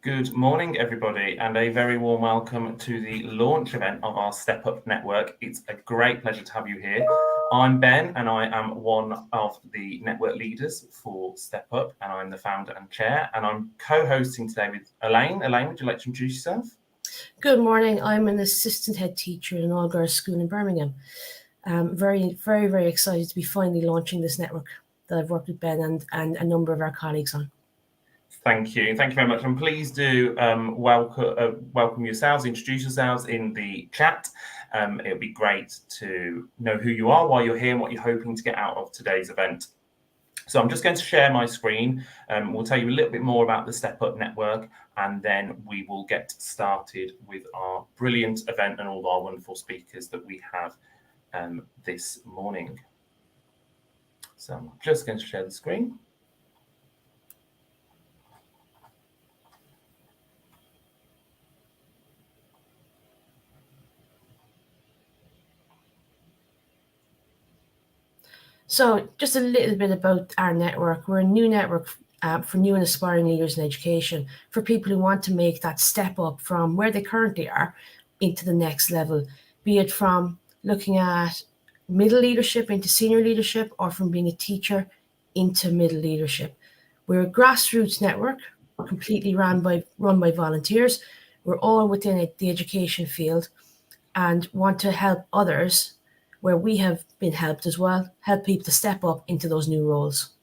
Good morning, everybody, and a very warm welcome to the launch event of our Step Up Network. It's a great pleasure to have you here. I'm Ben, and I am one of the network leaders for Step Up, and I'm the founder and chair, and I'm co-hosting today with Elaine. Elaine, would you like to introduce yourself? Good morning. I'm an assistant head teacher in an all-girls school in Birmingham. Very excited to be finally launching this network that I've worked with Ben and a number of our colleagues on. Thank you very much, and please do welcome yourselves, introduce yourselves in the chat. It would be great to know who you are, why you're here, and what you're hoping to get out of today's event. So I'm just going to share my screen. We'll tell you a little bit more about the Step Up Network, and then we will get started with our brilliant event and all our wonderful speakers that we have this morning. So I'm just going to share the screen. So just a little bit about our network. We're a new network for new and aspiring leaders in education, for people who want to make that step up from where they currently are into the next level, be it from looking at middle leadership into senior leadership, or from being a teacher into middle leadership. We're a grassroots network, completely run by volunteers. We're all within the education field and want to help others where we have been helped as well, help people to step up into those new roles.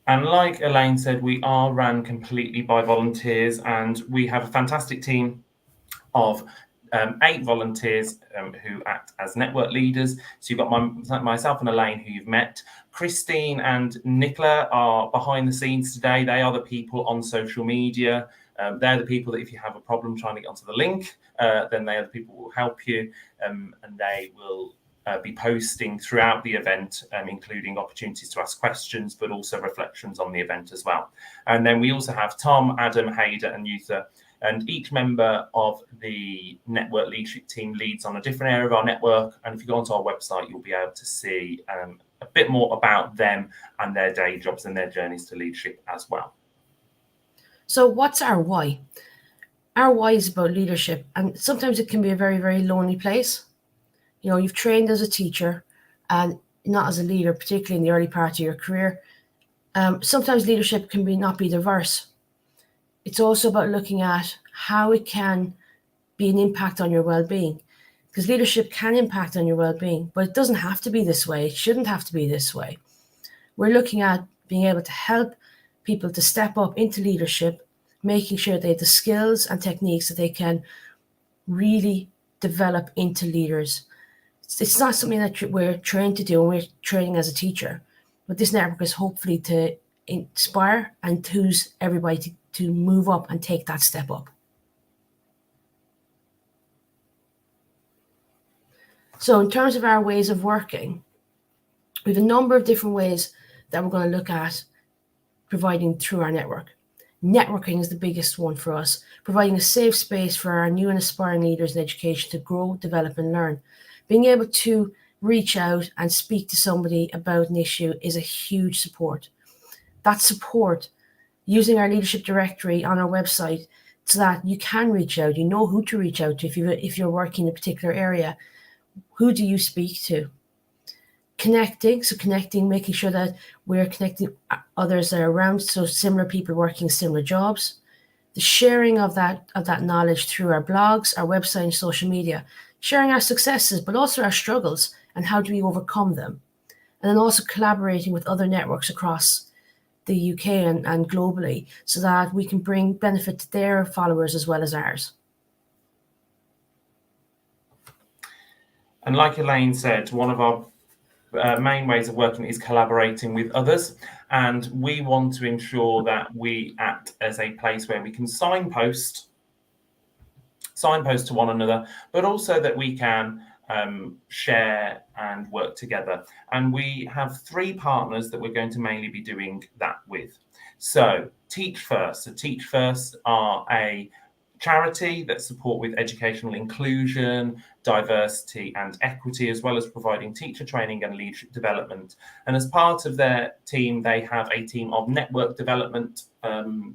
And like Elaine said, we are run completely by volunteers, and we have a fantastic team of 8 volunteers who act as network leaders. So you've got myself and Elaine, who you've met. Christine and Nicola are behind the scenes today. They are the people on social media. They're the people that if you have a problem trying to get onto the link, then they are the people who will help you, and they will be posting throughout the event, including opportunities to ask questions, but also reflections on the event as well. And then we also have Tom, Adam, Hader, and Yutha. And each member of the network leadership team leads on a different area of our network. And if you go onto our website, you'll be able to see a bit more about them and their day jobs and their journeys to leadership as well. So what's our why? Our why is about leadership, and sometimes it can be a very lonely place. You know, you've trained as a teacher and not as a leader, particularly in the early part of your career. Sometimes leadership can not be diverse. It's also about looking at how it can be an impact on your well-being, because leadership can impact on your well-being, but it doesn't have to be this way. It shouldn't have to be this way. We're looking at being able to help people to step up into leadership, making sure they have the skills and techniques that they can really develop into leaders. It's not something that we're trained to do, and we're training as a teacher, but this network is hopefully to inspire and enthuse everybody to move up and take that step up. So in terms of our ways of working, we have a number of different ways that we're going to look at providing through our network. Networking is the biggest one for us, providing a safe space for our new and aspiring leaders in education to grow, develop, and learn. Being able to reach out and speak to somebody about an issue is a huge support. That support, using our leadership directory on our website so that you can reach out, you know who to reach out to if you're working in a particular area. Who do you speak to? Connecting, making sure that we're connecting others that are around, so similar people working similar jobs. The sharing of that knowledge through our blogs, our website, and social media. Sharing our successes, but also our struggles and how do we overcome them. And then also collaborating with other networks across the UK and globally so that we can bring benefit to their followers as well as ours. And like Elaine said, one of our main ways of working is collaborating with others, and we want to ensure that we act as a place where we can signpost to one another, but also that we can share and work together. And we have 3 partners that we're going to mainly be doing that with. So Teach First. So Teach First are a charity that support with educational inclusion, diversity and equity, as well as providing teacher training and leadership development. And as part of their team, they have a team of network development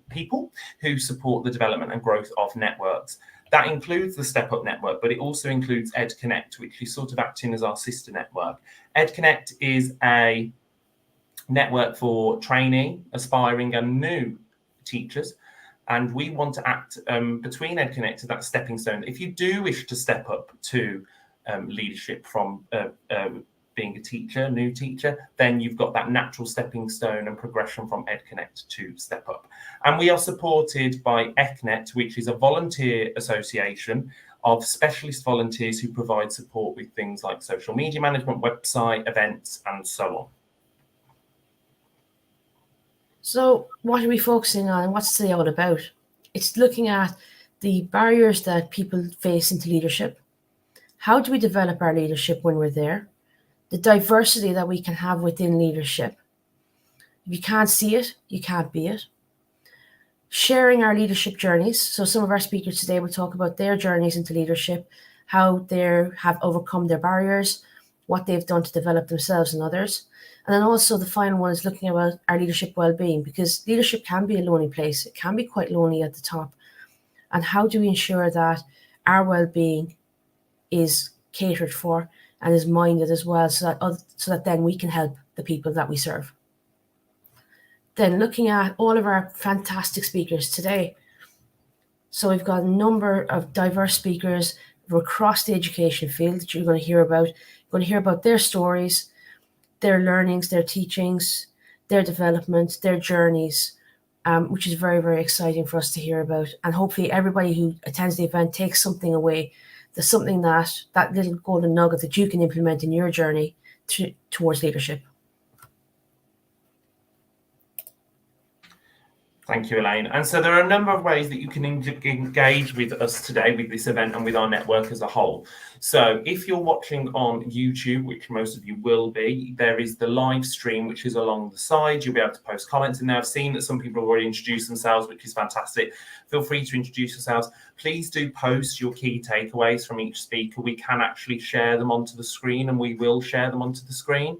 people who support the development and growth of networks. That includes the Step Up network, but it also includes EdConnect, which is sort of acting as our sister network. EdConnect is a network for training, aspiring and new teachers. And we want to act between EdConnect as that stepping stone. If you do wish to step up to leadership from being a teacher, new teacher, then you've got that natural stepping stone and progression from EdConnect to Step Up. And we are supported by ECnet, which is a volunteer association of specialist volunteers who provide support with things like social media management, website, events, and so on. So what are we focusing on and what's today all about? It's looking at the barriers that people face into leadership. How do we develop our leadership when we're there? The diversity that we can have within leadership. If you can't see it, you can't be it. Sharing our leadership journeys. So some of our speakers today will talk about their journeys into leadership, how they have overcome their barriers, what they've done to develop themselves and others. And then also the final one is looking about our leadership well-being, because leadership can be a lonely place. It can be quite lonely at the top. And how do we ensure that our well-being is catered for and is minded as well, so that then we can help the people that we serve. Then looking at all of our fantastic speakers today. So we've got a number of diverse speakers across the education field that you're going to hear about. You're going to hear about their stories, their learnings, their teachings, their development, their journeys, which is very, very exciting for us to hear about. And hopefully everybody who attends the event takes something away. There's something that little golden nugget that you can implement in your journey towards leadership. Thank you, Elaine. And so there are a number of ways that you can engage with us today with this event and with our network as a whole. So if you're watching on YouTube, which most of you will be, there is the live stream, which is along the side. You'll be able to post comments in there. I've seen that some people have already introduced themselves, which is fantastic. Feel free to introduce yourselves. Please do post your key takeaways from each speaker. We can actually share them onto the screen, and we will share them onto the screen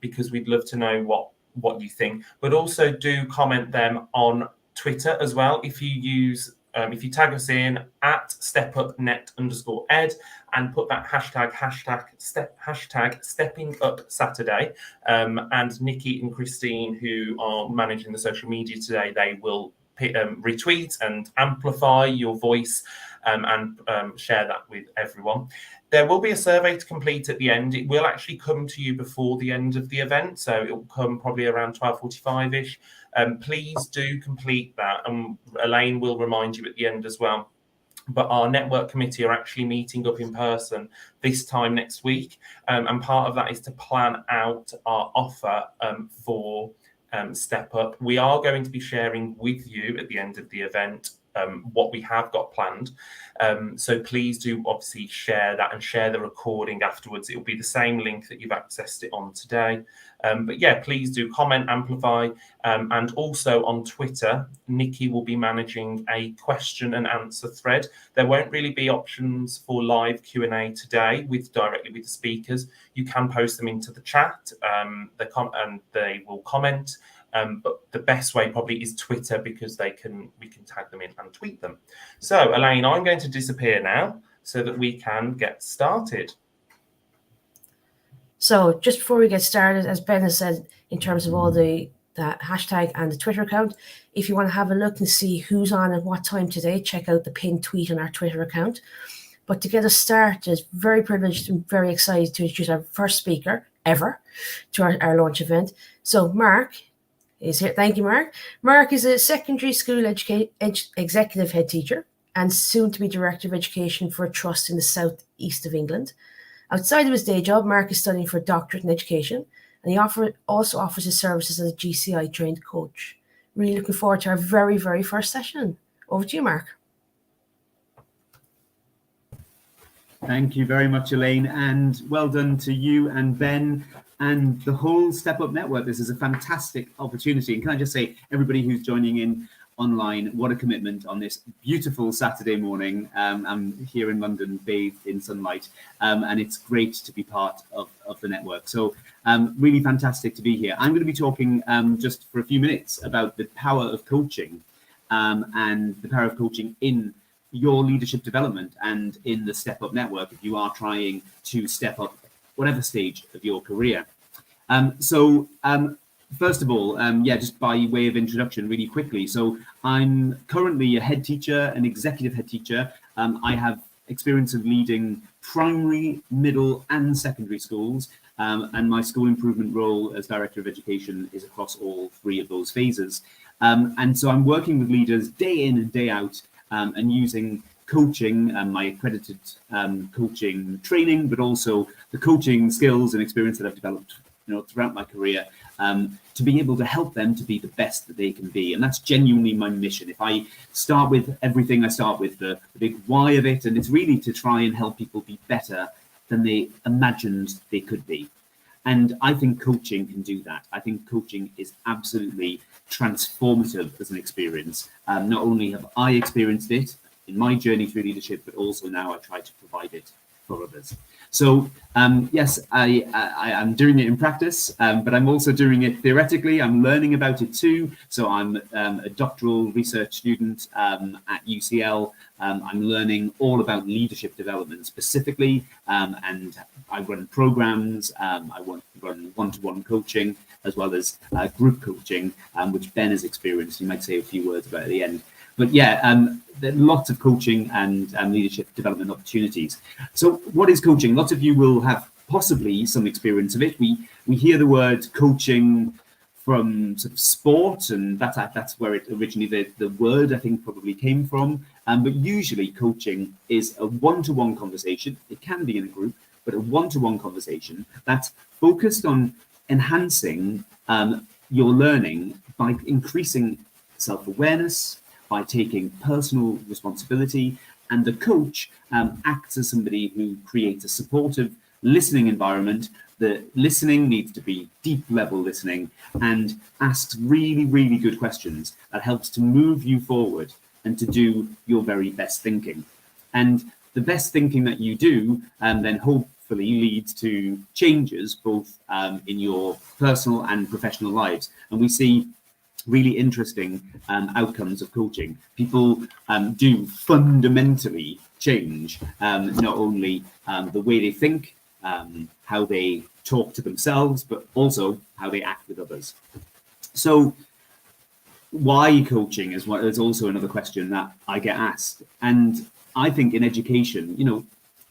because we'd love to know what you think, but also do comment them on Twitter as well. If you use, if you tag us in at stepupnet_ed and put that hashtag stepping up Saturday, and Nikki and Christine, who are managing the social media today, they will retweet and amplify your voice and share that with everyone. There will be a survey to complete at the end. It will actually come to you before the end of the event, so it will come probably around 12:45-ish. Please do complete that, and Elaine will remind you at the end as well. But our network committee are actually meeting up in person this time next week, and part of that is to plan out our offer for Step Up. We are going to be sharing with you at the end of the event what we have got planned. So please do obviously share that and share the recording afterwards. It will be the same link that you've accessed it on today. But yeah, please do comment, amplify, and also on Twitter, Nikki will be managing a question and answer thread. There won't really be options for live Q&A today directly with the speakers. You can post them into the chat, and they will comment. But the best way probably is Twitter, because we can tag them in and tweet them. So Elaine, I'm going to disappear now so that we can get started. So just before we get started, as Ben has said, in terms of all the hashtag and the Twitter account, if you want to have a look and see who's on at what time today, check out the pinned tweet on our Twitter account. But to get us started, very privileged and very excited to introduce our first speaker ever to our launch event. So Mark is here. Thank you, Mark. Mark is a secondary school executive head teacher and soon to be director of education for a trust in the southeast of England. Outside of his day job, Mark is studying for a doctorate in education, and he also offers his services as a GCI trained coach. Really looking forward to our very, very first session. Over to you, Mark. Thank you very much, Elaine, and well done to you and Ben and the whole Step Up network. This is a fantastic opportunity. And can I just say, everybody who's joining in online. What a commitment on this beautiful Saturday morning. I'm here in London, bathed in sunlight, and it's great to be part of the network. So really fantastic to be here. I'm going to be talking just for a few minutes about the power of coaching and the power of coaching in your leadership development and in the Step Up Network if you are trying to step up whatever stage of your career. First of all, just by way of introduction, really quickly. So I'm currently a head teacher, an executive head teacher. I have experience of leading primary, middle and secondary schools. And my school improvement role as Director of Education is across all three of those phases. And so I'm working with leaders day in and day out and using coaching and my accredited coaching training, but also the coaching skills and experience that I've developed throughout my career to be able to help them to be the best that they can be. And that's genuinely my mission. If I start with everything, I start with the big why of it, and it's really to try and help people be better than they imagined they could be. And I think coaching can do that. I think coaching is absolutely transformative as an experience. Not only have I experienced it in my journey through leadership, but also now I try to provide it for others. So yes, I'm doing it in practice, but I'm also doing it theoretically. I'm learning about it too. So I'm a doctoral research student at UCL. I'm learning all about leadership development specifically, and I run programs. I run one-to-one coaching as well as group coaching, which Ben has experienced. You might say a few words about at the end. But yeah, there are lots of coaching and leadership development opportunities. So what is coaching? Lots of you will have possibly some experience of it. We hear the word coaching from sort of sport, and that's where it originally, the word I think probably came from. But usually coaching is a one-to-one conversation. It can be in a group, but a one-to-one conversation that's focused on enhancing your learning by increasing self-awareness, by taking personal responsibility, and the coach acts as somebody who creates a supportive listening environment. The listening needs to be deep level listening and asks really, really good questions that helps to move you forward and to do your very best thinking. And the best thinking that you do then hopefully leads to changes both in your personal and professional lives. And we see really interesting outcomes of coaching. People do fundamentally change not only the way they think, how they talk to themselves, but also how they act with others. So why coaching is also another question that I get asked. And I think in education,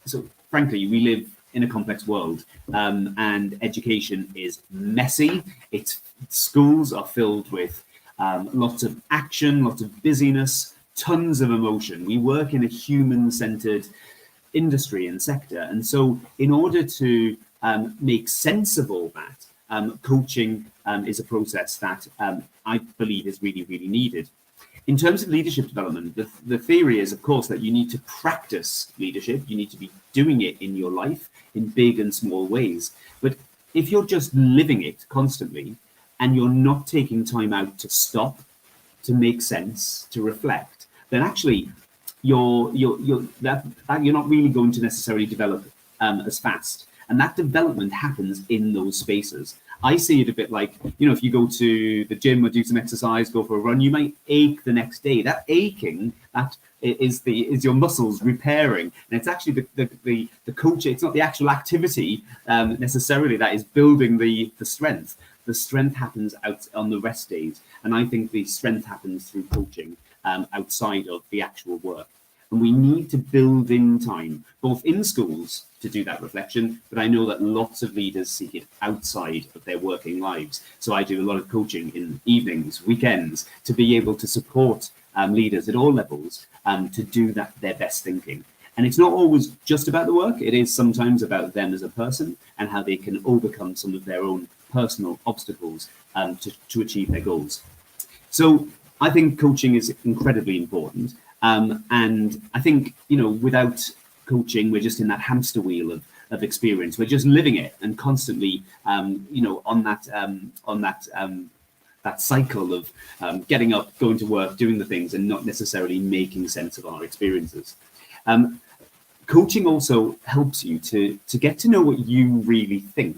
so frankly, we live in a complex world, and education is messy. Schools are filled with lots of action, lots of busyness, tons of emotion. We work in a human-centered industry and sector. And so in order to make sense of all that, coaching is a process that I believe is really, really needed. In terms of leadership development, the theory is, of course, that you need to practice leadership. You need to be doing it in your life in big and small ways. But if you're just living it constantly, and you're not taking time out to stop, to make sense, to reflect, then actually you're not really going to necessarily develop as fast. And that development happens in those spaces. I see it a bit like, if you go to the gym or do some exercise, go for a run, you might ache the next day. That aching, that is your muscles repairing. And it's actually the coach, it's not the actual activity necessarily that is building the strength. The strength happens out on the rest days. And I think the strength happens through coaching outside of the actual work. And we need to build in time, both in schools to do that reflection, but I know that lots of leaders seek it outside of their working lives. So I do a lot of coaching in evenings, weekends, to be able to support leaders at all levels to do their best thinking. And it's not always just about the work. It is sometimes about them as a person and how they can overcome some of their own personal obstacles to achieve their goals. So I think coaching is incredibly important. And I think, without coaching, we're just in that hamster wheel of experience. We're just living it and constantly, on that that cycle of getting up, going to work, doing the things, and not necessarily making sense of our experiences. Coaching also helps you to get to know what you really think.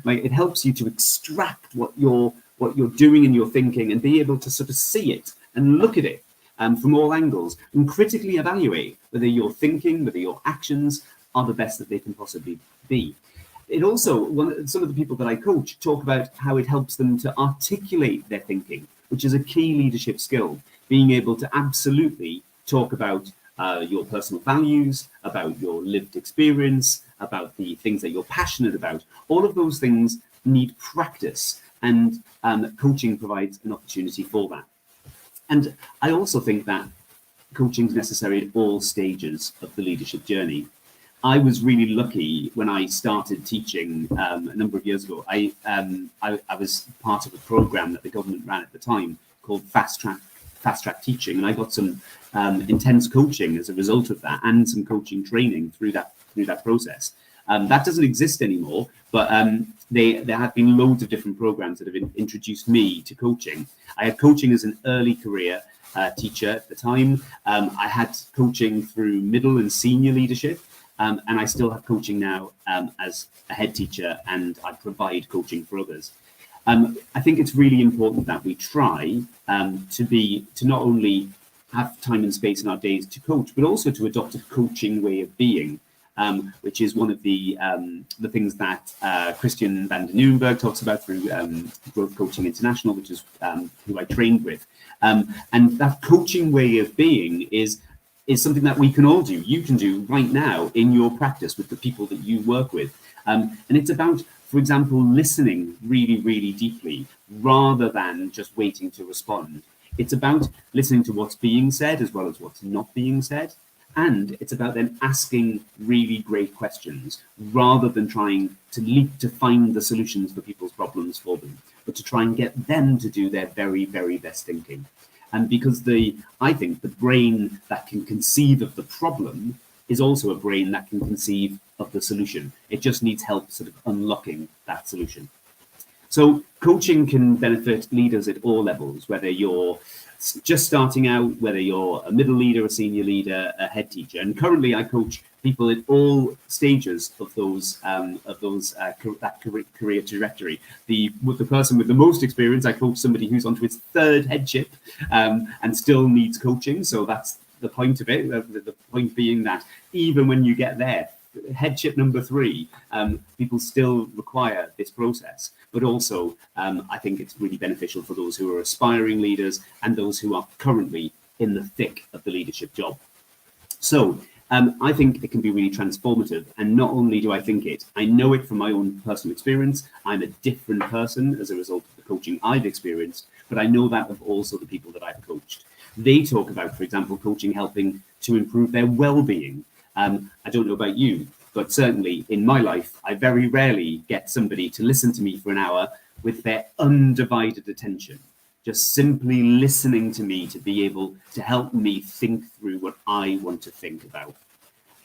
Like, it helps you to extract what you're doing in your thinking and be able to sort of see it and look at it from all angles and critically evaluate whether your thinking, whether your actions are the best that they can possibly be. It also, some of the people that I coach talk about how it helps them to articulate their thinking, which is a key leadership skill, being able to absolutely talk about your personal values, about your lived experience, about the things that you're passionate about. All of those things need practice, and coaching provides an opportunity for that. And I also think that coaching is necessary at all stages of the leadership journey. I was really lucky when I started teaching a number of years ago. I was part of a program that the government ran at the time called Fast Track Teaching, and I got some intense coaching as a result of that, and some coaching training through that process. That doesn't exist anymore, but there have been loads of different programs that have introduced me to coaching. I had coaching as an early career teacher at the time. I had coaching through middle and senior leadership, and I still have coaching now as a head teacher, and I provide coaching for others. I think it's really important that we try to not only have time and space in our days to coach, but also to adopt a coaching way of being. Which is one of the things that Christian van den Nieuwenburg talks about through Growth Coaching International, which is who I trained with. And that coaching way of being is something that we can all do. You can do right now in your practice with the people that you work with. And it's about, for example, listening really, really deeply rather than just waiting to respond. It's about listening to what's being said as well as what's not being said. And it's about then asking really great questions rather than trying to leap to find the solutions for people's problems for them, but to try and get them to do their very, very best thinking. And because I think the brain that can conceive of the problem is also a brain that can conceive of the solution. It just needs help sort of unlocking that solution. So coaching can benefit leaders at all levels, whether you're just starting out, whether you're a middle leader, a senior leader, a head teacher. And currently I coach people at all stages of that career trajectory. With the person with the most experience, I coach somebody who's onto his third headship and still needs coaching. So that's the point of it. The point being that even when you get there, headship number 3, people still require this process. But also, I think it's really beneficial for those who are aspiring leaders and those who are currently in the thick of the leadership job. So I think it can be really transformative. And not only do I think it, I know it from my own personal experience. I'm a different person as a result of the coaching I've experienced, but I know that of also the people that I've coached. They talk about, for example, coaching helping to improve their well-being. I don't know about you, but certainly in my life, I very rarely get somebody to listen to me for an hour with their undivided attention, just simply listening to me to be able to help me think through what I want to think about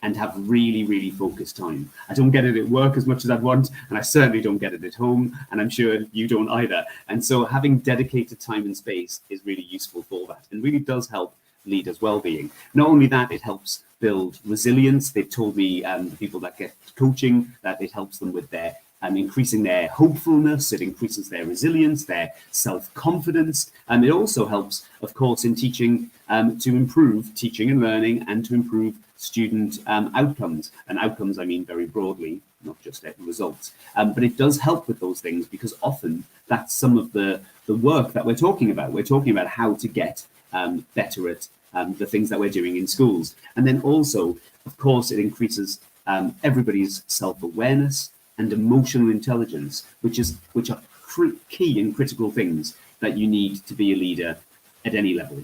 and have really, really focused time. I don't get it at work as much as I'd want, and I certainly don't get it at home, and I'm sure you don't either. And so having dedicated time and space is really useful for that and really does help leaders' well-being. Not only that, it helps build resilience. They've told me, the people that get coaching, that it helps them with their increasing their hopefulness, it increases their resilience, their self-confidence, and it also helps, of course, in teaching to improve teaching and learning and to improve student outcomes. And outcomes, I mean very broadly, not just results. But it does help with those things because often that's some of the work that we're talking about. We're talking about how to get better at the things that we're doing in schools. And then also, of course, it increases everybody's self-awareness and emotional intelligence, which are key and critical things that you need to be a leader at any level.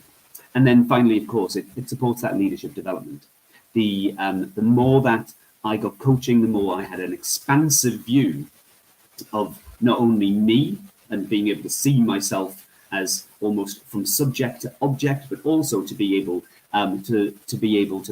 And then finally, of course, it supports that leadership development. The more that I got coaching, the more I had an expansive view of not only me and being able to see myself as almost from subject to object, but also to be able to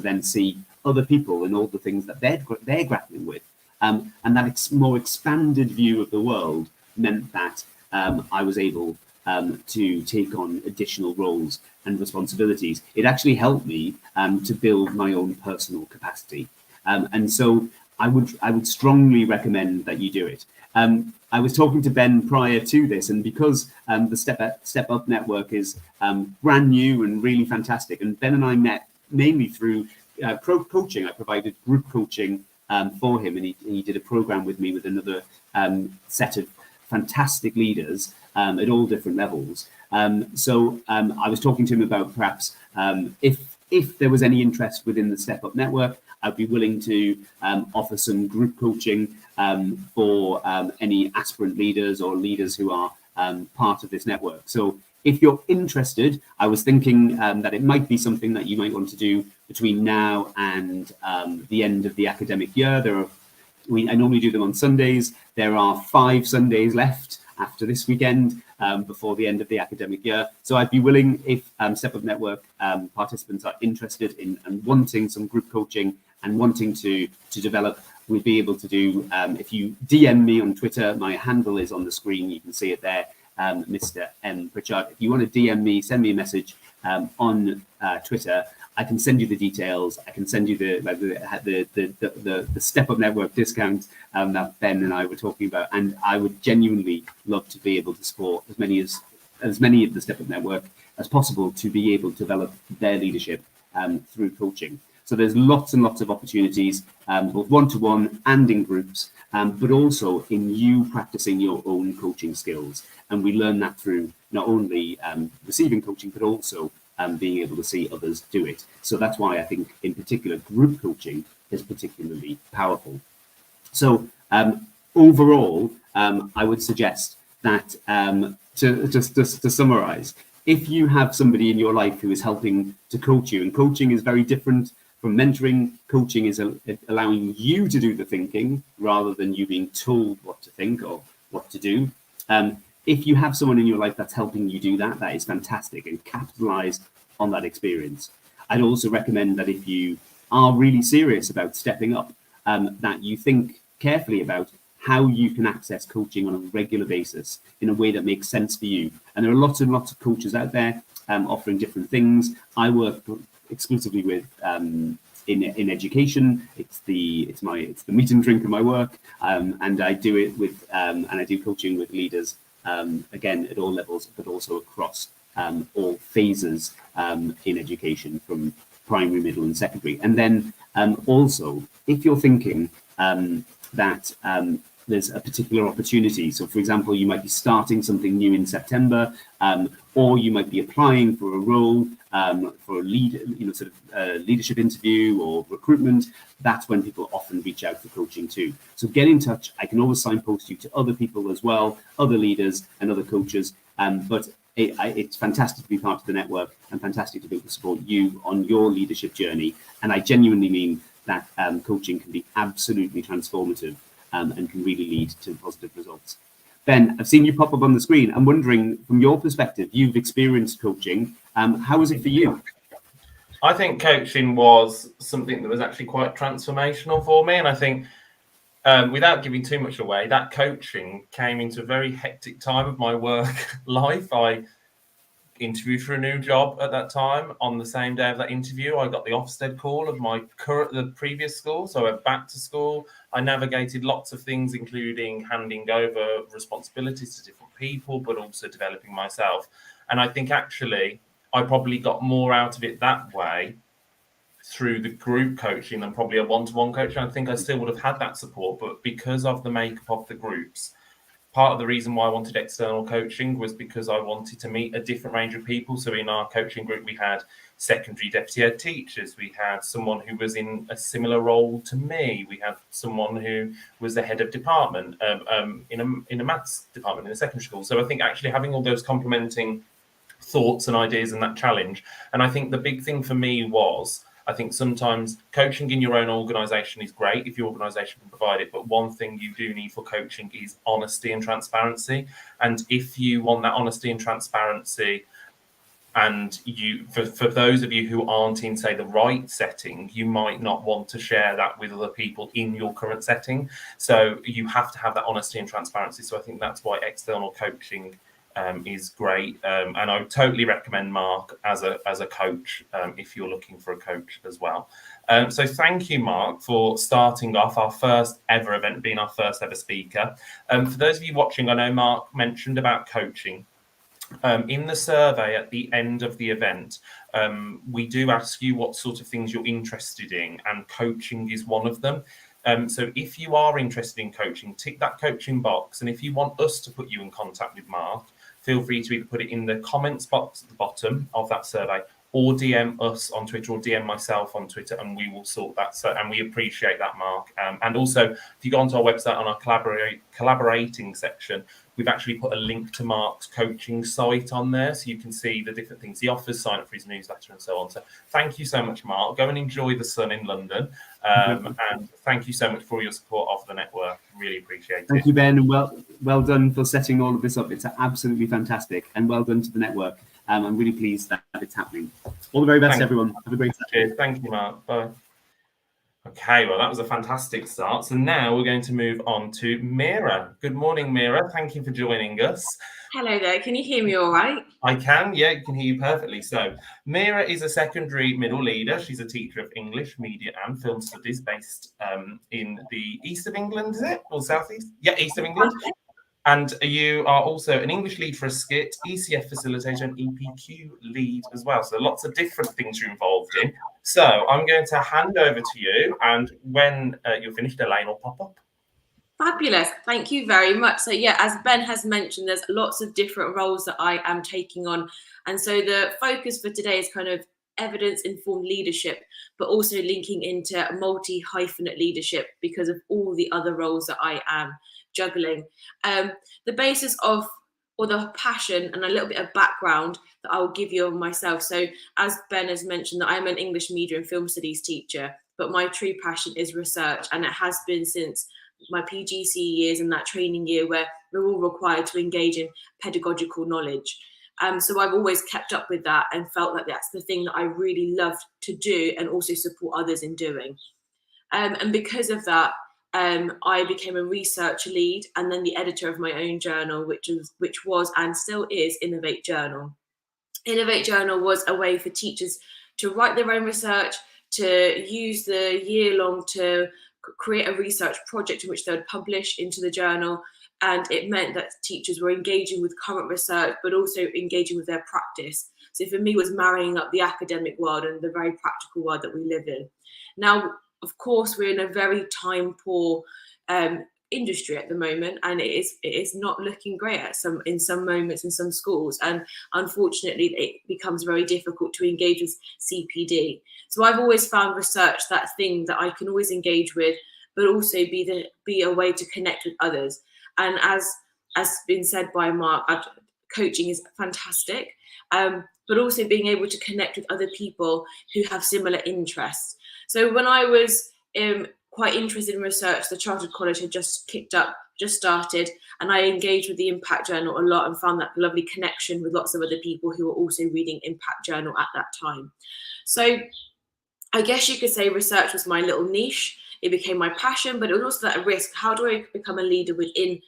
then see other people and all the things that they're grappling with. And that more expanded view of the world meant that I was able to take on additional roles and responsibilities. It actually helped me to build my own personal capacity. And so I would strongly recommend that you do it. I was talking to Ben prior to this, and because the Step Up Network is brand new and really fantastic, and Ben and I met mainly through coaching. I provided group coaching for him, and he did a program with me with another set of fantastic leaders at all different levels. So I was talking to him about perhaps if there was any interest within the Step Up Network, I'd be willing to offer some group coaching for any aspirant leaders or leaders who are part of this network. So if you're interested, I was thinking that it might be something that you might want to do between now and the end of the academic year. I normally do them on Sundays. There are 5 Sundays left after this weekend before the end of the academic year. So I'd be willing, if Step Up Network participants are interested in and wanting some group coaching and wanting to develop, we'd be able to do, if you DM me on Twitter, my handle is on the screen, you can see it there, Mr. M. Pritchard. If you want to DM me, send me a message on Twitter, I can send you the details. I can send you the Step Up Network discount that Ben and I were talking about, and I would genuinely love to be able to support as many of the Step Up Network as possible to be able to develop their leadership through coaching. So there's lots and lots of opportunities, both one-to-one and in groups, but also in you practicing your own coaching skills. And we learn that through not only receiving coaching, but also being able to see others do it. So that's why I think, in particular, group coaching is particularly powerful. So overall, I would suggest that to summarize, if you have somebody in your life who is helping to coach you, and coaching is very different from mentoring, coaching is allowing you to do the thinking rather than you being told what to think or what to do. If you have someone in your life that's helping you do that, that is fantastic, and capitalize on that experience. I'd also recommend that if you are really serious about stepping up, that you think carefully about how you can access coaching on a regular basis in a way that makes sense for you. And there are lots and lots of coaches out there offering different things. I work exclusively with in education. It's the meat and drink of my work, and I do it with and I do coaching with leaders again at all levels, but also across all phases in education, from primary, middle, and secondary. And then also, if you're thinking that there's a particular opportunity, so for example, you might be starting something new in September, or you might be applying for a role, for a leadership interview or recruitment. That's when people often reach out for coaching too. So get in touch. I can always signpost you to other people as well, other leaders and other coaches. But it's fantastic to be part of the network and fantastic to be able to support you on your leadership journey. And I genuinely mean that coaching can be absolutely transformative and can really lead to positive results. Ben, I've seen you pop up on the screen. I'm wondering, from your perspective, you've experienced coaching. How was it for you? I think coaching was something that was actually quite transformational for me. And I think, without giving too much away, that coaching came into a very hectic time of my work life. I interviewed for a new job at that time. On the same day of that interview, I got the Ofsted call of the previous school. So I went back to school. I navigated lots of things, including handing over responsibilities to different people, but also developing myself. And I think actually I probably got more out of it that way through the group coaching than probably a one-to-one coaching. I think I still would have had that support, but because of the makeup of the groups, part of the reason why I wanted external coaching was because I wanted to meet a different range of people. So in our coaching group, we had secondary deputy head teachers. We had someone who was in a similar role to me. We had someone who was the head of department in a maths department in a secondary school. So I think actually having all those complementing thoughts and ideas and that challenge. And I think the big thing for me was, I think sometimes coaching in your own organisation is great if your organisation can provide it, but one thing you do need for coaching is honesty and transparency. And if you want that honesty and transparency, and you, for those of you who aren't in, say, the right setting, you might not want to share that with other people in your current setting. So you have to have that honesty and transparency. So I think that's why external coaching is great, and I totally recommend Mark as a coach if you're looking for a coach as well. So thank you, Mark, for starting off our first ever event, being our first ever speaker. For those of you watching, I know Mark mentioned about coaching. In the survey at the end of the event, we do ask you what sort of things you're interested in, and coaching is one of them. So if you are interested in coaching, tick that coaching box. And if you want us to put you in contact with Mark, feel free to either put it in the comments box at the bottom of that survey, or DM us on Twitter, or DM myself on Twitter, and we will sort that. So, and we appreciate that, Mark. And also, if you go onto our website on our collaborating section, we've actually put a link to Mark's coaching site on there, so you can see the different things he offers, sign up for his newsletter and so on. So thank you so much, Mark. Go and enjoy the sun in London. And thank you so much for your support of the network. Really appreciate it. Thank you, Ben, and well done for setting all of this up. It's absolutely fantastic, and well done to the network. I'm really pleased that it's happening. All the very best, everyone. Have a great day. Cheers. Thank you, Mark. Bye. Okay, well, that was a fantastic start. So now we're going to move on to Mira. Good morning, Mira. Thank you for joining us. Hello there. Can you hear me all right? I can, yeah, I can hear you perfectly. So Mira is a secondary middle leader. She's a teacher of English, media and film studies based in the east of England, is it? Or southeast? Yeah, east of England. And you are also an English lead for a skit, ECF facilitator, and EPQ lead as well. So lots of different things you're involved in. So I'm going to hand over to you, and when you're finished, Elaine will pop up. Fabulous. Thank you very much. So yeah, as Ben has mentioned, there's lots of different roles that I am taking on. And so the focus for today is kind of evidence-informed leadership, but also linking into multi-hyphenate leadership because of all the other roles that I am juggling. The basis of, or the passion and a little bit of background that I will give you on myself. So as Ben has mentioned, that I'm an English media and film studies teacher, but my true passion is research, and it has been since my PGCE years and that training year where we're all required to engage in pedagogical knowledge. So I've always kept up with that and felt that that's the thing that I really love to do and also support others in doing. And because of that, I became a research lead and then the editor of my own journal, which was and still is Innovate Journal. Innovate Journal was a way for teachers to write their own research, to use the year-long to create a research project in which they would publish into the journal. And it meant that teachers were engaging with current research, but also engaging with their practice. So for me, it was marrying up the academic world and the very practical world that we live in. Now, of course, we're in a very time-poor industry at the moment, and it is not looking great in some moments in some schools. And unfortunately, it becomes very difficult to engage with CPD. So I've always found research that thing that I can always engage with, but also be a way to connect with others. And as been said by Mark, coaching is fantastic, but also being able to connect with other people who have similar interests. So when I was quite interested in research, the Chartered College had just started, and I engaged with the Impact Journal a lot and found that lovely connection with lots of other people who were also reading Impact Journal at that time. So I guess you could say research was my little niche. It became my passion, but it was also that risk. How do I become a leader within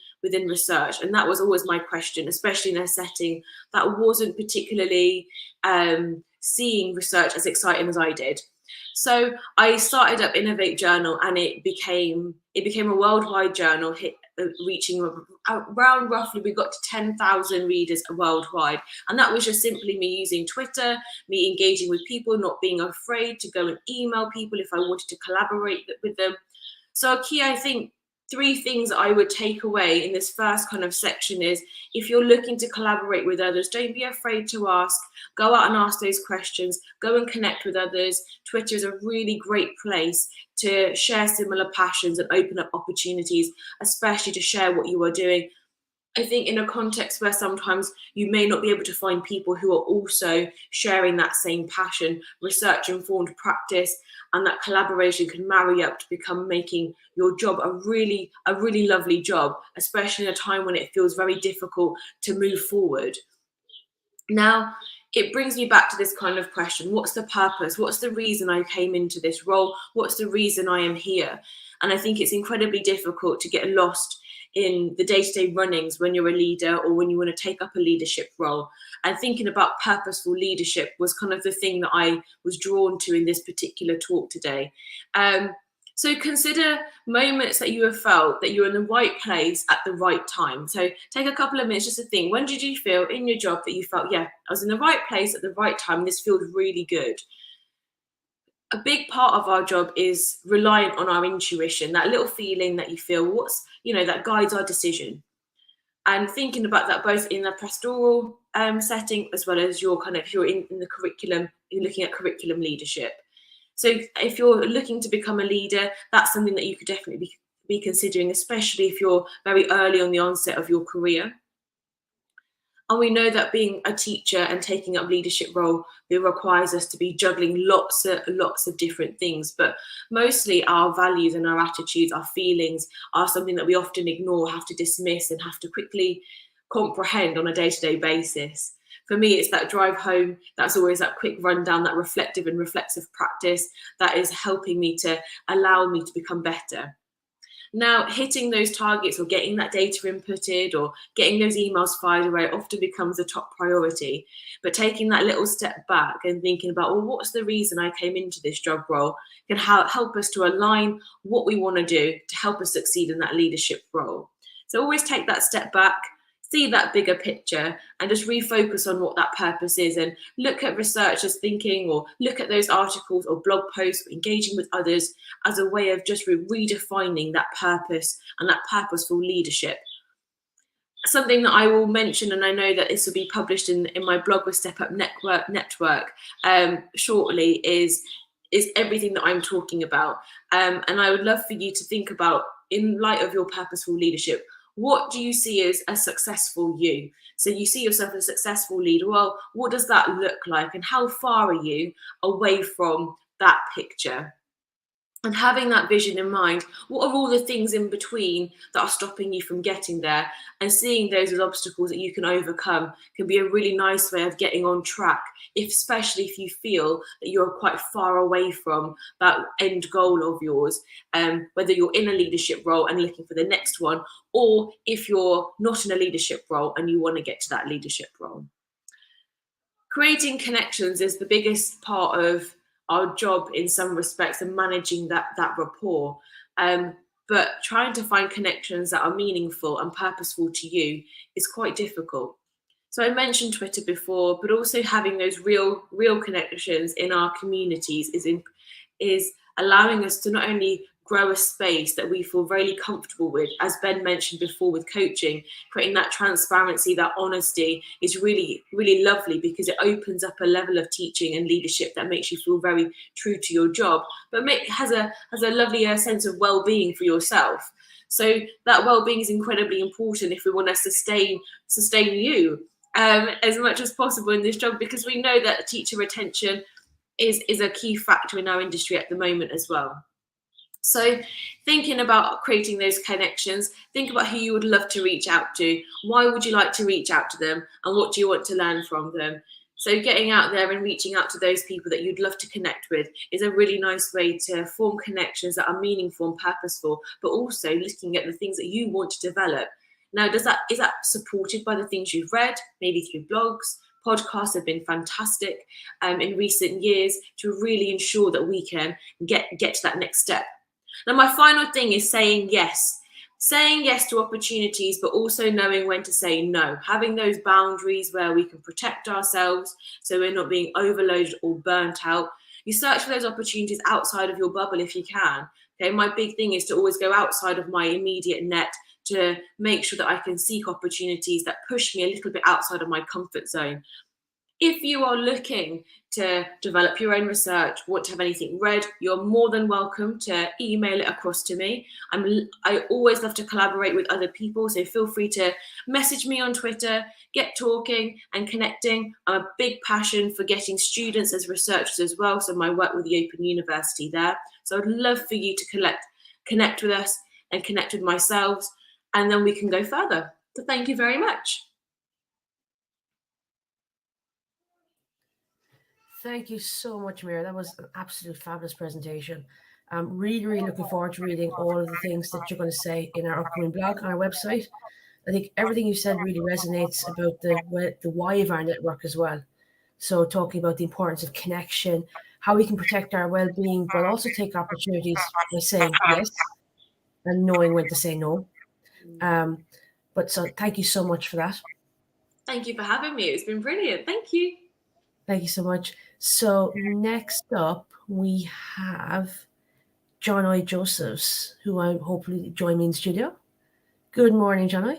research? And that was always my question, especially in a setting that wasn't particularly seeing research as exciting as I did. So I started up Innovate Journal, and it became a worldwide journal, reaching around roughly, we got to 10,000 readers worldwide. And that was just simply me using Twitter, me engaging with people, not being afraid to go and email people if I wanted to collaborate with them. So key, I think, 3 things I would take away in this first kind of section is, if you're looking to collaborate with others, don't be afraid to ask. Go out and ask those questions. Go and connect with others. Twitter is a really great place to share similar passions and open up opportunities, especially to share what you are doing. I think in a context where sometimes you may not be able to find people who are also sharing that same passion, research-informed practice, and that collaboration can marry up to become making your job a really lovely job, especially in a time when it feels very difficult to move forward. Now, it brings me back to this kind of question: what's the purpose? What's the reason I came into this role? What's the reason I am here? And I think it's incredibly difficult to get lost in the day-to-day runnings when you're a leader or when you want to take up a leadership role. And thinking about purposeful leadership was kind of the thing that I was drawn to in this particular talk today. So consider moments that you have felt that you're in the right place at the right time. So take a couple of minutes just to think, when did you feel in your job that you felt, yeah, I was in the right place at the right time, this feels really good? A big part of our job is reliant on our intuition, that little feeling that you feel, that guides our decision. And thinking about that both in the pastoral setting as well as if you're in the curriculum, you're looking at curriculum leadership. So if you're looking to become a leader, that's something that you could definitely be considering, especially if you're very early on the onset of your career. And we know that being a teacher and taking up leadership role, it requires us to be juggling lots of different things. But mostly our values and our attitudes, our feelings are something that we often ignore, have to dismiss and have to quickly comprehend on a day-to-day basis. For me, it's that drive home. That's always that quick rundown, that reflective practice that is helping me to allow me to become better. Now, hitting those targets or getting that data inputted or getting those emails fired away often becomes a top priority. But taking that little step back and thinking about, well, what's the reason I came into this job role can help us to align what we want to do to help us succeed in that leadership role. So always take that step back, see that bigger picture, and just refocus on what that purpose is, and look at researchers' thinking or look at those articles or blog posts, engaging with others as a way of just redefining that purpose and that purposeful leadership. Something that I will mention, and I know that this will be published in my blog with Step Up Network shortly, is everything that I'm talking about. And I would love for you to think about, in light of your purposeful leadership, what do you see as a successful you? So you see yourself as a successful leader. Well, what does that look like? And how far are you away from that picture? And having that vision in mind, what are all the things in between that are stopping you from getting there? And seeing those as obstacles that you can overcome can be a really nice way of getting on track, especially if you feel that you're quite far away from that end goal of yours, whether you're in a leadership role and looking for the next one, or if you're not in a leadership role and you want to get to that leadership role. Creating connections is the biggest part of our job in some respects, and managing that rapport. But trying to find connections that are meaningful and purposeful to you is quite difficult. So I mentioned Twitter before, but also having those real connections in our communities is allowing us to not only grow a space that we feel really comfortable with, as Ben mentioned before with coaching, creating that transparency, that honesty is really, really lovely, because it opens up a level of teaching and leadership that makes you feel very true to your job, but has a lovely sense of well-being for yourself. So that well-being is incredibly important if we want to sustain you as much as possible in this job, because we know that teacher retention is a key factor in our industry at the moment as well. So thinking about creating those connections, think about who you would love to reach out to. Why would you like to reach out to them? And what do you want to learn from them? So getting out there and reaching out to those people that you'd love to connect with is a really nice way to form connections that are meaningful and purposeful, but also looking at the things that you want to develop. Now, is that supported by the things you've read, maybe through blogs? Podcasts have been fantastic in recent years to really ensure that we can get to that next step. Now, my final thing is saying yes. Saying yes to opportunities, but also knowing when to say no. Having those boundaries where we can protect ourselves so we're not being overloaded or burnt out. You search for those opportunities outside of your bubble if you can. Okay, my big thing is to always go outside of my immediate net to make sure that I can seek opportunities that push me a little bit outside of my comfort zone. If you are looking to develop your own research, want to have anything read, you're more than welcome to email it across to me. I always love to collaborate with other people, so feel free to message me on Twitter, get talking and connecting. I'm a big passion for getting students as researchers as well, so my work with the Open University there. So I'd love for you to connect with us and connect with myself, and then we can go further. So thank you very much. Thank you so much, Mira. That was an absolute fabulous presentation. I'm really, really looking forward to reading all of the things that you're going to say in our upcoming blog on our website. I think everything you said really resonates about the why of our network as well. So talking about the importance of connection, how we can protect our well-being, but also take opportunities by saying yes and knowing when to say no. But so thank you so much for that. Thank you for having me. It's been brilliant. Thank you. Thank you so much. So next up, we have John I. Josephs, who I hopefully join me in studio. Good morning, John I.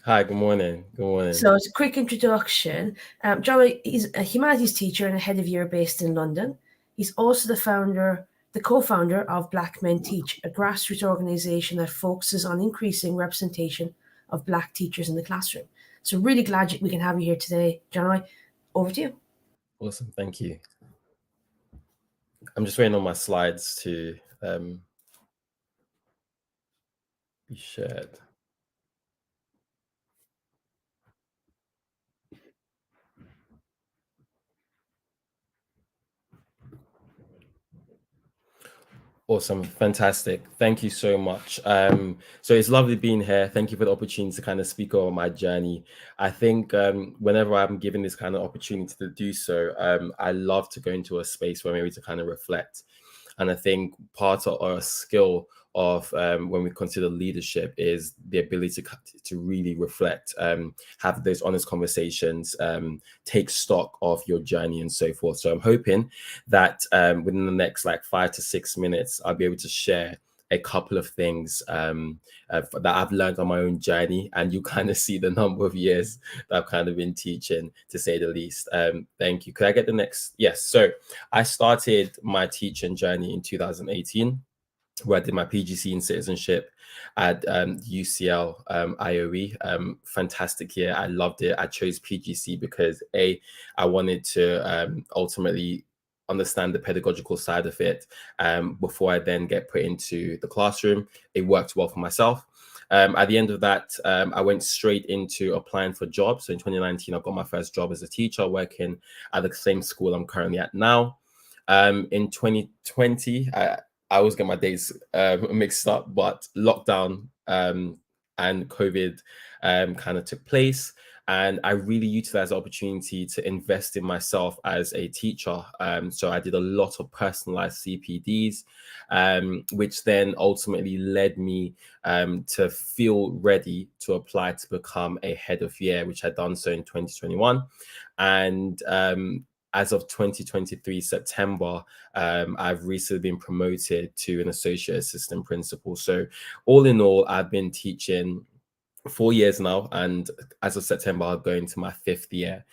Hi, good morning. Good morning. So it's a quick introduction. John I is a humanities teacher and a head of year based in London. He's also the co-founder of Black Men Teach, a grassroots organization that focuses on increasing representation of Black teachers in the classroom. So really glad we can have you here today, John I. Over to you. Awesome, thank you. I'm just waiting on my slides to be shared. Awesome, fantastic. Thank you so much. So it's lovely being here. Thank you for the opportunity to kind of speak over my journey. I think whenever I'm given this kind of opportunity to do so, I love to go into a space where maybe to kind of reflect. And I think part of our skill of when we consider leadership is the ability to really reflect, have those honest conversations, take stock of your journey and so forth. So I'm hoping that within the next like 5 to 6 minutes, I'll be able to share a couple of things that I've learned on my own journey, and you kind of see the number of years that I've kind of been teaching, to say the least. Thank you. Could I get the next? Yes. So I started my teaching journey in 2018, where I did my PGC in citizenship at UCL IOE. Fantastic year. I loved it. I chose PGC because I wanted to ultimately understand the pedagogical side of it before I then get put into the classroom. It worked well for myself. At the end of that, I went straight into applying for jobs. So in 2019, I got my first job as a teacher working at the same school I'm currently at now. In 2020, I always get my days mixed up, but lockdown and COVID kind of took place. And I really utilized the opportunity to invest in myself as a teacher. So I did a lot of personalized CPDs, which then ultimately led me to feel ready to apply to become a head of year, which I'd done so in 2021. And as of 2023 September, I've recently been promoted to an associate assistant principal. So all in all, I've been teaching 4 years now, and as of September, I'll go into my 5th year.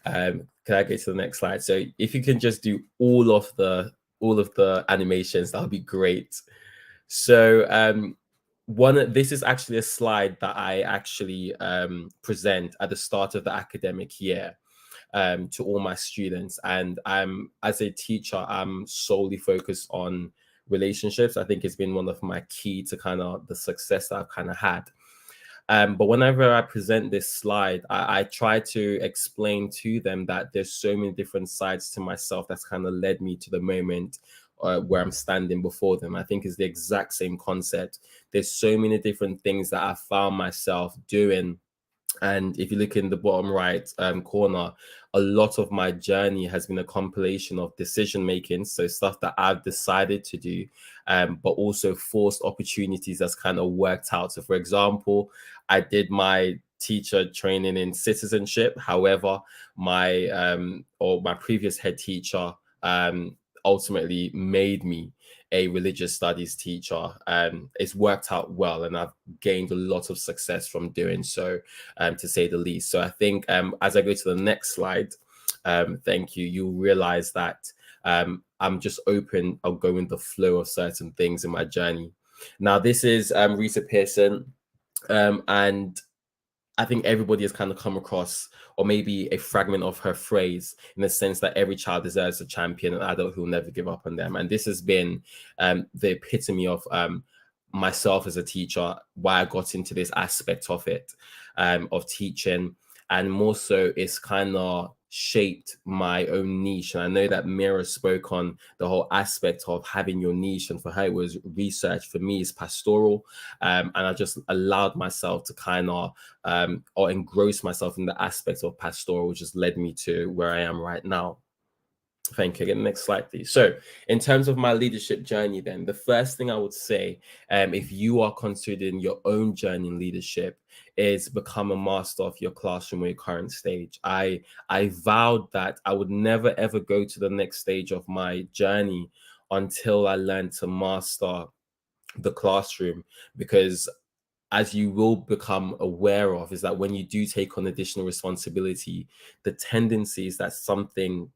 Can I go to the next slide? So if you can just do all of the animations, that'll be great. So this is actually a slide that I actually present at the start of the academic year to all my students. And as a teacher, I'm solely focused on relationships. I think it's been one of my key to kind of the success that I've kind of had. But whenever I present this slide, I try to explain to them that there's so many different sides to myself that's kind of led me to the moment where I'm standing before them. I think it's the exact same concept. There's so many different things that I found myself doing. And if you look in the bottom right corner, a lot of my journey has been a compilation of decision making, so stuff that I've decided to do, but also forced opportunities that's kind of worked out. So for example, I did my teacher training in citizenship. However, my previous head teacher ultimately made me a religious studies teacher. It's worked out well, and I've gained a lot of success from doing so, to say the least. So I think as I go to the next slide, thank you, you'll realize that I'm just open. I'll go in the flow of certain things in my journey. Now, this is Rita Pearson, and I think everybody has kind of come across, or maybe a fragment of her phrase, in the sense that every child deserves a champion, an adult who will never give up on them. And this has been the epitome of myself as a teacher, why I got into this aspect of it, of teaching. And more so, it's kind of shaped my own niche. And I know that Mira spoke on the whole aspect of having your niche, and for her it was research. For me, it's pastoral, and I just allowed myself to kind of or engross myself in the aspect of pastoral, which just led me to where I am right now. Thank you. Get the next slide, please. So in terms of my leadership journey, then the first thing I would say, if you are considering your own journey in leadership, is become a master of your classroom or your current stage. I vowed that I would never, ever go to the next stage of my journey until I learned to master the classroom, because as you will become aware of, is that when you do take on additional responsibility, the tendency is that something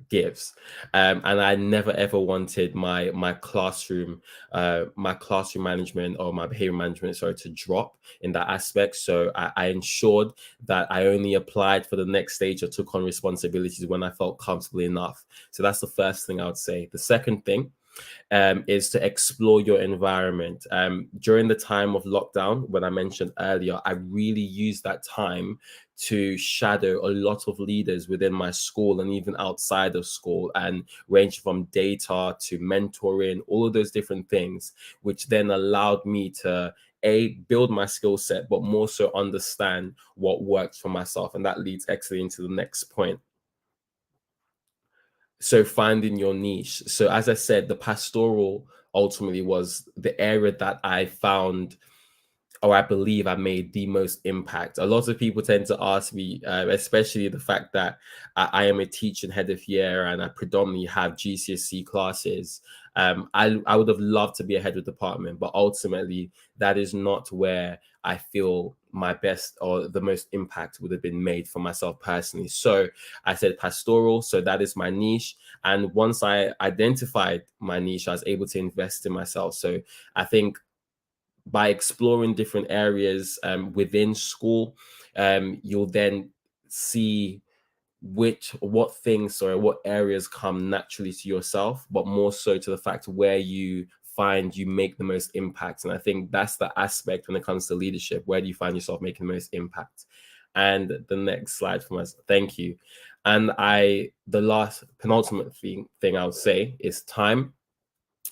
gives, and I never ever wanted my classroom management or my behavior management to drop in that aspect. So I ensured that I only applied for the next stage or took on responsibilities when I felt comfortable enough. So that's the first thing I would say. The second thing is to explore your environment. During the time of lockdown, when I mentioned earlier, I really used that time to shadow a lot of leaders within my school and even outside of school, and range from data to mentoring, all of those different things, which then allowed me to build my skill set, but more so understand what works for myself. And that leads actually into the next point. So finding your niche. So as I said, the pastoral ultimately was the area that I found, or I believe I made the most impact. A lot of people tend to ask me, especially the fact that I am a teaching head of year and I predominantly have GCSE classes. I would have loved to be a head of department, but ultimately that is not where I feel my best or the most impact would have been made for myself personally. So I said pastoral, so that is my niche. And once I identified my niche, I was able to invest in myself. So I think by exploring different areas within school, you'll then see what things or what areas come naturally to yourself, but more so to the fact where you find you make the most impact. And I think that's the aspect when it comes to leadership. Where do you find yourself making the most impact? And the next slide from us. Thank you. And the last penultimate thing I would say is time.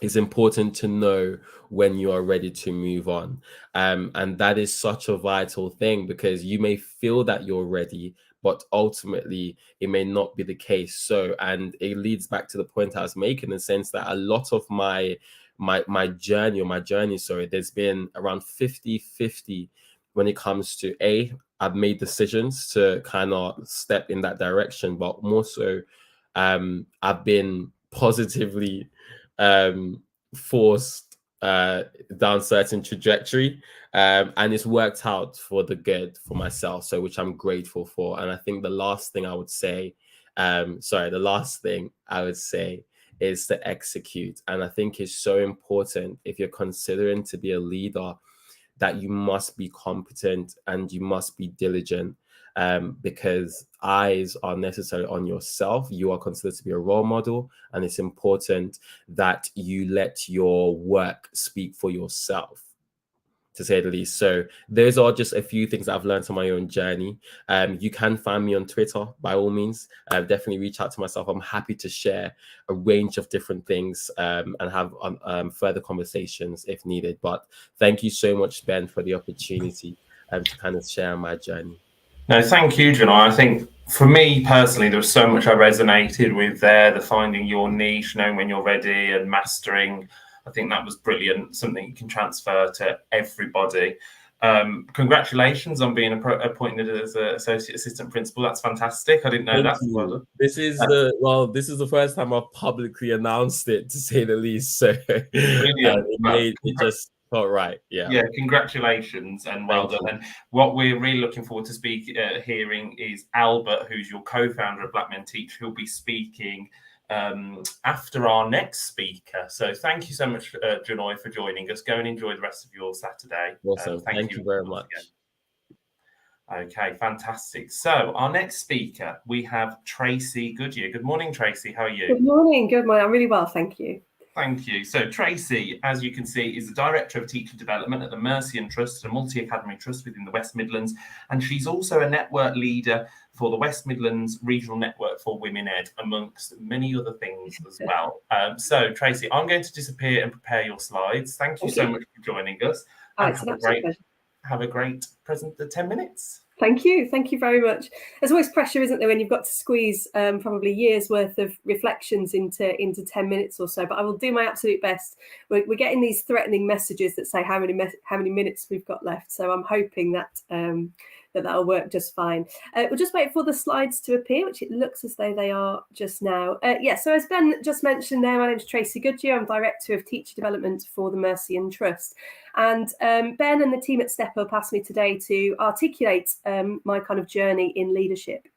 It's important to know when you are ready to move on. And that is such a vital thing, because you may feel that you're ready, but ultimately it may not be the case. So, and it leads back to the point I was making, in the sense that a lot of my journey, there's been around 50-50 when it comes to I've made decisions to kind of step in that direction, but more so I've been positively forced down certain trajectory, and it's worked out for the good for myself, so which I'm grateful for. And I think the last thing I would say is to execute. And I think it's so important, if you're considering to be a leader, that you must be competent and you must be diligent, because eyes are necessary on yourself. You are considered to be a role model, and it's important that you let your work speak for yourself, to say the least. So those are just a few things I've learned on my own journey. You can find me on Twitter, by all means. Definitely reach out to myself. I'm happy to share a range of different things and have further conversations if needed. But thank you so much, Ben, for the opportunity to kind of share my journey. No, thank you, Janai. I think for me personally, there was so much I resonated with there, the finding your niche, knowing when you're ready, and mastering. I think that was brilliant, something you can transfer to everybody. Congratulations on being appointed as an associate assistant principal. That's fantastic. I didn't know that. Well, this is the first time I've publicly announced it, to say the least. So it just felt right. Yeah, congratulations and well done. And what we're really looking forward to hearing is Albert, who's your co-founder of Black Men Teach, who'll be speaking after our next speaker. So thank you so much, Janai, for joining us. Go and enjoy the rest of your Saturday. Awesome. Thank you very much. Again. Okay, fantastic. So our next speaker, we have Tracy Goodyear. Good morning, Tracy. How are you? Good morning. Good morning. I'm really well, thank you. Thank you. So Tracy, as you can see, is the Director of Teacher Development at the Mercian Trust, a multi-academy trust within the West Midlands. And she's also a network leader for the West Midlands Regional Network for Women Ed, amongst many other things as well. So Tracy, I'm going to disappear and prepare your slides. Thank you so much for joining us. And have a great 10 minutes. Thank you. Thank you very much. There's always pressure, isn't there, when you've got to squeeze probably years worth of reflections into 10 minutes or so, but I will do my absolute best. We're getting these threatening messages that say how many minutes we've got left. So I'm hoping that that'll work just fine. We'll just wait for the slides to appear, which it looks as though they are just now. So as Ben just mentioned there, my name is Tracy Goodyear. I'm Director of Teacher Development for the Mercian Trust. And Ben and the team at Step Up asked me today to articulate my kind of journey in leadership.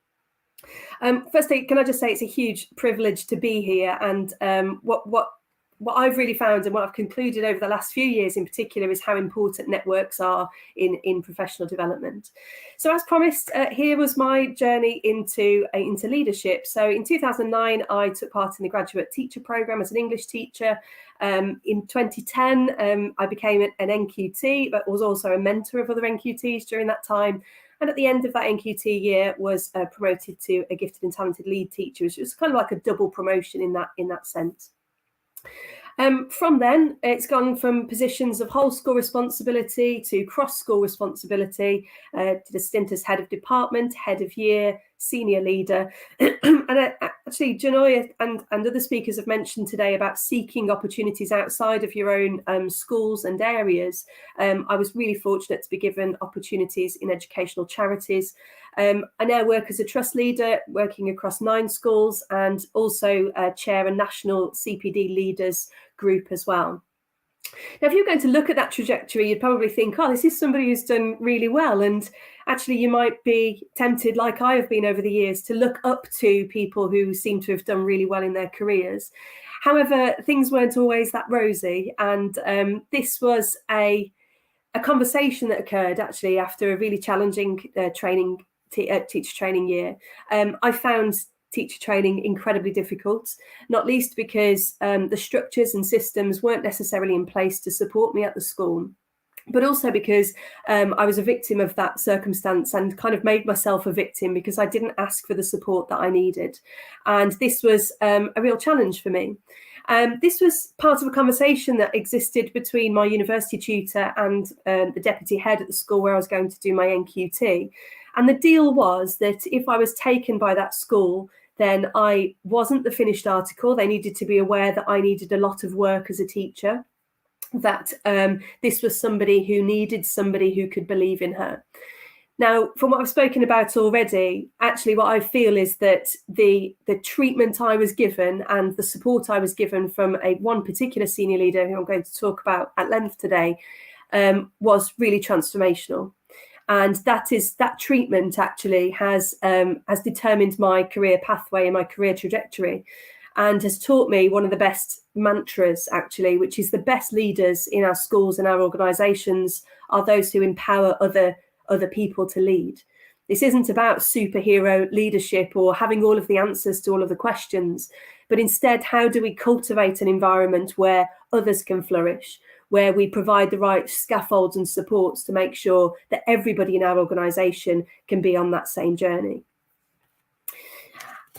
Firstly, can I just say it's a huge privilege to be here, and what I've really found and what I've concluded over the last few years in particular is how important networks are in professional development. So as promised, here was my journey into leadership. So in 2009, I took part in the graduate teacher programme as an English teacher. In 2010, I became an NQT, but was also a mentor of other NQTs during that time. And at the end of that NQT year, was promoted to a gifted and talented lead teacher, which was kind of like a double promotion in that sense. From then, it's gone from positions of whole school responsibility to cross-school responsibility, did a stint as head of department, head of year, senior leader. And actually, Janoy and other speakers have mentioned today about seeking opportunities outside of your own schools and areas. I was really fortunate to be given opportunities in educational charities. I now work as a trust leader, working across 9 schools, and also chair a national CPD leaders group as well. Now, if you're going to look at that trajectory, you'd probably think, oh, this is somebody who's done really well. And actually, you might be tempted, like I have been over the years, to look up to people who seem to have done really well in their careers. However, things weren't always that rosy. And this was a conversation that occurred actually after a really challenging teacher training year. I found teacher training incredibly difficult, not least because the structures and systems weren't necessarily in place to support me at the school, but also because I was a victim of that circumstance and kind of made myself a victim because I didn't ask for the support that I needed. And this was a real challenge for me. This was part of a conversation that existed between my university tutor and the deputy head at the school where I was going to do my NQT. And the deal was that if I was taken by that school, then I wasn't the finished article. They needed to be aware that I needed a lot of work as a teacher, that this was somebody who needed somebody who could believe in her. Now, from what I've spoken about already, actually what I feel is that the treatment I was given and the support I was given from one particular senior leader who I'm going to talk about at length today was really transformational. And that treatment actually has determined my career pathway and my career trajectory, and has taught me one of the best mantras, actually, which is the best leaders in our schools and our organisations are those who empower other people to lead. This isn't about superhero leadership or having all of the answers to all of the questions, but instead, how do we cultivate an environment where others can flourish, where we provide the right scaffolds and supports to make sure that everybody in our organisation can be on that same journey.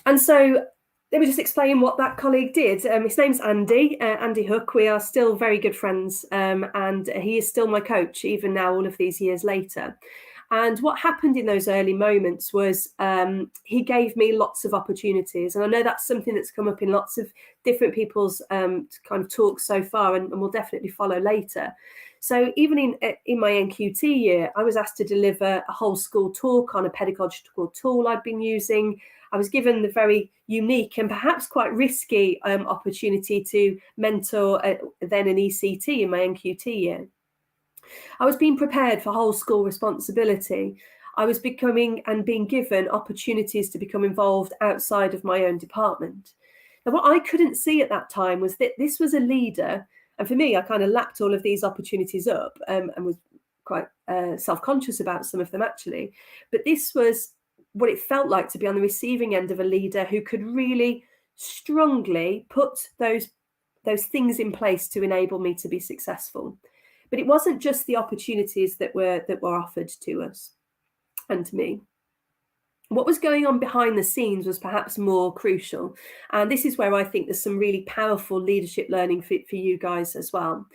And so let me just explain what that colleague did. His name's Andy Hook. We are still very good friends, and he is still my coach, even now, all of these years later. And what happened in those early moments was he gave me lots of opportunities. And I know that's something that's come up in lots of different people's kind of talks so far, and will definitely follow later. So even in my NQT year, I was asked to deliver a whole school talk on a pedagogical tool I'd been using. I was given the very unique and perhaps quite risky opportunity to mentor then an ECT in my NQT year. I was being prepared for whole school responsibility. I was becoming and being given opportunities to become involved outside of my own department. Now, what I couldn't see at that time was that this was a leader, and for me, I kind of lapped all of these opportunities up and was quite self-conscious about some of them, actually. But this was what it felt like to be on the receiving end of a leader who could really strongly put those those things in place to enable me to be successful. But it wasn't just the opportunities that were offered to us and to me. What was going on behind the scenes was perhaps more crucial. And this is where I think there's some really powerful leadership learning for you guys as well.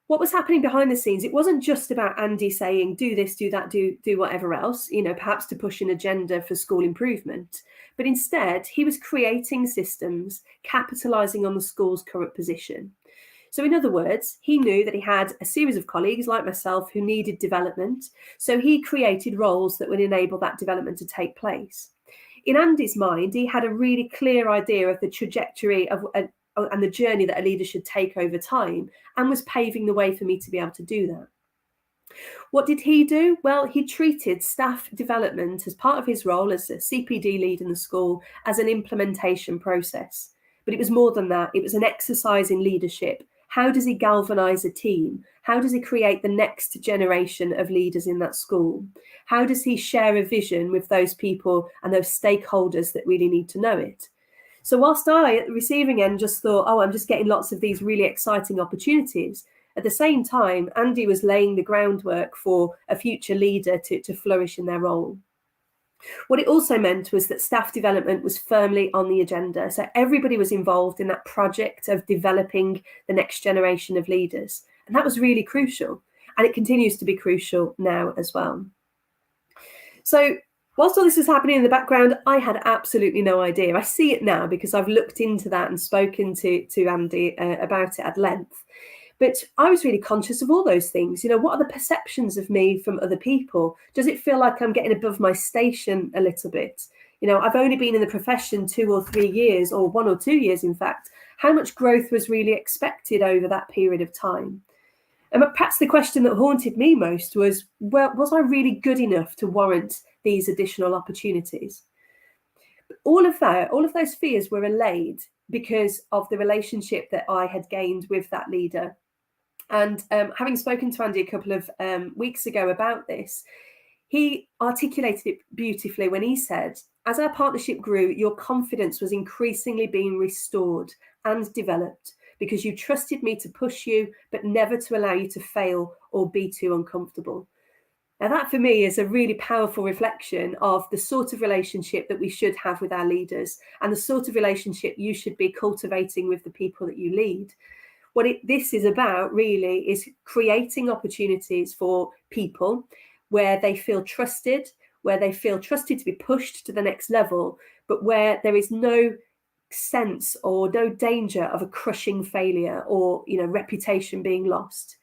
What was happening behind the scenes, it wasn't just about Andy saying, do this, do that, do whatever else, perhaps to push an agenda for school improvement. But instead, he was creating systems, capitalising on the school's current position. So in other words, he knew that he had a series of colleagues like myself who needed development. So he created roles that would enable that development to take place. In Andy's mind, he had a really clear idea of the trajectory and the journey that a leader should take over time, and was paving the way for me to be able to do that. What did he do? Well, he treated staff development as part of his role as a CPD lead in the school as an implementation process. But it was more than that. It was an exercise in leadership. How does he galvanise a team? How does he create the next generation of leaders in that school? How does he share a vision with those people and those stakeholders that really need to know it? So whilst I, at the receiving end, just thought, oh, I'm just getting lots of these really exciting opportunities, at the same time, Andy was laying the groundwork for a future leader to flourish in their role. What it also meant was that staff development was firmly on the agenda. So everybody was involved in that project of developing the next generation of leaders. And that was really crucial. And it continues to be crucial now as well. So whilst all this was happening in the background, I had absolutely no idea. I see it now because I've looked into that and spoken to Andy about it at length. But I was really conscious of all those things. What are the perceptions of me from other people? Does it feel like I'm getting above my station a little bit? I've only been in the profession 2 or 3 years, or 1 or 2 years, in fact. How much growth was really expected over that period of time? And perhaps the question that haunted me most was, well, was I really good enough to warrant these additional opportunities? All of those fears were allayed because of the relationship that I had gained with that leader. And having spoken to Andy a couple of weeks ago about this, he articulated it beautifully when he said, as our partnership grew, your confidence was increasingly being restored and developed because you trusted me to push you, but never to allow you to fail or be too uncomfortable. Now, that for me is a really powerful reflection of the sort of relationship that we should have with our leaders and the sort of relationship you should be cultivating with the people that you lead. What this is about really is creating opportunities for people where they feel trusted, to be pushed to the next level, but where there is no sense or no danger of a crushing failure or reputation being lost.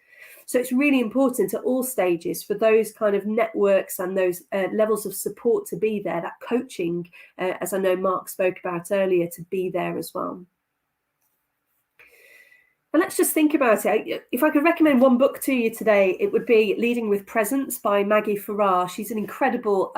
So it's really important at all stages for those kind of networks and those levels of support to be there, that coaching, as I know Mark spoke about earlier, to be there as well. And let's just think about it. If I could recommend one book to you today, it would be Leading with Presence by Maggie Farrar. She's an incredible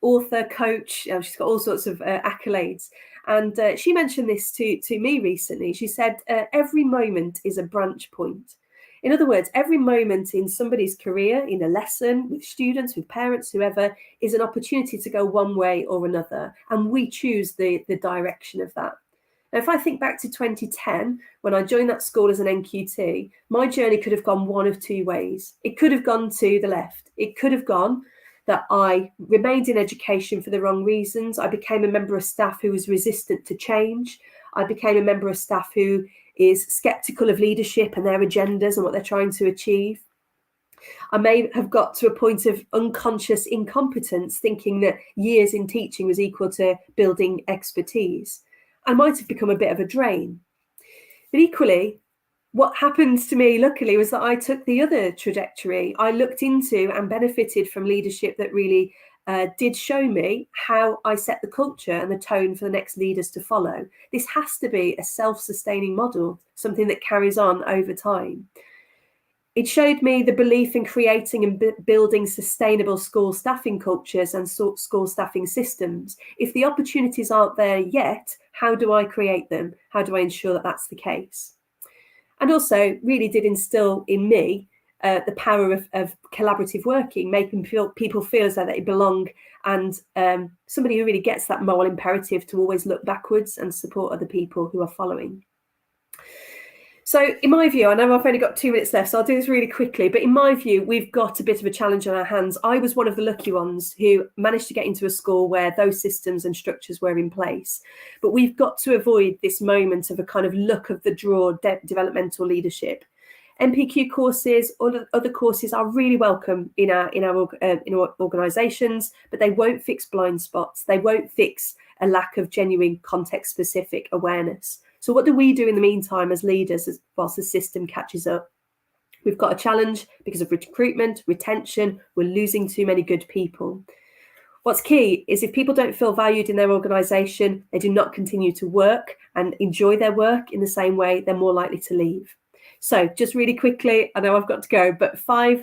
author, coach. She's got all sorts of accolades. And she mentioned this to me recently. She said, every moment is a branch point. In other words, every moment in somebody's career, in a lesson, with students, with parents, whoever, is an opportunity to go one way or another. And we choose the direction of that. Now, if I think back to 2010, when I joined that school as an NQT, my journey could have gone one of 2 ways. It could have gone to the left. It could have gone that I remained in education for the wrong reasons. I became a member of staff who was resistant to change. I became a member of staff who is skeptical of leadership and their agendas and what they're trying to achieve. I may have got to a point of unconscious incompetence, thinking that years in teaching was equal to building expertise. I might have become a bit of a drain. But equally, what happened to me, luckily, was that I took the other trajectory. I looked into and benefited from leadership that really did show me how I set the culture and the tone for the next leaders to follow. This has to be a self-sustaining model, something that carries on over time. It showed me the belief in creating and building sustainable school staffing cultures and school staffing systems. If the opportunities aren't there yet, how do I create them? How do I ensure that that's the case? And also really did instill in me the power of collaborative working, making people feel as though they belong, and somebody who really gets that moral imperative to always look backwards and support other people who are following. So in my view, I know I've only got 2 minutes left, so I'll do this really quickly. But in my view, we've got a bit of a challenge on our hands. I was one of the lucky ones who managed to get into a school where those systems and structures were in place. But we've got to avoid this moment of a kind of luck of the draw developmental leadership. NPQ courses, other courses are really welcome in our organisations, but they won't fix blind spots. They won't fix a lack of genuine context-specific awareness. So what do we do in the meantime as leaders whilst the system catches up? We've got a challenge because of recruitment, retention. We're losing too many good people. What's key is if people don't feel valued in their organisation, they do not continue to work and enjoy their work in the same way, they're more likely to leave. So just really quickly, I know I've got to go, but 4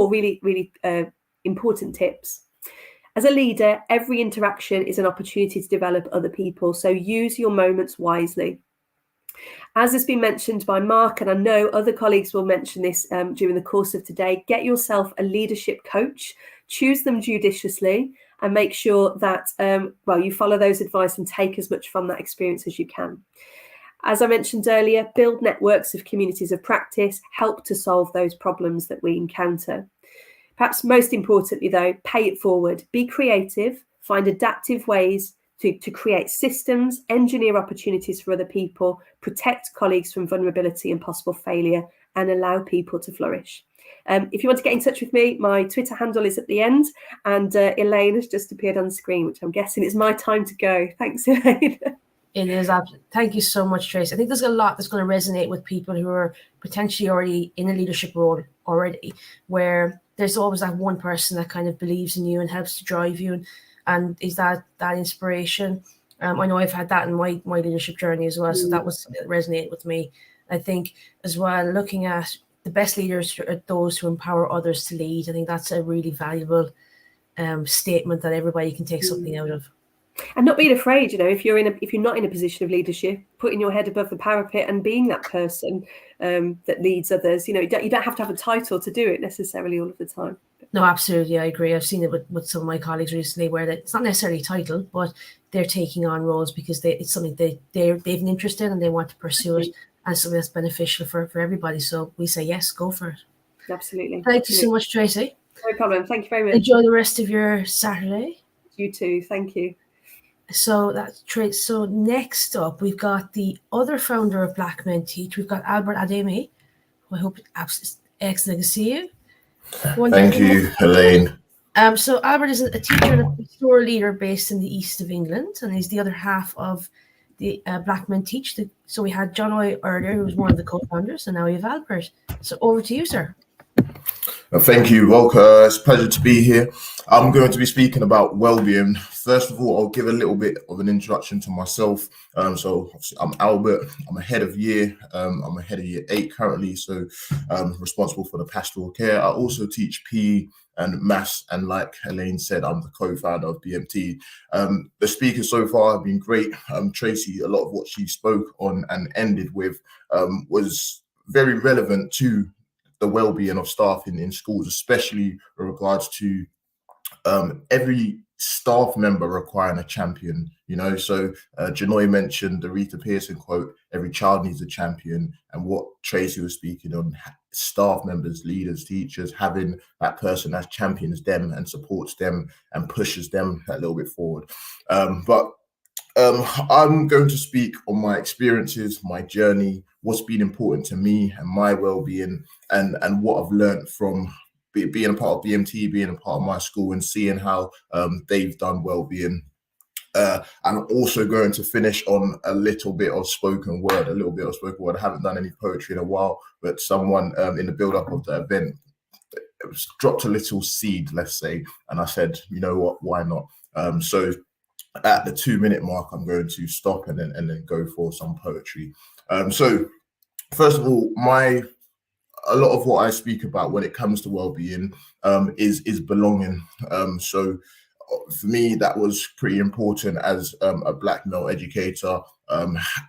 really important tips. As a leader, every interaction is an opportunity to develop other people, so use your moments wisely. As has been mentioned by Mark, and I know other colleagues will mention this during the course of today, get yourself a leadership coach, choose them judiciously, and make sure that you follow those advice and take as much from that experience as you can. As I mentioned earlier, build networks of communities of practice, help to solve those problems that we encounter. Perhaps most importantly, though, pay it forward. Be creative, find adaptive ways to create systems, engineer opportunities for other people, protect colleagues from vulnerability and possible failure, and allow people to flourish. If you want to get in touch with me, my Twitter handle is at the end, and Elaine has just appeared on the screen, which I'm guessing it's my time to go. Thanks, Elaine. It is. Thank you so much, Tracy. I think there's a lot that's going to resonate with people who are potentially already in a leadership role already, where there's always that one person that kind of believes in you and helps to drive you and is that inspiration. I know I've had that in my leadership journey as well. So that was something that resonated with me. I think as well, looking at the best leaders are those who empower others to lead. I think that's a really valuable statement that everybody can take something out of. And not being afraid, if you're not in a position of leadership, putting your head above the parapet and being that person that leads others. You don't have to have a title to do it necessarily all of the time. No, absolutely, I agree. I've seen it with some of my colleagues recently, where it's not necessarily a title, but they're taking on roles because it's something they've an interest in and they want to pursue it, and something that's beneficial for everybody. So we say yes, go for it. Absolutely. Thank you so much, Tracy. No problem. Thank you very much. Enjoy the rest of your Saturday. You too. Thank you. So that's Tracy. So next up, we've got the other founder of Black Men Teach. We've got Albert Ademi. I hope it's excellent to see you. Thank you, Elaine. So Albert is a teacher and a store leader based in the east of England, and he's the other half of the Black Men Teach. So we had John Oy earlier, who was one of the co-founders, and now we have Albert. So over to you, sir. Thank you, Volker. It's a pleasure to be here. I'm going to be speaking about well-being. First of all, I'll give a little bit of an introduction to myself. So I'm Albert. I'm a head of year. I'm a head of year 8 currently, so I'm responsible for the pastoral care. I also teach PE and maths, and like Elaine said, I'm the co-founder of BMT. The speakers so far have been great. Tracy, a lot of what she spoke on and ended with was very relevant to the well-being of staff in schools, especially in regards to every staff member requiring a champion. So Janoy mentioned the Rita Pearson quote, every child needs a champion, and what Tracy was speaking on, staff members, leaders, teachers, having that person that champions them and supports them and pushes them a little bit forward. But I'm going to speak on my experiences, my journey, what's been important to me and my well-being, and what I've learned from being a part of BMT, being a part of my school, and seeing how they've done well-being. I'm also going to finish on a little bit of spoken word. I haven't done any poetry in a while, but someone in the build-up of the event dropped a little seed, let's say, and I said, you know what, why not? So at the 2-minute mark, I'm going to stop and then go for some poetry. So first of all, a lot of what I speak about when it comes to well-being is belonging. So for me, that was pretty important as a Black male educator,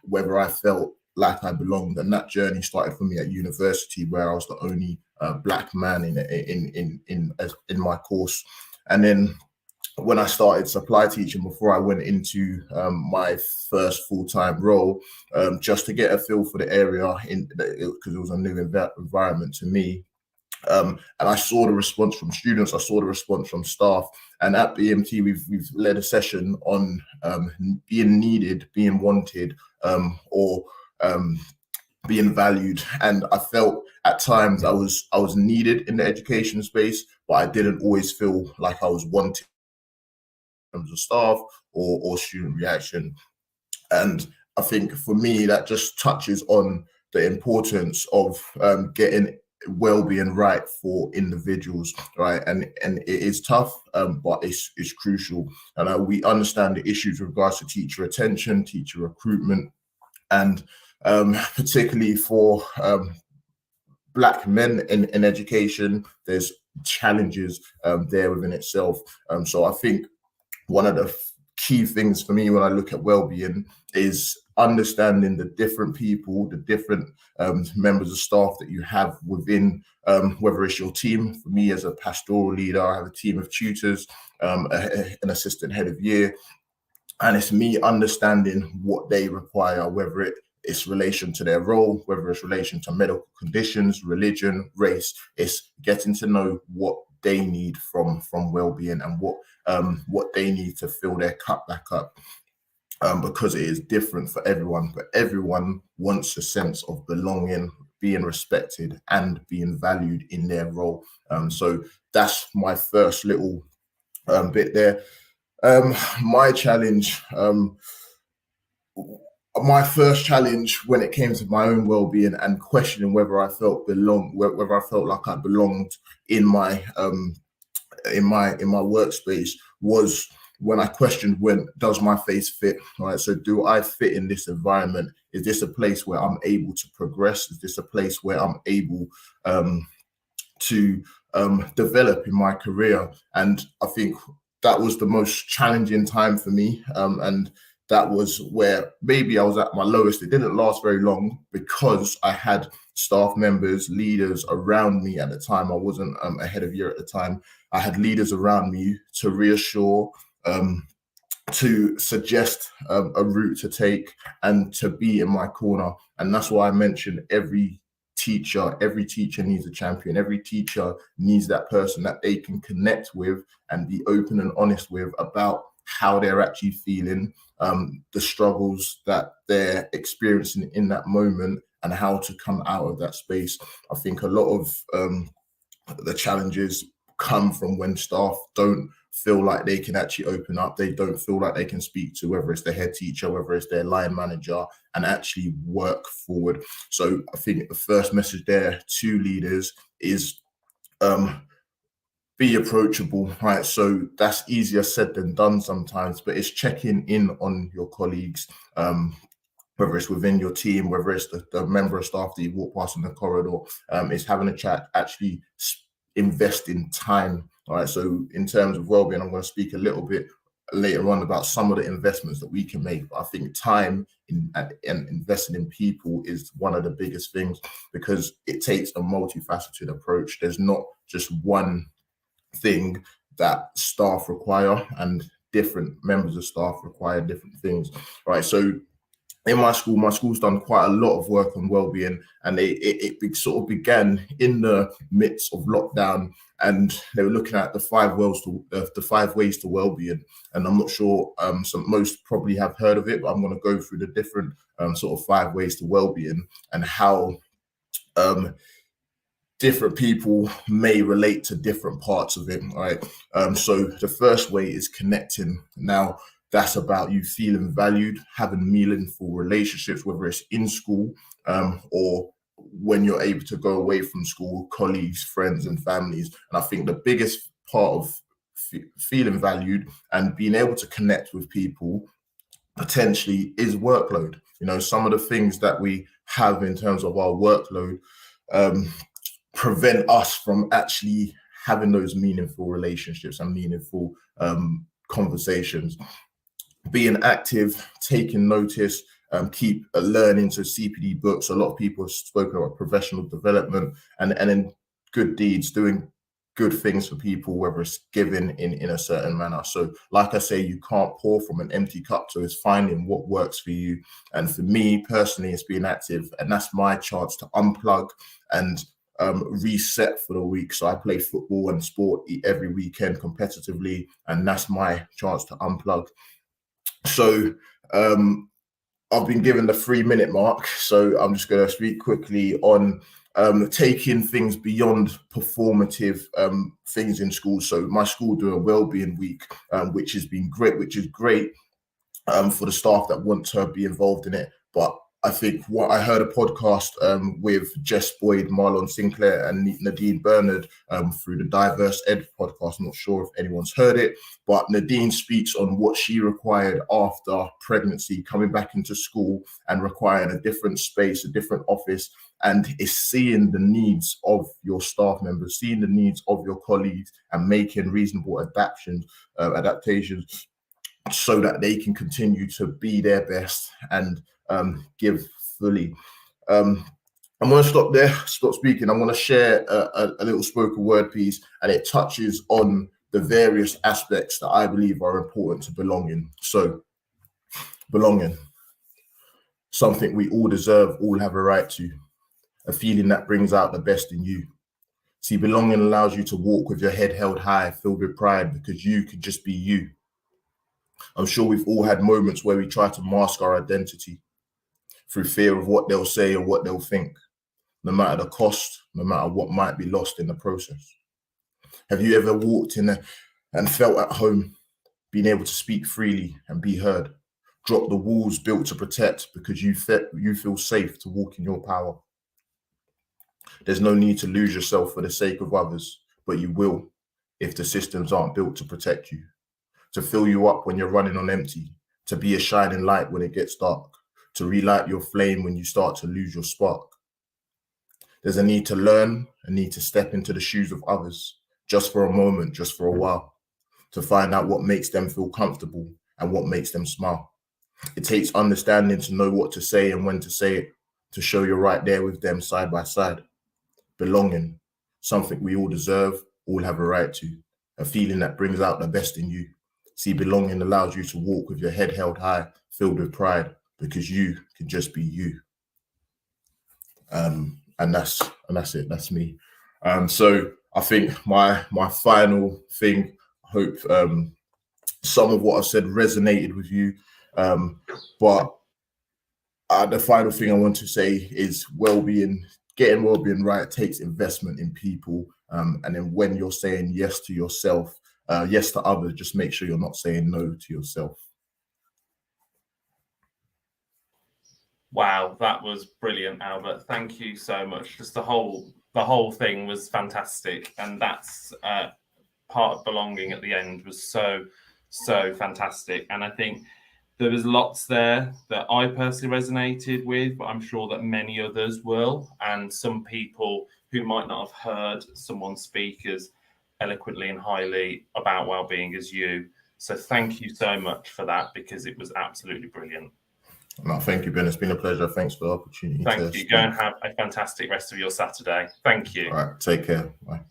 whether I felt like I belonged. And that journey started for me at university, where I was the only Black man in my course. And then when I started supply teaching, before I went into my first full-time role, just to get a feel for the area, because it was a new environment to me. And I saw the response from students, I saw the response from staff, and at BMT we've led a session on being needed, being wanted, or being valued. And I felt at times I was needed in the education space, but I didn't always feel like I was wanted in terms of staff or student reaction. And I think for me that just touches on the importance of getting well-being right for individuals, right? And it is tough, but it's crucial. And we understand the issues with regards to teacher retention, teacher recruitment, and particularly for Black men in education, there's challenges there within itself. So I think one of the key things for me when I look at well-being is understanding the different people, the different members of staff that you have within, whether it's your team. For me as a pastoral leader, I have a team of tutors, an assistant head of year, and it's me understanding what they require, whether it's relation to their role, whether it's relation to medical conditions, religion, race. It's getting to know what they need from well-being and what they need to fill their cup back up, because it is different for everyone, but everyone wants a sense of belonging, being respected and being valued in their role. So that's my first little bit there. My first challenge when it came to my own well-being and questioning whether I felt whether I felt like I belonged in my workspace was when I questioned, when does my face fit? All right, so do I fit in this environment? Is this a place where I'm able to progress? Is this a place where I'm able to develop in my career? And I think that was the most challenging time for me, and that was where maybe I was at my lowest. It didn't last very long because I had staff members, leaders around me at the time. I wasn't a head of year at the time. I had leaders around me to reassure, to suggest a route to take, and to be in my corner. And that's why I mentioned every teacher needs a champion. Every teacher needs that person that they can connect with and be open and honest with about how they're actually feeling, the struggles that they're experiencing in that moment, and how to come out of that space. I think a lot of the challenges come from when staff don't feel like they can actually open up. They don't feel like they can speak to, whether it's the head teacher, whether it's their line manager, and actually work forward. So I think the first message there to leaders is be approachable, right? So that's easier said than done sometimes, but it's checking in on your colleagues, whether it's within your team, whether it's the member of staff that you walk past in the corridor. It's having a chat, actually invest in time. All right, so in terms of well-being, I'm going to speak a little bit later on about some of the investments that we can make. But I think time and investing in people is one of the biggest things, because it takes a multifaceted approach. There's not just one thing that staff require, and different members of staff require different things. Right, so in my school's done quite a lot of work on well-being, and it sort of began in the midst of lockdown, and they were looking at the 5 ways to well-being. And I'm not sure most probably have heard of it, but I'm going to go through the different sort of 5 ways to well-being and how different people may relate to different parts of it. Right. So the first way is connecting. Now, that's about you feeling valued, having meaningful relationships, whether it's in school or when you're able to go away from school, colleagues, friends, and families. And I think the biggest part of feeling valued and being able to connect with people potentially is workload. You know, some of the things that we have in terms of our workload prevent us from actually having those meaningful relationships and meaningful conversations. Being active, taking notice, keep learning. So CPD books, a lot of people have spoken about professional development, and then good deeds, doing good things for people, whether it's given in a certain manner. So like I say, you can't pour from an empty cup. So it's finding what works for you. And for me personally, it's being active, and that's my chance to unplug and reset for the week. So I play football and sport every weekend competitively, and that's my chance to unplug. So I've been given the 3-minute mark, so I'm just going to speak quickly on taking things beyond performative things in school. So my school do a wellbeing week, which has been great, which is great for the staff that want to be involved in it. But I think what I heard a podcast with Jess Boyd, Marlon Sinclair, and Nadine Bernard through the Diverse Ed podcast. I'm not sure if anyone's heard it, but Nadine speaks on what she required after pregnancy, coming back into school and requiring a different space, a different office, and is seeing the needs of your staff members, seeing the needs of your colleagues, and making reasonable adaptations so that they can continue to be their best and give fully. I'm going to stop there, stop speaking. I'm going to share a little spoken word piece, and it touches on the various aspects that I believe are important to belonging. So, belonging, something we all deserve, all have a right to, a feeling that brings out the best in you. See, belonging allows you to walk with your head held high, filled with pride, because you can just be you. I'm sure we've all had moments where we try to mask our identity through fear of what they'll say or what they'll think, no matter the cost, no matter what might be lost in the process. Have you ever walked in and felt at home, being able to speak freely and be heard, drop the walls built to protect because you feel safe to walk in your power? There's no need to lose yourself for the sake of others, but you will if the systems aren't built to protect you, to fill you up when you're running on empty, to be a shining light when it gets dark, to relight your flame when you start to lose your spark. There's a need to learn, a need to step into the shoes of others, just for a moment, just for a while, to find out what makes them feel comfortable and what makes them smile. It takes understanding to know what to say and when to say it, to show you're right there with them side by side. Belonging, something we all deserve, all have a right to, a feeling that brings out the best in you. See, belonging allows you to walk with your head held high, filled with pride, because you can just be you. And that's it. That's me. So I think my final thing, I hope some of what I've said resonated with you. But the final thing I want to say is well-being. Getting well-being right takes investment in people. And then when you're saying yes to yourself, yes to others, just make sure you're not saying no to yourself. Wow, that was brilliant, Albert. Thank you so much. Just the whole thing was fantastic, and that's part of belonging at the end was so fantastic. And I think there was lots there that I personally resonated with, but I'm sure that many others will, and some people who might not have heard someone speak as eloquently and highly about well-being as you. So thank you so much for that, because it was absolutely brilliant. No, thank you, Ben. It's been a pleasure. Thanks for the opportunity. Thank you. Go and have a fantastic rest of your Saturday. Thank you. All right, take care. Bye.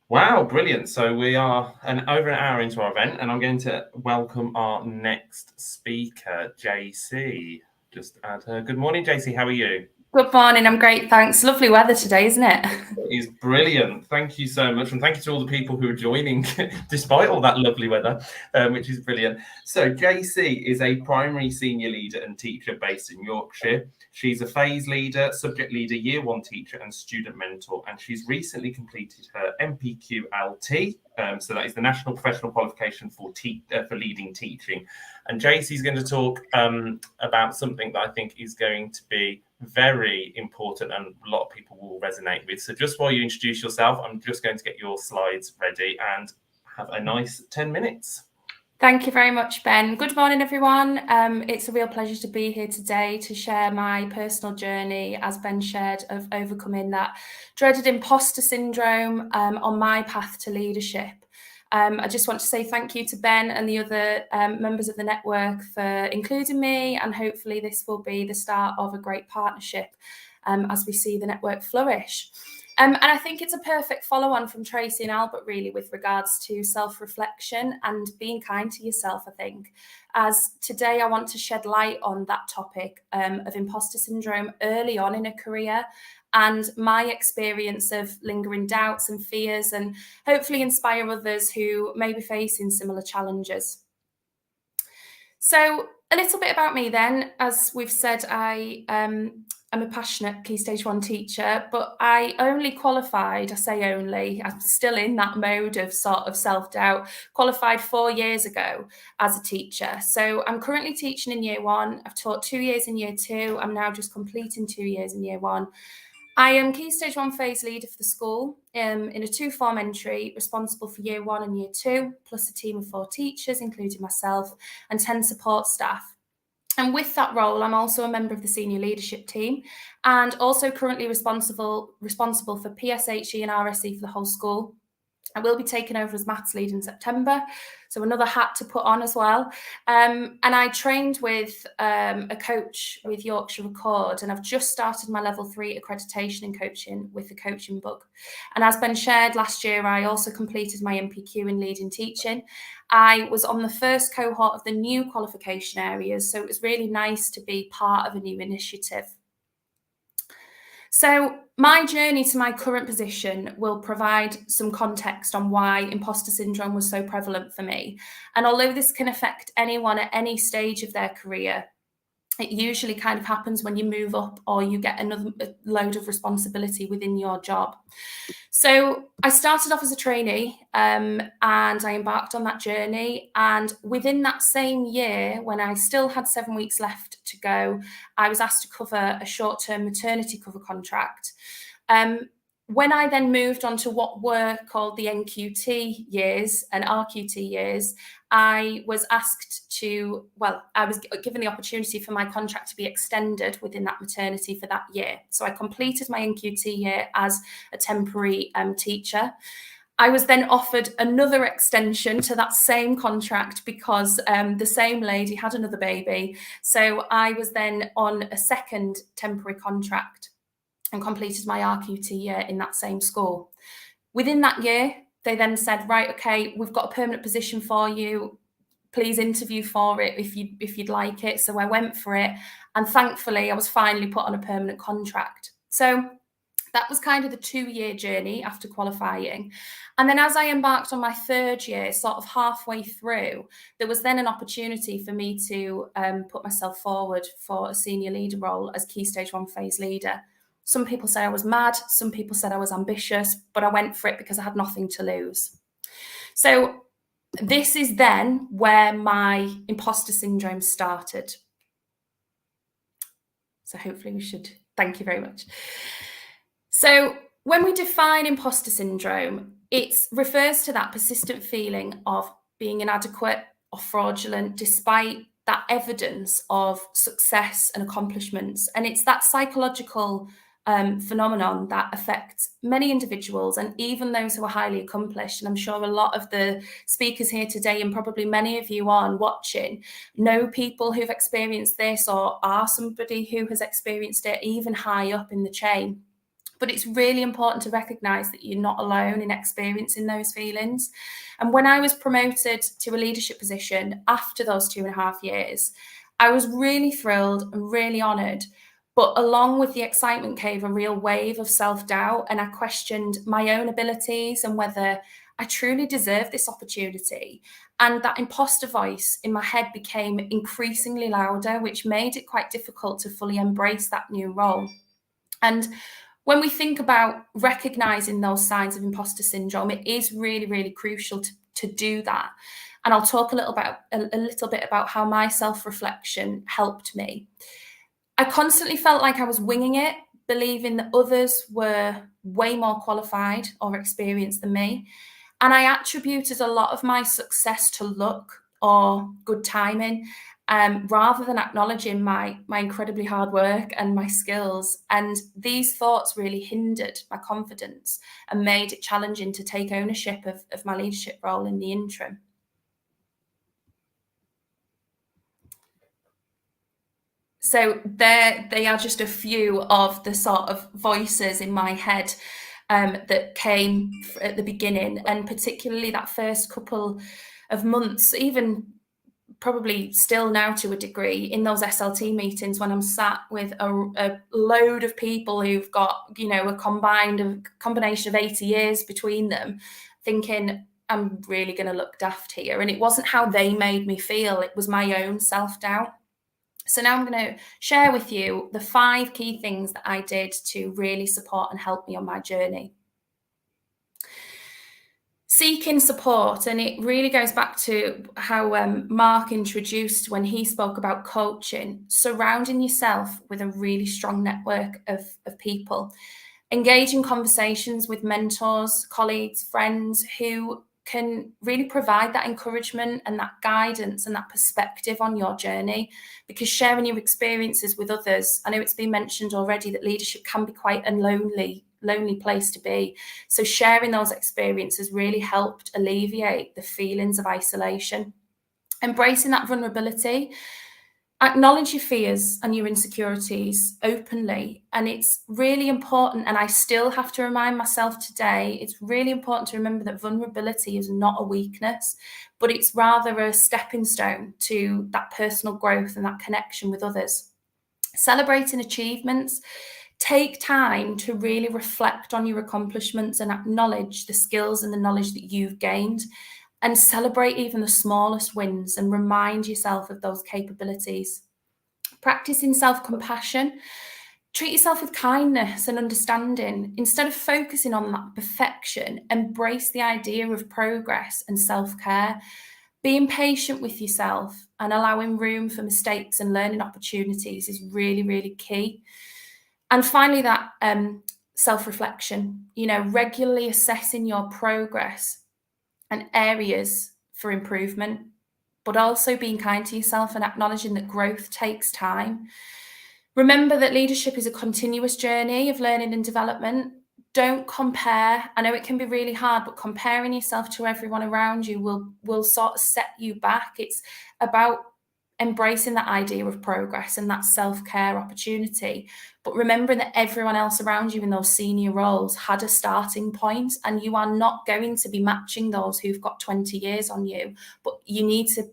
Wow, brilliant. So we are over an hour into our event, and I'm going to welcome our next speaker, JC. Just add her. Good morning, JC. How are you? Good morning. I'm great, thanks. Lovely weather today, isn't it? It is brilliant. Thank you so much. And thank you to all the people who are joining despite all that lovely weather, which is brilliant. So JC is a primary senior leader and teacher based in Yorkshire. She's a phase leader, subject leader, year one teacher and student mentor. And she's recently completed her NPQLT. So that is the National Professional Qualification for leading teaching. And JC is going to talk about something that I think is going to be very important and a lot of people will resonate with. So just while you introduce yourself, I'm just going to get your slides ready and have a nice 10 minutes. Thank you very much, Ben. Good morning, everyone. It's a real pleasure to be here today to share my personal journey, as Ben shared, of overcoming that dreaded imposter syndrome on my path to leadership. I just want to say thank you to Ben and the other members of the network for including me, and hopefully this will be the start of a great partnership as we see the network flourish. And I think it's a perfect follow-on from Tracy and Albert, really, with regards to self-reflection and being kind to yourself, I think. As today I want to shed light on that topic of imposter syndrome early on in a career, and my experience of lingering doubts and fears, and hopefully inspire others who may be facing similar challenges. So a little bit about me then. As we've said, I'm a passionate Key Stage 1 teacher, but I only qualified, I say only, I'm still in that mode of sort of self-doubt, qualified 4 years ago as a teacher. So I'm currently teaching in Year 1. I've taught 2 years in Year 2. I'm now just completing 2 years in Year 1. I am Key Stage 1 phase leader for the school in a 2-form entry, responsible for Year 1 and Year 2, plus a team of 4 teachers, including myself, and 10 support staff. And with that role, I'm also a member of the senior leadership team, and also currently responsible for PSHE and RSE for the whole school. I will be taking over as maths lead in September, so another hat to put on as well. And I trained with a coach with Yorkshire Record, and I've just started my level 3 accreditation in coaching with the Coaching Bug. And as Ben shared, last year I also completed my NPQ in leading teaching. I was on the first cohort of the new qualification areas, so it was really nice to be part of a new initiative. So my journey to my current position will provide some context on why imposter syndrome was so prevalent for me. And although this can affect anyone at any stage of their career, it usually kind of happens when you move up or you get another load of responsibility within your job. So I started off as a trainee and I embarked on that journey. And within that same year, when I still had 7 weeks left to go, I was asked to cover a short-term maternity cover contract. When I then moved on to what were called the NQT years and RQT years, I was asked to, I was given the opportunity for my contract to be extended within that maternity for that year. So I completed my NQT year as a temporary teacher. I was then offered another extension to that same contract because the same lady had another baby. So I was then on a second temporary contract and completed my RQT year in that same school. Within that year, they then said, right, okay, we've got a permanent position for you. Please interview for it if you'd like it. So I went for it. And thankfully, I was finally put on a permanent contract. So that was kind of the 2-year journey after qualifying. And then as I embarked on my 3rd year, sort of halfway through, there was then an opportunity for me to put myself forward for a senior leader role as Key Stage 1 phase leader. Some people say I was mad, some people said I was ambitious, but I went for it because I had nothing to lose. So this is then where my imposter syndrome started. So hopefully we should, thank you very much. So when we define imposter syndrome, it refers to that persistent feeling of being inadequate or fraudulent despite that evidence of success and accomplishments. And it's that psychological phenomenon that affects many individuals and even those who are highly accomplished. And I'm sure a lot of the speakers here today, and probably many of you on watching, know people who've experienced this or are somebody who has experienced it even high up in the chain. But it's really important to recognise that you're not alone in experiencing those feelings. And when I was promoted to a leadership position after those 2.5 years, I was really thrilled and really honoured. But along with the excitement came a real wave of self-doubt, and I questioned my own abilities and whether I truly deserved this opportunity. And that imposter voice in my head became increasingly louder, which made it quite difficult to fully embrace that new role. And when we think about recognising those signs of imposter syndrome, it is really, really crucial to do that. And I'll talk a little bit about how my self-reflection helped me. I constantly felt like I was winging it, believing that others were way more qualified or experienced than me. And I attributed a lot of my success to luck or good timing, rather than acknowledging my incredibly hard work and my skills. And these thoughts really hindered my confidence and made it challenging to take ownership of my leadership role in the interim. So they are just a few of the sort of voices in my head. that came at the beginning, and particularly that first couple of months, even probably still now to a degree, in those SLT meetings when I'm sat with a load of people who've got, you know, a combination of 80 years between them, thinking, I'm really going to look daft here. And it wasn't how they made me feel, it was my own self-doubt. So now I'm going to share with you the 5 key things that I did to really support and help me on my journey. Seeking support, and it really goes back to how Mark introduced when he spoke about coaching, surrounding yourself with a really strong network of people. Engage in conversations with mentors, colleagues, friends who can really provide that encouragement and that guidance and that perspective on your journey, because sharing your experiences with others, I know it's been mentioned already that leadership can be quite a lonely place to be. So sharing those experiences really helped alleviate the feelings of isolation. Embracing that vulnerability. Acknowledge your fears and your insecurities openly. And it's really important, and I still have to remind myself today, it's really important to remember that vulnerability is not a weakness, but it's rather a stepping stone to that personal growth and that connection with others. Celebrating achievements. Take time to really reflect on your accomplishments and acknowledge the skills and the knowledge that you've gained, and celebrate even the smallest wins and remind yourself of those capabilities. Practicing self-compassion. Treat yourself with kindness and understanding. Instead of focusing on that perfection, embrace the idea of progress and self-care. Being patient with yourself and allowing room for mistakes and learning opportunities is really, really key. And finally, that self-reflection, you know, regularly assessing your progress and areas for improvement, but also being kind to yourself and acknowledging that growth takes time. Remember that leadership is a continuous journey of learning and development. Don't compare. I know it can be really hard, but comparing yourself to everyone around you will sort of set you back. It's about embracing that idea of progress and that self-care opportunity, but remembering that everyone else around you in those senior roles had a starting point, and you are not going to be matching those who've got 20 years on you, but you need to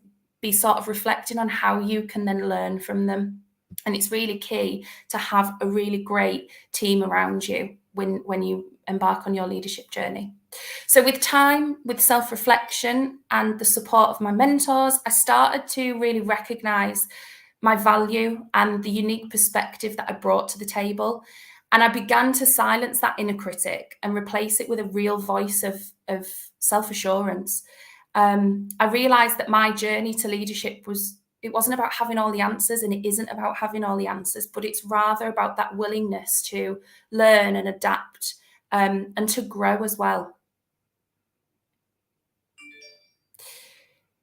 be sort of reflecting on how you can then learn from them. And it's really key to have a really great team around you when you embark on your leadership journey. So with time, with self-reflection and the support of my mentors, I started to really recognize my value and the unique perspective that I brought to the table. And I began to silence that inner critic and replace it with a real voice of self-assurance. I realized that my journey to leadership it wasn't about having all the answers, and it isn't about having all the answers, but it's rather about that willingness to learn and adapt and to grow as well.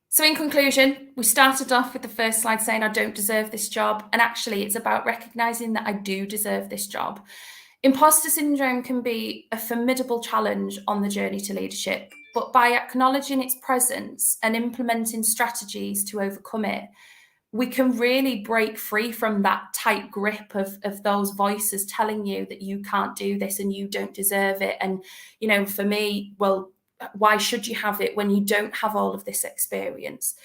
So in conclusion, we started off with the first slide saying I don't deserve this job, and actually it's about recognizing that I do deserve this job. Imposter syndrome can be a formidable challenge on the journey to leadership, but by acknowledging its presence and implementing strategies to overcome it, we can really break free from that tight grip of those voices telling you that you can't do this and you don't deserve it. And, you know, for me, well, why should you have it when you don't have all of this experience?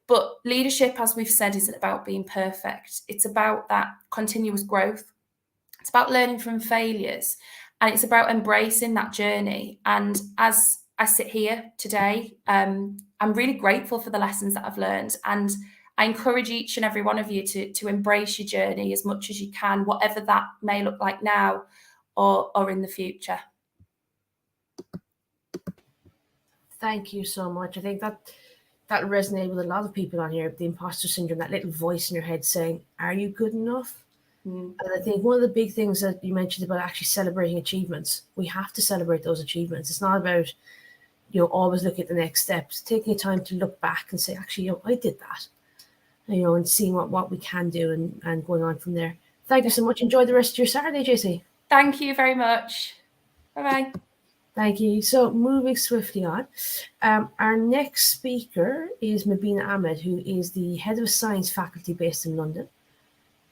But leadership, as we've said, isn't about being perfect. It's about that continuous growth. It's about learning from failures, and it's about embracing that journey. And as I sit here today, I'm really grateful for the lessons that I've learned, and I encourage each and every one of you to embrace your journey as much as you can, whatever that may look like now or in the future. Thank you so much. I think that resonated with a lot of people on here, the imposter syndrome, that little voice in your head saying, are you good enough? And I think one of the big things that you mentioned about actually celebrating achievements, we have to celebrate those achievements. It's not about, you know, always look at the next steps, taking time to look back and say, actually, you know, I did that, you know, and seeing what we can do and going on from there. Thank you so much. Enjoy the rest of your Saturday, JC. Thank you very much. Bye-bye. Thank you. So moving swiftly on, our next speaker is Mabina Ahmed, who is the head of science faculty based in London.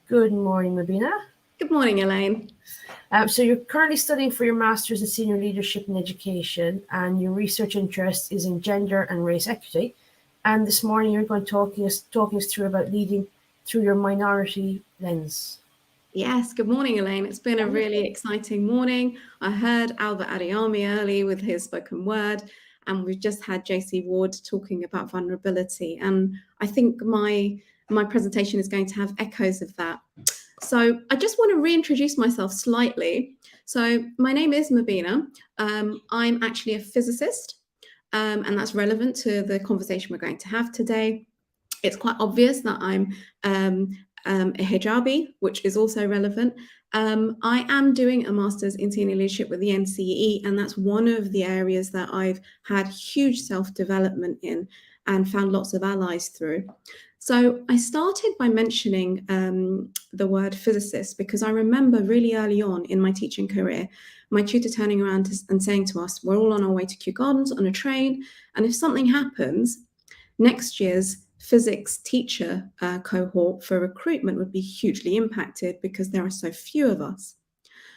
Good morning, Mabina. Good morning, Elaine. So you're currently studying for your Master's in Senior Leadership in Education, and your research interest is in gender and race equity. And this morning you're going to talking us through about leading through your minority lens. Yes, good morning, Elaine. It's been a really exciting morning. I heard Albert Adiyami early with his spoken word, and we've just had JC Ward talking about vulnerability. And I think my presentation is going to have echoes of that. So I just want to reintroduce myself slightly. So my name is Mabina. I'm actually a physicist, and that's relevant to the conversation we're going to have today. It's quite obvious that I'm a hijabi, which is also relevant. I am doing a master's in senior leadership with the NCE, and that's one of the areas that I've had huge self-development in and found lots of allies through. So I started by mentioning the word physicist because I remember really early on in my teaching career, my tutor turning around and saying to us, we're all on our way to Kew Gardens on a train, and if something happens, next year's physics teacher cohort for recruitment would be hugely impacted because there are so few of us.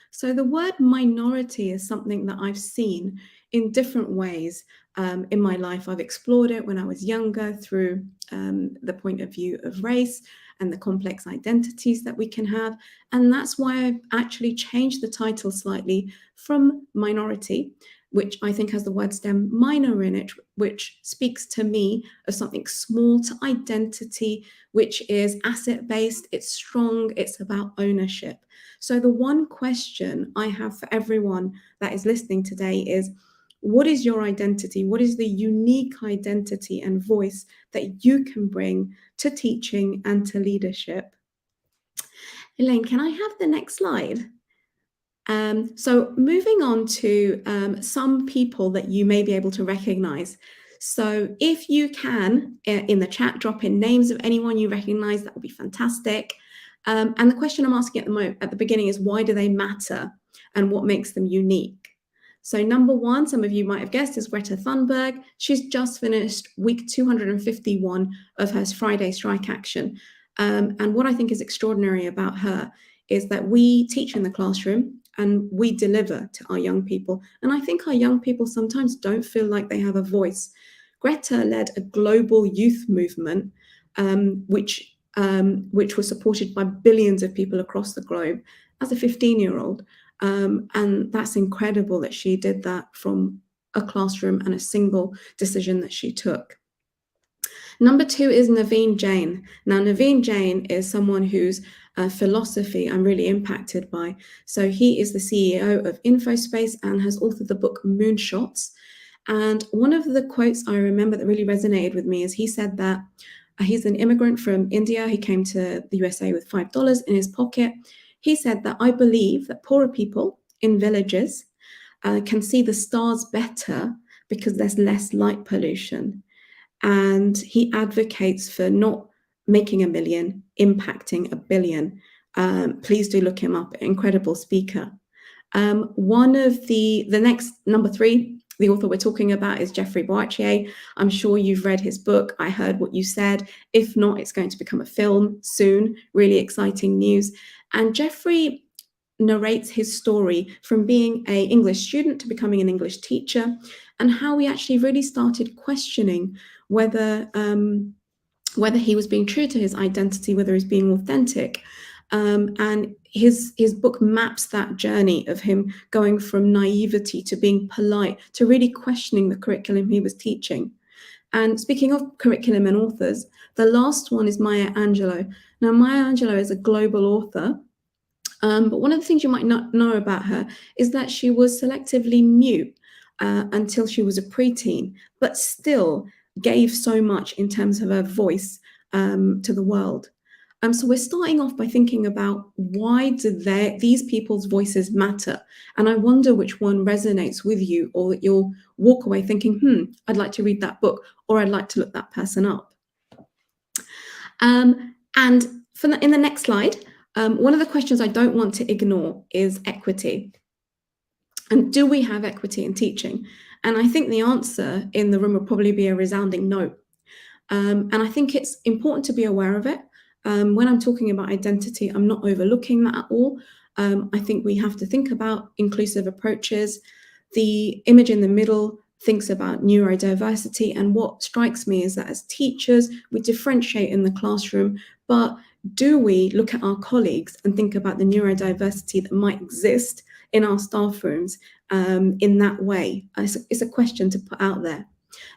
So the word minority is something that I've seen in different ways in my life. I've explored it when I was younger through the point of view of race and the complex identities that we can have. And that's why I've actually changed the title slightly from minority, which I think has the word stem minor in it, which speaks to me of something small, to identity, which is asset-based, it's strong, it's about ownership. So the one question I have for everyone that is listening today is, what is your identity? What is the unique identity and voice that you can bring to teaching and to leadership? Elaine, can I have the next slide? So moving on to some people that you may be able to recognize. So if you can, in the chat, drop in names of anyone you recognize, that would be fantastic. And the question I'm asking at the beginning is, why do they matter and what makes them unique? So number one, some of you might have guessed, is Greta Thunberg. She's just finished week 251 of her Friday strike action. And what I think is extraordinary about her is that we teach in the classroom and we deliver to our young people. And I think our young people sometimes don't feel like they have a voice. Greta led a global youth movement, which was supported by billions of people across the globe as a 15-year-old. And that's incredible that she did that from a classroom and a single decision that she took. Number two is Naveen Jain. Now, Naveen Jain is someone whose philosophy I'm really impacted by. So he is the CEO of InfoSpace and has authored the book Moonshots. And one of the quotes I remember that really resonated with me is he said that he's an immigrant from India. He came to the USA with $5 in his pocket. He said that I believe that poorer people in villages can see the stars better because there's less light pollution. And he advocates for not making 1 million, impacting 1 billion. Please do look him up, incredible speaker. One of the next, number three, the author we're talking about is Jeffrey Boakye. I'm sure you've read his book. I heard what you said. If not, it's going to become a film soon. Really exciting news. And Jeffrey narrates his story from being an English student to becoming an English teacher, and how he actually really started questioning whether he was being true to his identity, whether he's being authentic. And his book maps that journey of him going from naivety to being polite to really questioning the curriculum he was teaching. And speaking of curriculum and authors, the last one is Maya Angelou. Now, Maya Angelou is a global author, but one of the things you might not know about her is that she was selectively mute until she was a preteen, but still gave so much in terms of her voice to the world. So we're starting off by thinking about, why do these people's voices matter? And I wonder which one resonates with you, or that you'll walk away thinking, I'd like to read that book, or I'd like to look that person up. And in the next slide, one of the questions I don't want to ignore is equity. And do we have equity in teaching? And I think the answer in the room will probably be a resounding no. And I think it's important to be aware of it. When I'm talking about identity, I'm not overlooking that at all. I think we have to think about inclusive approaches. The image in the middle thinks about neurodiversity, and what strikes me is that as teachers, we differentiate in the classroom, but do we look at our colleagues and think about the neurodiversity that might exist in our staff rooms in that way? It's a question to put out there.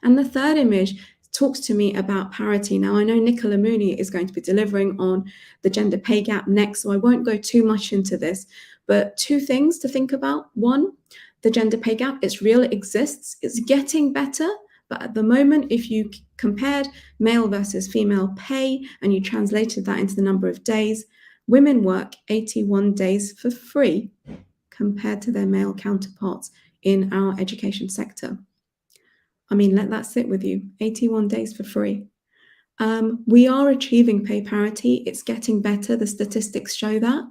And the third image talks to me about parity. Now, I know Nicola Mooney is going to be delivering on the gender pay gap next, so I won't go too much into this, but 2 things to think about. 1, the gender pay gap, it's real, it exists, it's getting better, but at the moment, if you compared male versus female pay and you translated that into the number of days, women work 81 days for free compared to their male counterparts in our education sector. I mean, let that sit with you, 81 days for free. We are achieving pay parity. It's getting better. The statistics show that.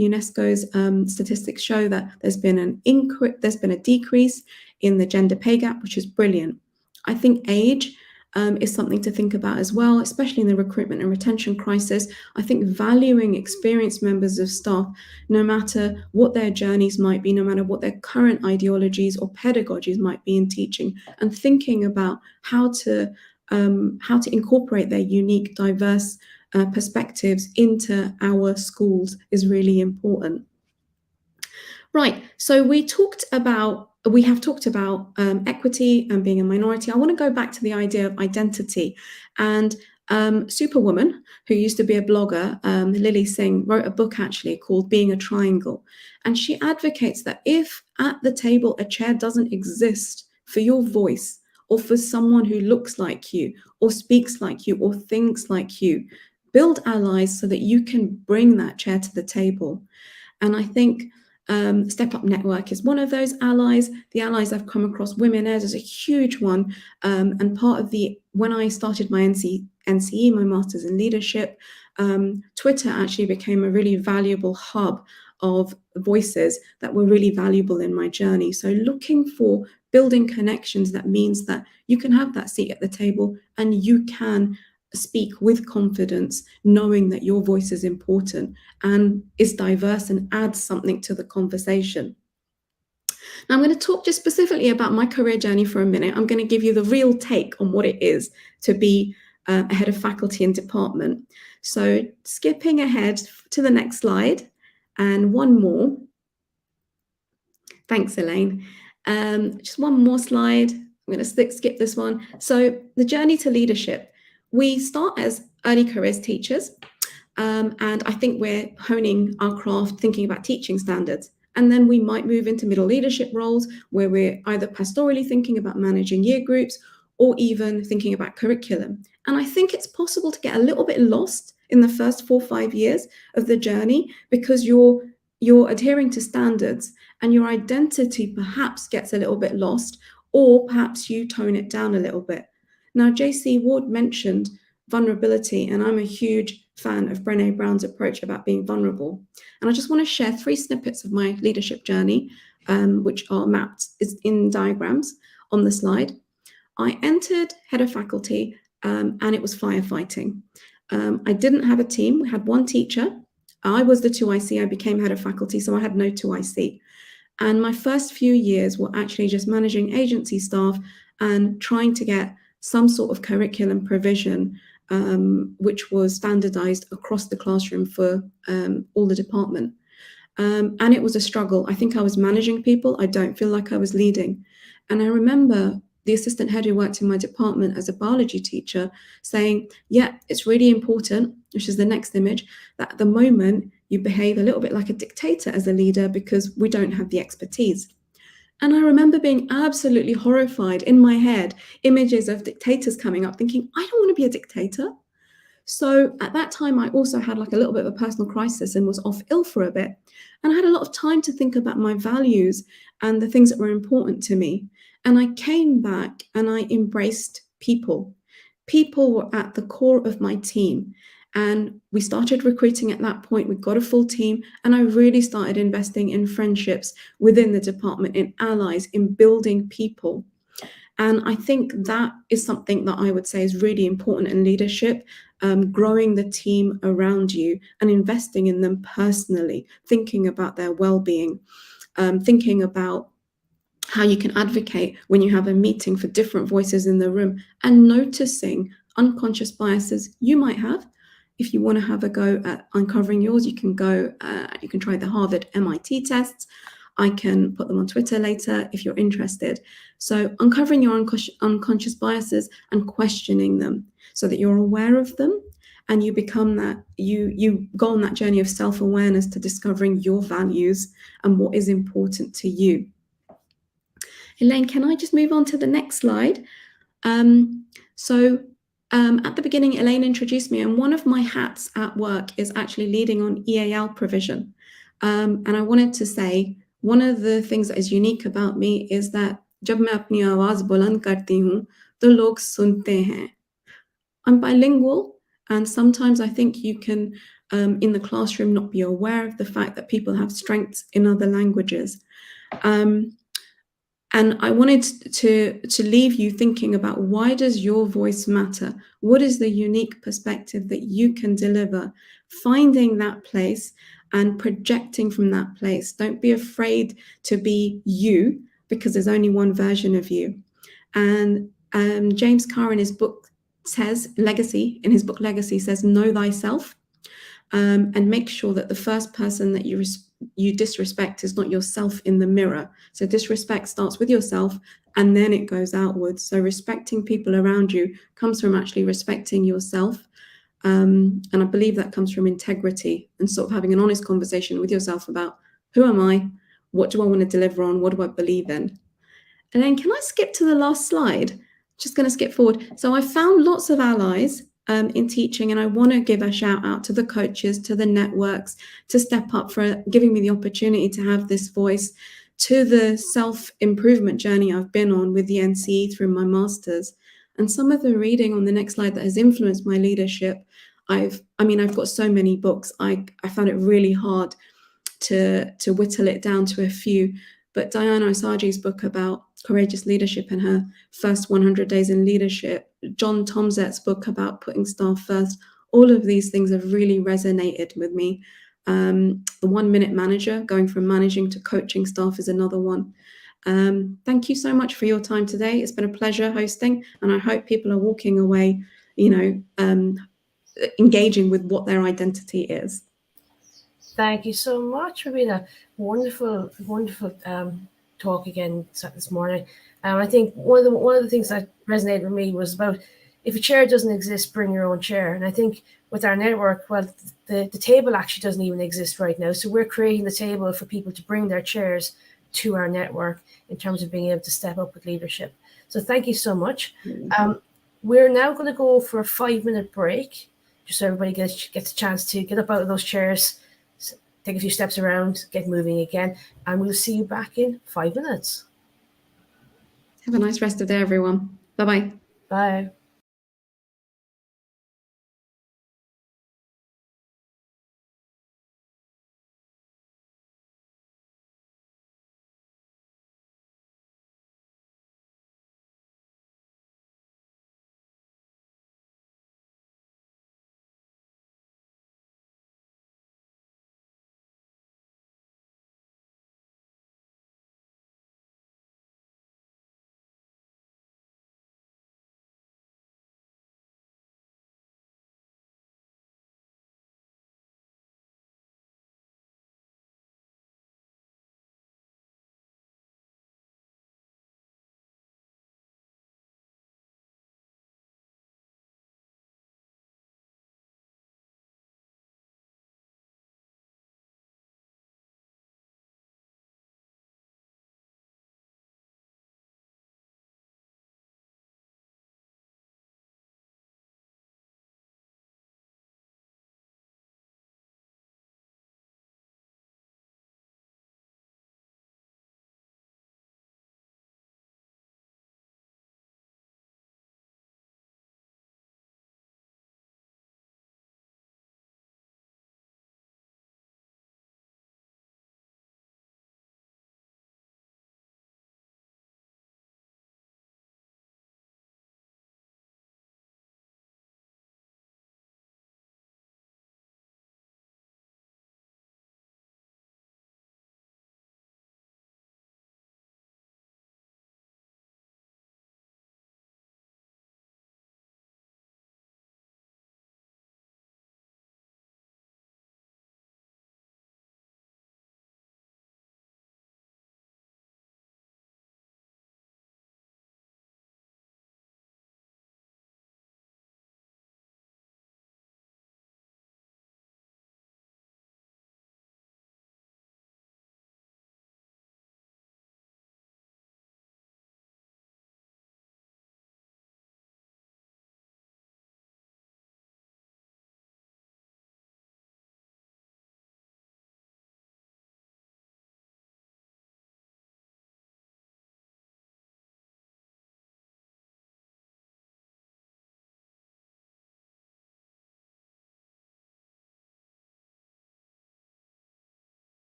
UNESCO's statistics show that there's been a decrease in the gender pay gap, which is brilliant. I think age is something to think about as well, especially in the recruitment and retention crisis. I think valuing experienced members of staff, no matter what their journeys might be, no matter what their current ideologies or pedagogies might be in teaching, and thinking about how to incorporate their unique, diverse perspectives into our schools is really important. Right, so we have talked about equity and being a minority. I want to go back to the idea of identity. And Superwoman, who used to be a blogger, Lily Singh, wrote a book actually called Being a Triangle. And she advocates that if at the table a chair doesn't exist for your voice, or for someone who looks like you, or speaks like you, or thinks like you, build allies so that you can bring that chair to the table. And I think Step Up Network is one of those allies. The allies I've come across, Women Ed is a huge one. And part of when I started my NCE, my Masters in Leadership, Twitter actually became a really valuable hub of voices that were really valuable in my journey. So looking for building connections, that means that you can have that seat at the table and you can speak with confidence, knowing that your voice is important and is diverse and adds something to the conversation. Now, I'm going to talk just specifically about my career journey for a minute. I'm going to give you the real take on what it is to be a head of faculty and department. So skipping ahead to the next slide and one more. Thanks, Elaine. Just one more slide. I'm going to skip this one. So the journey to leadership. We start as early careers teachers, and I think we're honing our craft, thinking about teaching standards. And then we might move into middle leadership roles where we're either pastorally thinking about managing year groups or even thinking about curriculum. And I think it's possible to get a little bit lost in the first 4 or 5 years of the journey because you're adhering to standards and your identity perhaps gets a little bit lost, or perhaps you tone it down a little bit. Now, JC Ward mentioned vulnerability, and I'm a huge fan of Brené Brown's approach about being vulnerable. And I just want to share 3 snippets of my leadership journey, which are mapped in diagrams on the slide. I entered head of faculty, and it was firefighting. I didn't have a team. We had 1 teacher. I was the 2IC. I became head of faculty, so I had no 2IC. And my first few years were actually just managing agency staff and trying to get some sort of curriculum provision, which was standardized across the classroom for all the department. And it was a struggle. I think I was managing people. I don't feel like I was leading. And I remember the assistant head who worked in my department as a biology teacher saying, yeah, it's really important, which is the next image, that at the moment you behave a little bit like a dictator as a leader because we don't have the expertise. And I remember being absolutely horrified in my head, images of dictators coming up, thinking, I don't want to be a dictator. So at that time, I also had like a little bit of a personal crisis and was off ill for a bit. And I had a lot of time to think about my values and the things that were important to me. And I came back and I embraced people. People were at the core of my team. And we started recruiting at that point. We got a full team, and I really started investing in friendships within the department, in allies, in building people. And I think that is something that I would say is really important in leadership, growing the team around you and investing in them personally, thinking about their well-being, thinking about how you can advocate when you have a meeting for different voices in the room, and noticing unconscious biases you might have. If you want to have a go at uncovering yours, you can try the Harvard MIT tests. I can put them on Twitter later if you're interested. So uncovering your unconscious biases and questioning them so that you're aware of them, and you become that, you go on that journey of self-awareness to discovering your values and what is important to you. Elaine, can I just move on to the next slide? At the beginning, Elaine introduced me, and one of my hats at work is actually leading on EAL provision. And I wanted to say, one of the things that is unique about me is that जब मैं अपनी आवाज़ बुलंद करती हूँ, तो लोग सुनते हैं. I'm bilingual, and sometimes I think you can, in the classroom, not be aware of the fact that people have strengths in other languages. And I wanted to leave you thinking about, why does your voice matter? What is the unique perspective that you can deliver? Finding that place and projecting from that place. Don't be afraid to be you, because there's only one version of you. And James Carr in his book Legacy says, know thyself, and make sure that the first person that you disrespect is not yourself in the mirror. So disrespect starts with yourself and then it goes outwards. So respecting people around you comes from actually respecting yourself. And I believe that comes from integrity and sort of having an honest conversation with yourself about, who am I? What do I want to deliver on? What do I believe in? And then can I skip to the last slide? Just going to skip forward. So I found lots of allies in teaching, and I want to give a shout out to the coaches, to the networks, to Step Up for giving me the opportunity to have this voice, to the self-improvement journey I've been on with the NCE through my masters, and some of the reading on the next slide that has influenced my leadership. I've got so many books. I found it really hard to whittle it down to a few, but Diana Osagi's book about courageous leadership and her first 100 days in leadership, John Tomzet's book about putting staff first, all of these things have really resonated with me. The 1 Minute Manager, going from managing to coaching staff, is another one. Thank you so much for your time today. It's been a pleasure hosting, and I hope people are walking away, engaging with what their identity is. Thank you so much, Rabina. Wonderful, wonderful talk again this morning. I think one of the things that resonated with me was about, if a chair doesn't exist, bring your own chair. And I think with our network, well, the table actually doesn't even exist right now. So we're creating the table for people to bring their chairs to our network in terms of being able to step up with leadership. So thank you so much. We're now going to go for a 5-minute break, just so everybody gets a chance to get up out of those chairs, take a few steps around, get moving again, and we'll see you back in 5 minutes. Have a nice rest of the day, everyone. Bye-bye. Bye.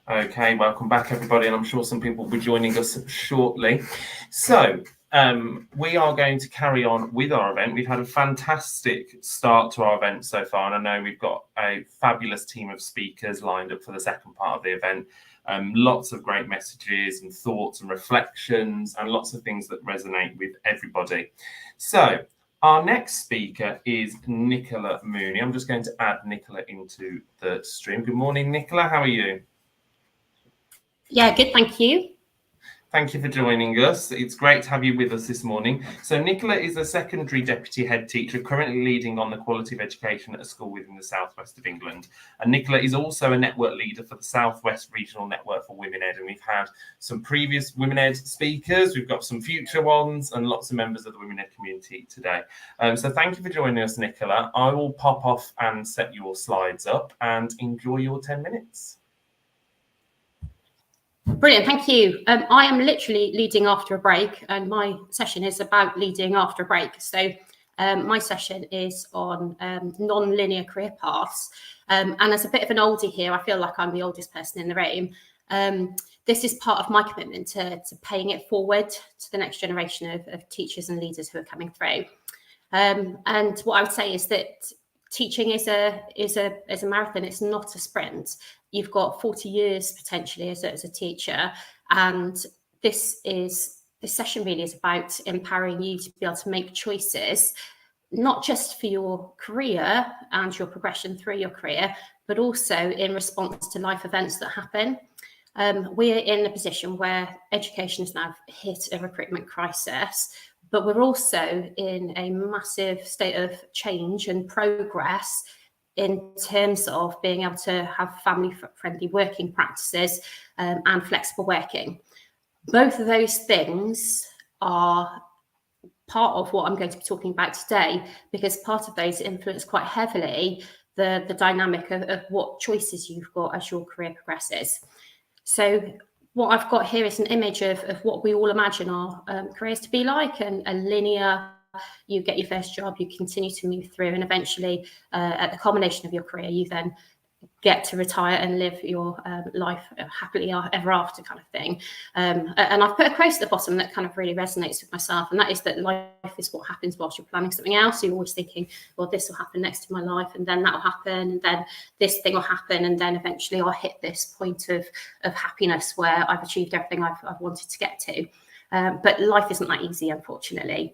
Okay, welcome back, everybody, and I'm sure some people will be joining us shortly. So we are going to carry on with our event. We've had a fantastic start to our event so far, and I know we've got a fabulous team of speakers lined up for the second part of the event. Lots of great messages and thoughts and reflections, and lots of things that resonate with everybody. So our next speaker is Nicola Mooney. I'm just going to add Nicola into the stream. Good morning, Nicola. How are you? Yeah, good, thank you. Thank you for joining us. It's great to have you with us this morning. So Nicola is a secondary deputy head teacher currently leading on the quality of education at a school within the southwest of England. And Nicola is also a network leader for the Southwest Regional Network for Women Ed. And we've had some previous Women Ed speakers, we've got some future ones, and lots of members of the Women Ed community today. So thank you for joining us, Nicola. I will pop off and set your slides up and enjoy your 10 minutes. Brilliant, thank you. I am literally leading after a break, and my session is about leading after a break. So my session is on non-linear career paths. And as a bit of an oldie here, I feel like I'm the oldest person in the room. This is part of my commitment to paying it forward to the next generation of teachers and leaders who are coming through. And what I would say is that teaching is a marathon. It's not a sprint. You've got 40 years potentially as a teacher, and this session really is about empowering you to be able to make choices, not just for your career and your progression through your career, but also in response to life events that happen. We're in a position where education has now hit a recruitment crisis, but we're also in a massive state of change and progress in terms of being able to have family-friendly working practices and flexible working. Both of those things are part of what I'm going to be talking about today, because part of those influence quite heavily the dynamic of what choices you've got as your career progresses. So what I've got here is an image of what we all imagine our careers to be like, and a linear, you get your first job, you continue to move through, and eventually at the culmination of your career, you then get to retire and live your life happily ever after kind of thing. And I've put a quote at the bottom that kind of really resonates with myself, and that is that life is what happens whilst you're planning something else. So you're always thinking, well, this will happen next in my life, and then that will happen, and then this thing will happen, and then eventually I'll hit this point of happiness where I've achieved everything I've wanted to get to. But life isn't that easy, unfortunately.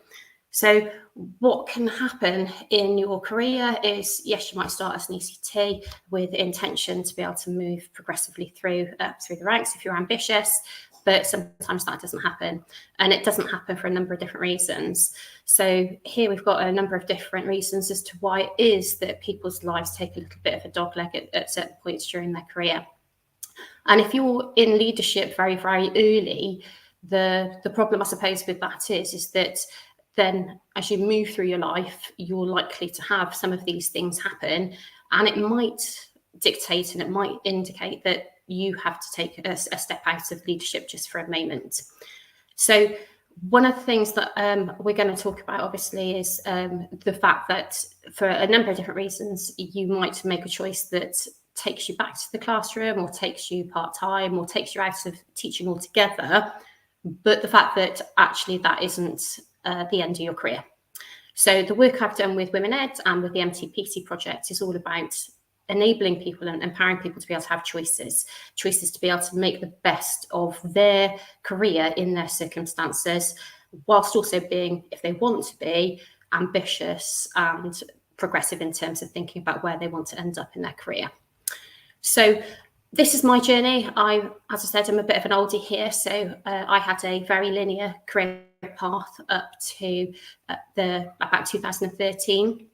So what can happen in your career is, yes, you might start as an ECT with intention to be able to move progressively through the ranks if you're ambitious, but sometimes that doesn't happen, and it doesn't happen for a number of different reasons. So here we've got a number of different reasons as to why it is that people's lives take a little bit of a dogleg at certain points during their career. And if you're in leadership very, very early, the problem, I suppose, with that is that then as you move through your life, you're likely to have some of these things happen, and it might dictate and it might indicate that you have to take a step out of leadership just for a moment. So one of the things that we're going to talk about, obviously, is the fact that for a number of different reasons, you might make a choice that takes you back to the classroom, or takes you part-time, or takes you out of teaching altogether. But the fact that actually that isn't the end of your career. So the work I've done with Women Ed and with the MTPT project is all about enabling people and empowering people to be able to have choices to be able to make the best of their career in their circumstances, whilst also being, if they want to be, ambitious and progressive in terms of thinking about where they want to end up in their career. So this is my journey. As I said, I'm a bit of an oldie here. So I had a very linear career path up to about 2013.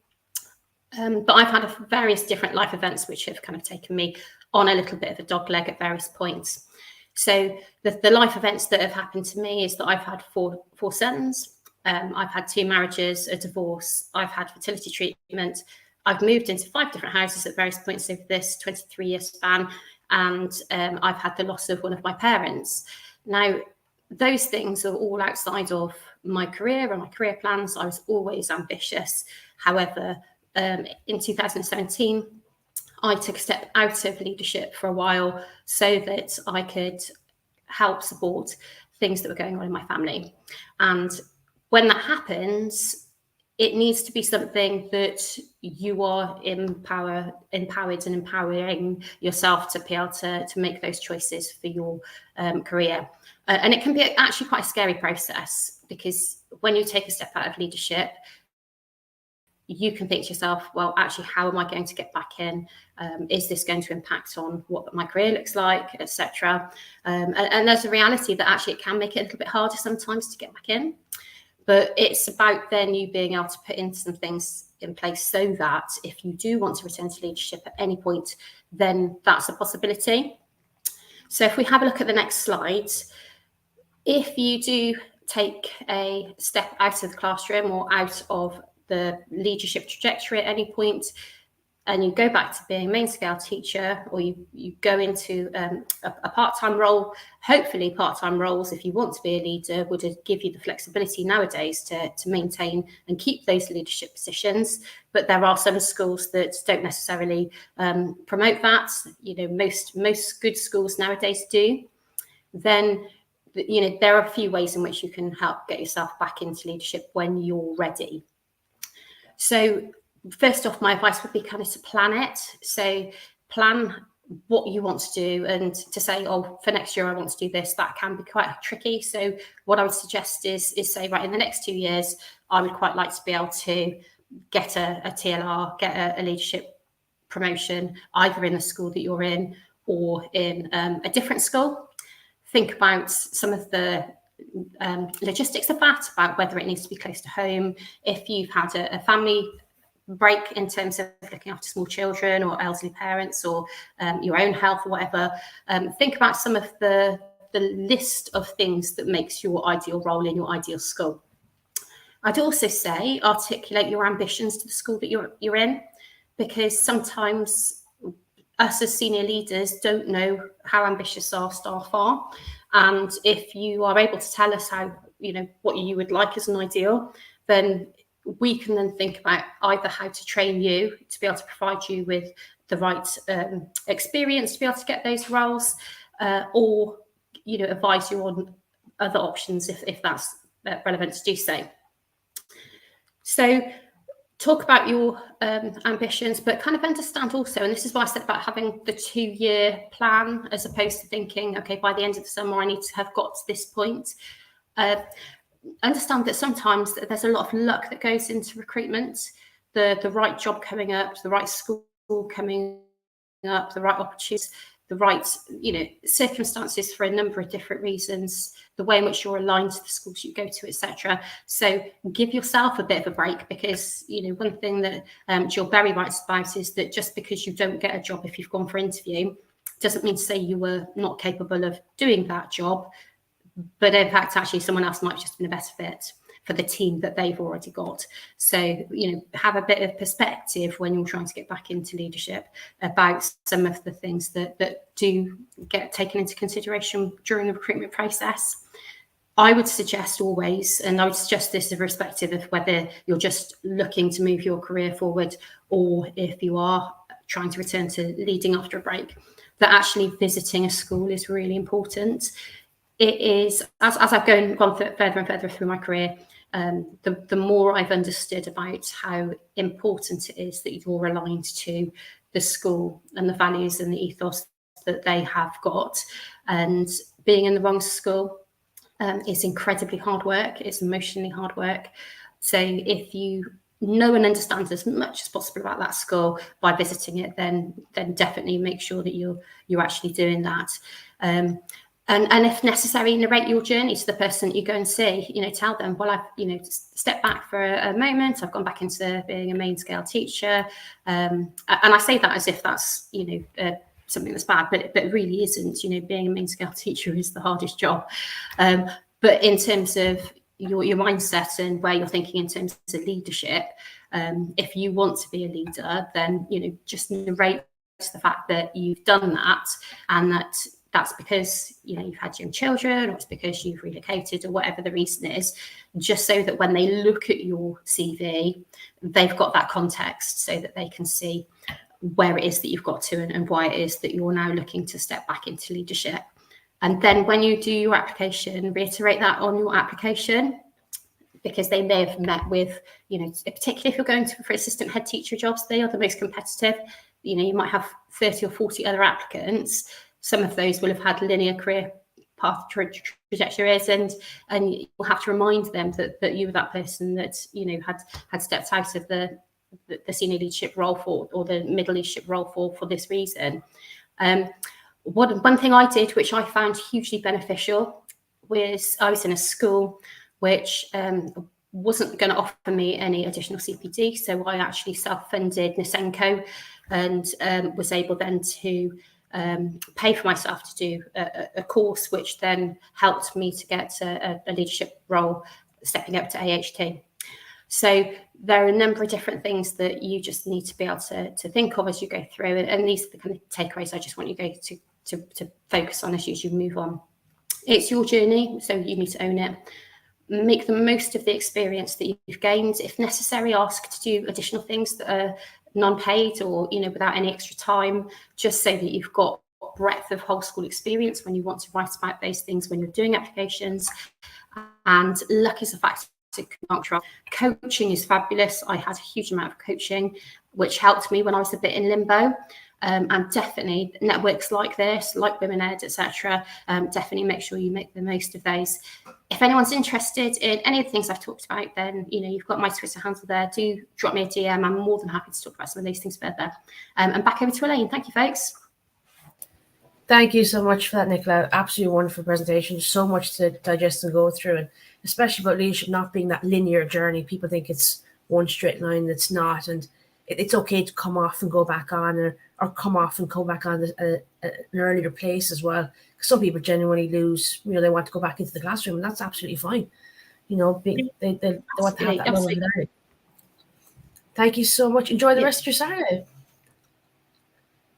But I've had various different life events which have kind of taken me on a little bit of a dogleg at various points. So the life events that have happened to me is that I've had four sons. I've had 2 marriages, a divorce. I've had fertility treatment. I've moved into 5 different houses at various points over this 23-year span. And I've had the loss of one of my parents. Now, those things are all outside of my career and my career plans. I was always ambitious. However, in 2017, I took a step out of leadership for a while so that I could help support things that were going on in my family. And when that happens, it needs to be something that you are empowered and empowering yourself to be able to make those choices for your career. And it can be actually quite a scary process, because when you take a step out of leadership, you can think to yourself, well, actually, how am I going to get back in? Is this going to impact on what my career looks like, etc.? And there's a reality that actually it can make it a little bit harder sometimes to get back in. But it's about then you being able to put in some things in place so that if you do want to return to leadership at any point, then that's a possibility. So if we have a look at the next slide, if you do take a step out of the classroom or out of the leadership trajectory at any point, and you go back to being a main scale teacher, or you go into a part-time role, hopefully part-time roles, if you want to be a leader, would give you the flexibility nowadays to maintain and keep those leadership positions. But there are some schools that don't necessarily promote that. Most good schools nowadays do. Then, there are a few ways in which you can help get yourself back into leadership when you're ready. So first off, my advice would be kind of to plan it. So plan what you want to do, and to say, oh, for next year I want to do this, that can be quite tricky. So what I would suggest is say, right, in the next 2 years, I would quite like to be able to get a TLR, get a leadership promotion, either in the school that you're in or in a different school. Think about some of the logistics of that, about whether it needs to be close to home, if you've had a family break in terms of looking after small children or elderly parents, or your own health or whatever. Think about some of the list of things that makes your ideal role in your ideal school. I'd also say articulate your ambitions to the school that you're in, because sometimes us as senior leaders don't know how ambitious our staff are. And if you are able to tell us how, what you would like as an ideal, then we can then think about either how to train you to be able to provide you with the right experience to be able to get those roles, or advise you on other options if that's relevant to do so. So talk about your ambitions, but kind of understand also, and this is why I said about having the 2-year plan as opposed to thinking, okay, by the end of the summer I need to have got to this point. Understand that sometimes there's a lot of luck that goes into recruitment, the right job coming up, the right school coming up, the right opportunities, the right circumstances for a number of different reasons, the way in which you're aligned to the schools you go to, etc. So give yourself a bit of a break, because one thing that Jill Berry writes about is that just because you don't get a job if you've gone for interview doesn't mean to say you were not capable of doing that job. But in fact, actually, someone else might have just been a better fit for the team that they've already got. So, have a bit of perspective when you're trying to get back into leadership about some of the things that do get taken into consideration during the recruitment process. I would suggest always, and I would suggest this irrespective of whether you're just looking to move your career forward or if you are trying to return to leading after a break, that actually visiting a school is really important. It is, as I've gone further and further through my career, the more I've understood about how important it is that you're aligned to the school and the values and the ethos that they have got. And being in the wrong school is incredibly hard work. It's emotionally hard work. So if you know and understand as much as possible about that school by visiting it, then definitely make sure that you're actually doing that. And if necessary, narrate your journey to the person that you go and see. Tell them, well, I've stepped back for a moment. I've gone back into being a main scale teacher, and I say that as if that's something that's bad, but it really isn't. Being a main scale teacher is the hardest job. But in terms of your mindset and where you're thinking in terms of leadership, if you want to be a leader, then just narrate the fact that you've done that, and that's because you've had young children, or it's because you've relocated, or whatever the reason is, just so that when they look at your CV, they've got that context so that they can see, where it is that you've got to and why it is that you're now looking to step back into leadership. And then when you do your application, reiterate that on your application, because they may have met with, you know, particularly if you're going for assistant head teacher jobs, they are the most competitive. You know, you might have 30 or 40 other applicants. Some of those will have had linear career path trajectories, and you'll have to remind them that you were that person that, you know, had stepped out of the senior leadership role for, or the middle leadership role for this reason. One thing I did, which I found hugely beneficial, was I was in a school which wasn't going to offer me any additional CPD, so I actually self-funded Nasenko and was able then to pay for myself to do a course, which then helped me to get a leadership role, stepping up to AHT. So there are a number of different things that you just need to be able to think of as you go through, and these are the kind of takeaways I just want you guys to focus on as you move on. It's your journey, so you need to own it. Make the most of the experience that you've gained. If necessary, ask to do additional things that are non-paid or, you know, without any extra time, just so that you've got breadth of whole school experience when you want to write about those things when you're doing applications. And luck is a factor. Coaching is fabulous. I had a huge amount of coaching, which helped me when I was a bit in limbo. And definitely networks like this, like Women Ed, etc. Definitely make sure you make the most of those. If anyone's interested in any of the things I've talked about, then, you know, you've got my Twitter handle there. Do drop me a DM. I'm more than happy to talk about some of these things further. And back over to Elaine. Thank you, folks. Thank you so much for that, Nicola. Absolutely wonderful presentation. So much to digest and go through, and especially about leadership not being that linear journey. People think it's one straight line. It's not, and it's okay to come off and go back on, or come off and go back on an earlier place as well. Some people genuinely lose, you know, they want to go back into the classroom, and that's absolutely fine. You know, they want to have that moment of learning. Thank you so much. Enjoy the rest of your Saturday.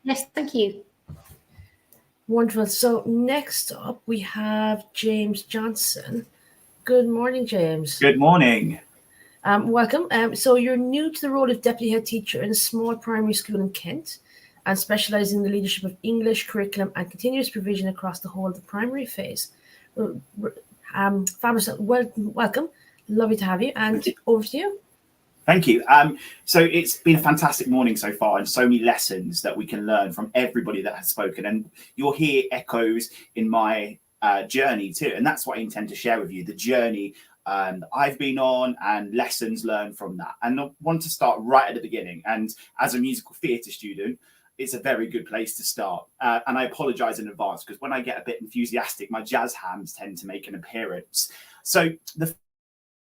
Yes, thank you. Wonderful. So next up, we have James Johnson. Good morning, James. Good morning. Welcome. So you're new to the role of deputy head teacher in a small primary school in Kent, and specialise in the leadership of English curriculum and continuous provision across the whole of the primary phase. Fabulous. Welcome. Lovely to have you. And over to you. Thank you. So it's been a fantastic morning so far, and so many lessons that we can learn from everybody that has spoken. And you'll hear echoes in my journey too. And that's what I intend to share with you, the journey I've been on and lessons learned from that. And I want to start right at the beginning. And as a musical theatre student, it's a very good place to start. And I apologise in advance, because when I get a bit enthusiastic, my jazz hands tend to make an appearance. So the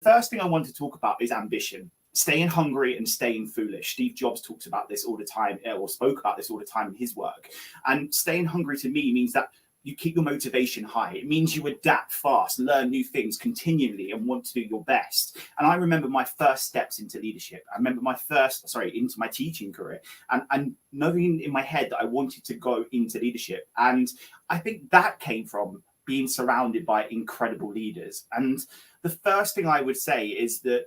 first thing I want to talk about is ambition. Staying hungry and staying foolish. Steve Jobs talks about this all the time, or spoke about this all the time in his work. And staying hungry to me means that you keep your motivation high. It means you adapt fast, learn new things continually, and want to do your best. And I remember my first steps into leadership. I remember into my teaching career, and knowing in my head that I wanted to go into leadership. And I think that came from being surrounded by incredible leaders. And the first thing I would say is that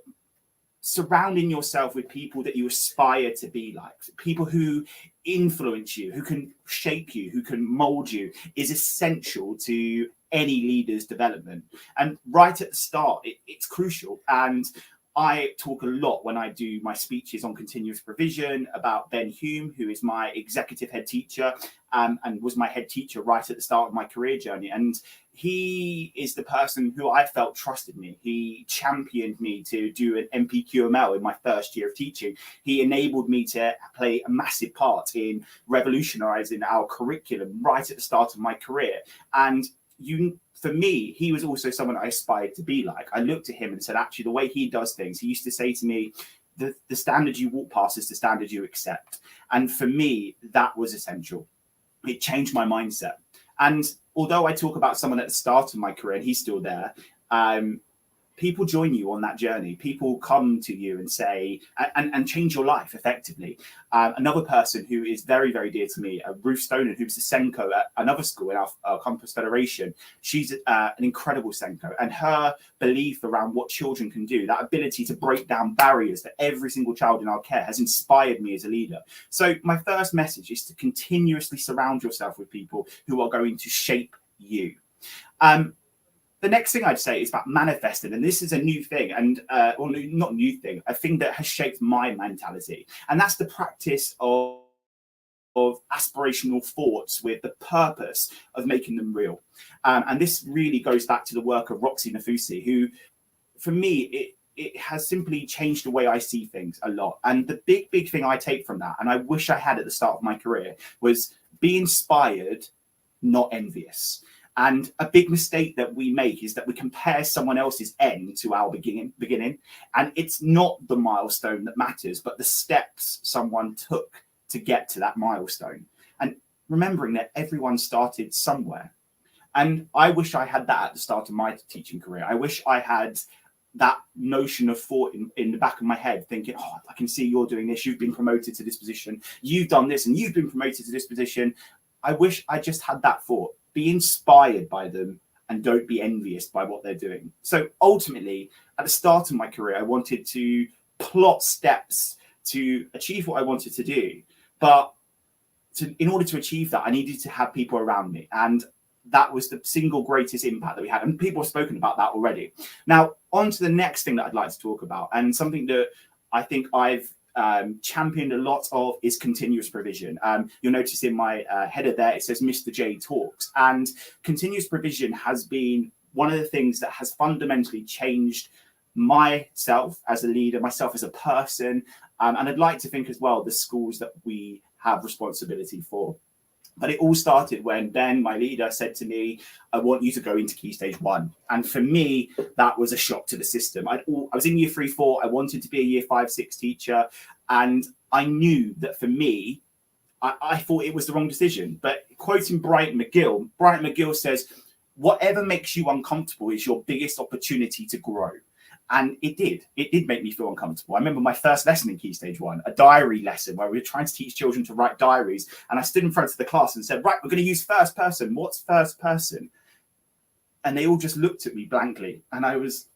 surrounding yourself with people that you aspire to be like, people who influence you, who can shape you, who can mold you, is essential to any leader's development. And right at the start, it's crucial. And I talk a lot when I do my speeches on continuous provision about Ben Hume, who is my executive head teacher and was my head teacher right at the start of my career journey. And he is the person who I felt trusted me. He championed me to do an MPQML in my first year of teaching. He enabled me to play a massive part in revolutionizing our curriculum right at the start of my career. And for me, he was also someone I aspired to be like. I looked at him and said, actually, the way he does things, he used to say to me, the standard you walk past is the standard you accept. And for me, that was essential. It changed my mindset. And although I talk about someone at the start of my career, and he's still there, people join you on that journey. People come to you and say, and change your life effectively. Another person who is very, very dear to me, Ruth Stoner, who's a Senko at another school in our Compass Federation. She's an incredible Senko, and her belief around what children can do, that ability to break down barriers for every single child in our care, has inspired me as a leader. So my first message is to continuously surround yourself with people who are going to shape you. The next thing I'd say is about manifesting, and this is a new thing, and or not new thing, a thing that has shaped my mentality, and that's the practice of aspirational thoughts with the purpose of making them real. And this really goes back to the work of Roxy Nafousi, who, for me, it has simply changed the way I see things a lot. And the big thing I take from that, and I wish I had at the start of my career, was be inspired, not envious. And a big mistake that we make is that we compare someone else's end to our beginning. And it's not the milestone that matters, but the steps someone took to get to that milestone. And remembering that everyone started somewhere. And I wish I had that at the start of my teaching career. I wish I had that notion of thought in the back of my head, thinking, oh, I can see you're doing this. You've been promoted to this position. You've done this and you've been promoted to this position. I wish I just had that thought. Be inspired by them and don't be envious by what they're doing. So ultimately, at the start of my career, I wanted to plot steps to achieve what I wanted to do. But in order to achieve that, I needed to have people around me. And that was the single greatest impact that we had. And people have spoken about that already. Now, on to the next thing that I'd like to talk about, and something that I think I've championed a lot of is continuous provision. You'll notice in my header there, it says Mr. J Talks. And continuous provision has been one of the things that has fundamentally changed myself as a leader, myself as a person. And I'd like to think as well the schools that we have responsibility for. But it all started when Ben, my leader, said to me, I want you to go into Key Stage 1. And for me, that was a shock to the system. I was in year 3-4. I wanted to be a year 5-6 teacher. And I knew that for me, I thought it was the wrong decision. But quoting Brian McGill says, whatever makes you uncomfortable is your biggest opportunity to grow. And it did make me feel uncomfortable. I remember my first lesson in Key Stage 1, a diary lesson where we were trying to teach children to write diaries. And I stood in front of the class and said, right, we're going to use first person. What's first person? And they all just looked at me blankly. And I was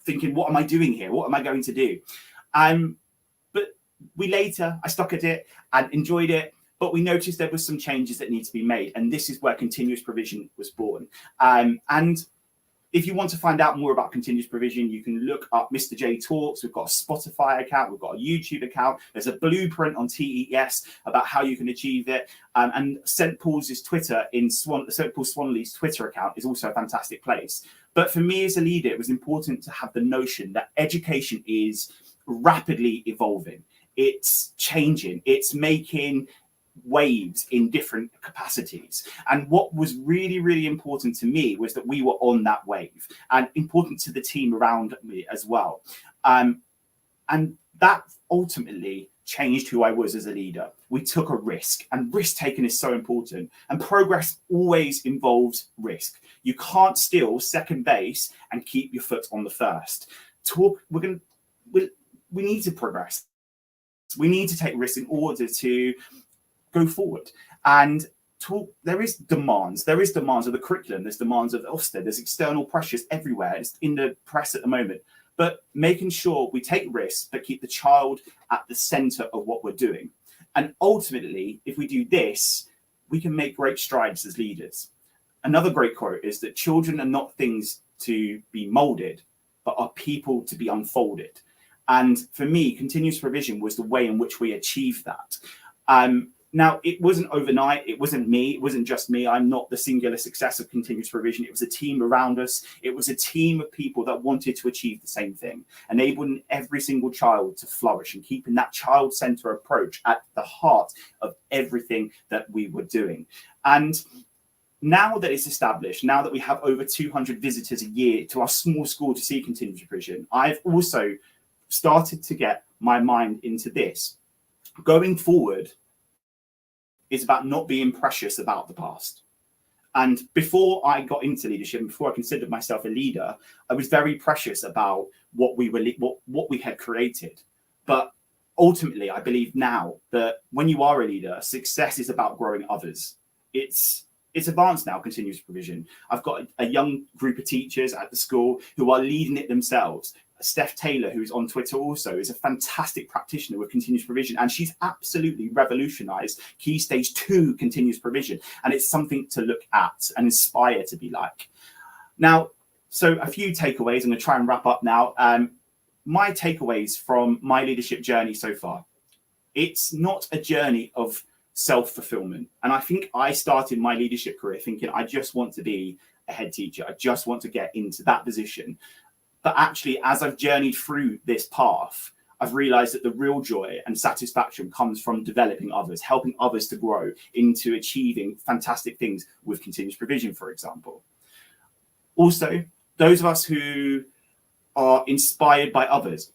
thinking, what am I doing here? What am I going to do? But I stuck at it and enjoyed it. But we noticed there was some changes that need to be made. And this is where continuous provision was born. And if you want to find out more about continuous provision, you can look up Mr. J Talks. We've got a Spotify account. We've got a YouTube account. There's a blueprint on TES about how you can achieve it. And St. Paul's Twitter St. Paul Swanley's Twitter account is also a fantastic place. But for me as a leader, it was important to have the notion that education is rapidly evolving. It's changing. It's making waves in different capacities. And what was really, really important to me was that we were on that wave, and important to the team around me as well. And that ultimately changed who I was as a leader. We took a risk, and risk taking is so important. And progress always involves risk. You can't steal second base and keep your foot on the first. We need to progress. We need to take risks in order to go forward. And there is demands of the curriculum, there's demands of Ofsted, there's external pressures everywhere. It's in the press at the moment. But making sure we take risks, but keep the child at the center of what we're doing. And ultimately, if we do this, we can make great strides as leaders. Another great quote is that children are not things to be molded, but are people to be unfolded. And for me, continuous provision was the way in which we achieved that. Now, it wasn't overnight. It wasn't me. It wasn't just me. I'm not the singular success of continuous provision. It was a team around us. It was a team of people that wanted to achieve the same thing, enabling every single child to flourish and keeping that child-centered approach at the heart of everything that we were doing. And now that it's established, now that we have over 200 visitors a year to our small school to see continuous provision, I've also started to get my mind into this. Going forward, it's about not being precious about the past. And before I got into leadership, and before I considered myself a leader, I was very precious about what we had created. But ultimately, I believe now that when you are a leader, success is about growing others. It's advanced now, continuous provision. I've got a young group of teachers at the school who are leading it themselves. Steph Taylor, who's on Twitter also, is a fantastic practitioner with continuous provision, and she's absolutely revolutionized Key Stage 2 continuous provision, and it's something to look at and inspire to be like. Now, so a few takeaways. I'm going to try and wrap up now. My takeaways from my leadership journey so far. It's not a journey of self-fulfillment. And I think I started my leadership career thinking I just want to be a head teacher. I just want to get into that position. But actually, as I've journeyed through this path, I've realized that the real joy and satisfaction comes from developing others, helping others to grow into achieving fantastic things with continuous provision, for example. Also, those of us who are inspired by others,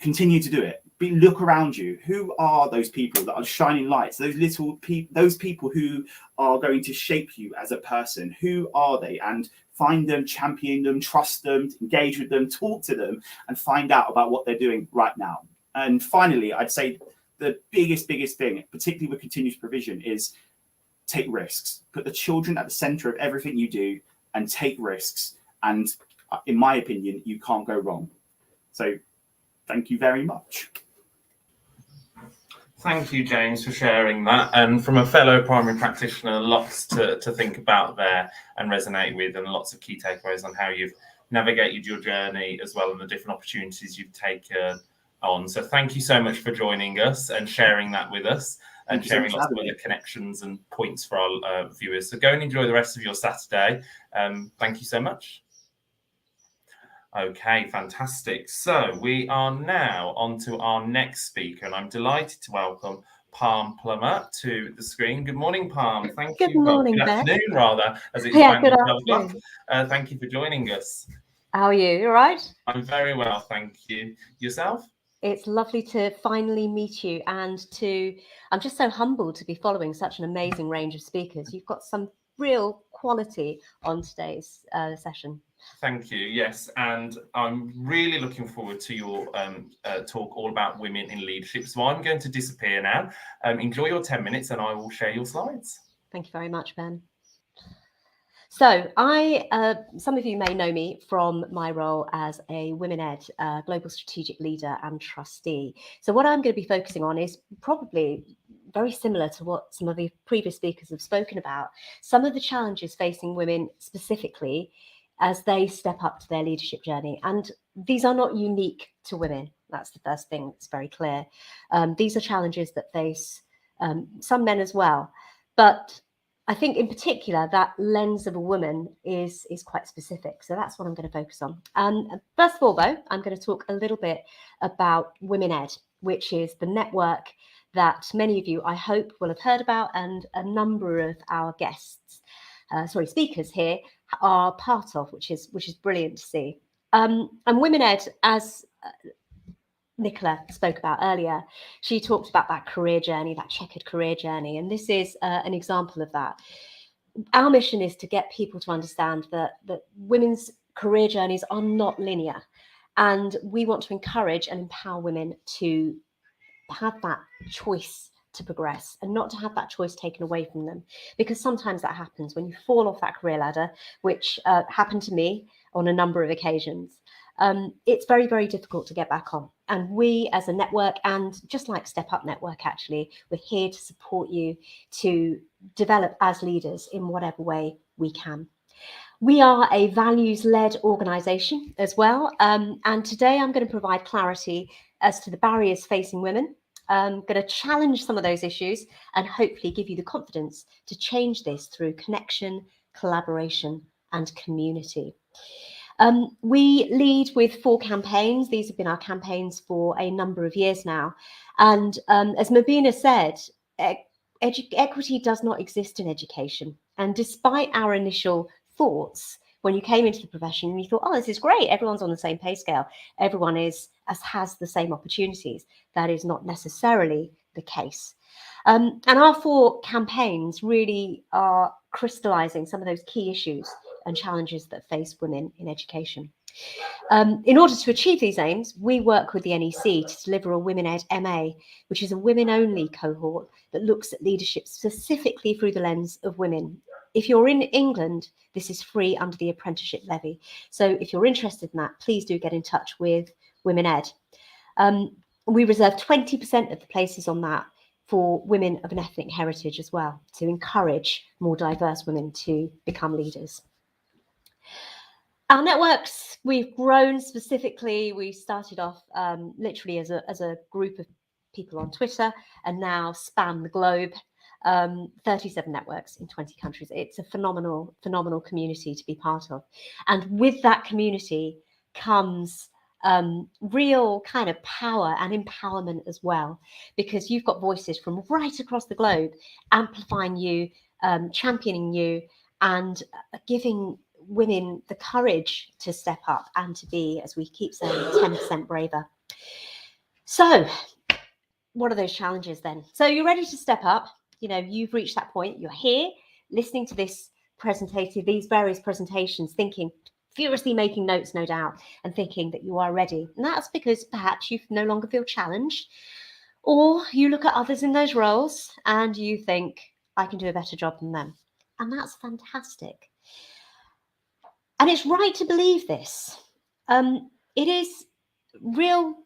continue to do it. Look around you. Who are those people that are shining lights? Those people who are going to shape you as a person. Who are they? And find them, champion them, trust them, engage with them, talk to them, and find out about what they're doing right now. And finally, I'd say the biggest thing, particularly with continuous provision, is take risks. Put the children at the center of everything you do and take risks. And in my opinion, you can't go wrong. So thank you very much. Thank you, James, for sharing that. And from a fellow primary practitioner, lots to think about there and resonate with, and lots of key takeaways on how you've navigated your journey as well, and the different opportunities you've taken on. So thank you so much for joining us and sharing that with us, and sharing lots of other connections and points for our viewers. So go and enjoy the rest of your Saturday. Thank you so much. Okay, fantastic. So we are now on to our next speaker, and I'm delighted to welcome Palm Plummer to the screen. Good morning, Palm. Thank you. Good morning, good Ben. afternoon, rather, as it's Yeah, good afternoon. Thank you for joining us. How are you? You all right? I'm very well, thank you. Yourself? It's lovely to finally meet you, and I'm just so humbled to be following such an amazing range of speakers. You've got some real quality on today's session. Thank you. Yes, and I'm really looking forward to your talk all about women in leadership. So I'm going to disappear now. Enjoy your 10 minutes, and I will share your slides. Thank you very much, Ben. So some of you may know me from my role as a Women Ed Global Strategic Leader and Trustee. So what I'm going to be focusing on is probably very similar to what some of the previous speakers have spoken about. Some of the challenges facing women specifically as they step up to their leadership journey. And these are not unique to women. That's the first thing that's very clear. These are challenges that face some men as well. But I think in particular, that lens of a woman is quite specific. So that's what I'm going to focus on. First of all, though, I'm going to talk a little bit about Women Ed, which is the network that many of you, I hope, will have heard about, and a number of our speakers here are part of, which is brilliant to see. And Women Ed, as Nicola spoke about earlier, she talked about that career journey, that checkered career journey, and this is an example of that. Our mission is to get people to understand that women's career journeys are not linear, and we want to encourage and empower women to have that choice to progress and not to have that choice taken away from them, because sometimes that happens when you fall off that career ladder, which happened to me on a number of occasions. It's very, very difficult to get back on. And we as a network, and just like Step Up Network, actually, we're here to support you to develop as leaders in whatever way we can. We are a values-led organisation as well. And today I'm going to provide clarity as to the barriers facing women. I'm going to challenge some of those issues and hopefully give you the confidence to change this through connection, collaboration, and community. We lead with 4 campaigns. These have been our campaigns for a number of years now. And as Mabina said, equity does not exist in education. And despite our initial thoughts, when you came into the profession, you thought, oh, this is great. Everyone's on the same pay scale. Everyone has the same opportunities. That is not necessarily the case. And our 4 campaigns really are crystallising some of those key issues and challenges that face women in education. In order to achieve these aims, we work with the NEC to deliver a Women Ed MA, which is a women-only cohort that looks at leadership specifically through the lens of women. If you're in England, this is free under the apprenticeship levy. So if you're interested in that, please do get in touch with Women Ed. We reserve 20% of the places on that for women of an ethnic heritage as well, to encourage more diverse women to become leaders. Our networks, we've grown specifically. We started off literally as a group of people on Twitter and now span the globe. 37 networks in 20 countries. It's a phenomenal community to be part of. And with that community comes real kind of power and empowerment as well, because you've got voices from right across the globe amplifying you, championing you, and giving women the courage to step up and to be, as we keep saying, 10% braver. So what are those challenges then? So you're ready to step up. You know, you've reached that point. You're here listening to this presentation, these various presentations, thinking, furiously making notes, no doubt, and thinking that you are ready. And that's because perhaps you no longer feel challenged, or you look at others in those roles and you think, I can do a better job than them. And that's fantastic. And it's right to believe this. It is real.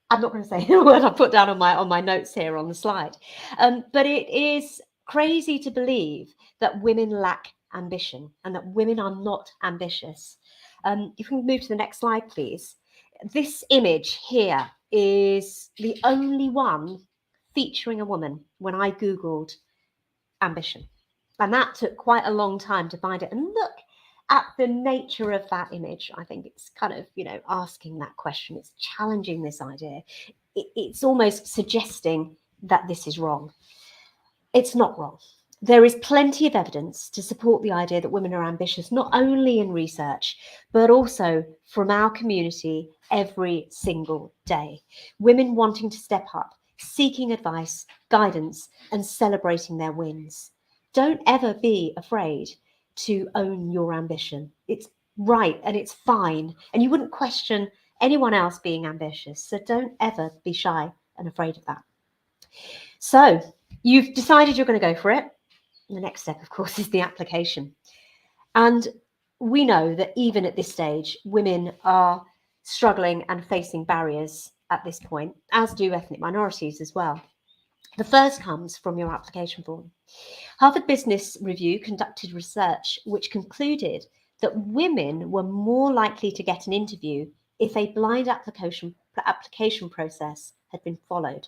I'm not going to say the word I put down on my notes here on the slide, but it is crazy to believe that women lack ambition and that women are not ambitious. If we can move to the next slide, please. This image here is the only one featuring a woman when I Googled ambition. And that took quite a long time to find it. And look at the nature of that image. I think it's kind of, you know, asking that question. It's challenging this idea. It's almost suggesting that this is wrong. It's not wrong. There is plenty of evidence to support the idea that women are ambitious, not only in research, but also from our community every single day. Women wanting to step up, seeking advice, guidance, and celebrating their wins. Don't ever be afraid to own your ambition. It's right and it's fine. And you wouldn't question anyone else being ambitious. So don't ever be shy and afraid of that. So you've decided you're going to go for it. The next step, of course, is the application. And we know that even at this stage, women are struggling and facing barriers at this point, as do ethnic minorities as well. The first comes from your application form. Harvard Business Review conducted research which concluded that women were more likely to get an interview if a blind application process had been followed.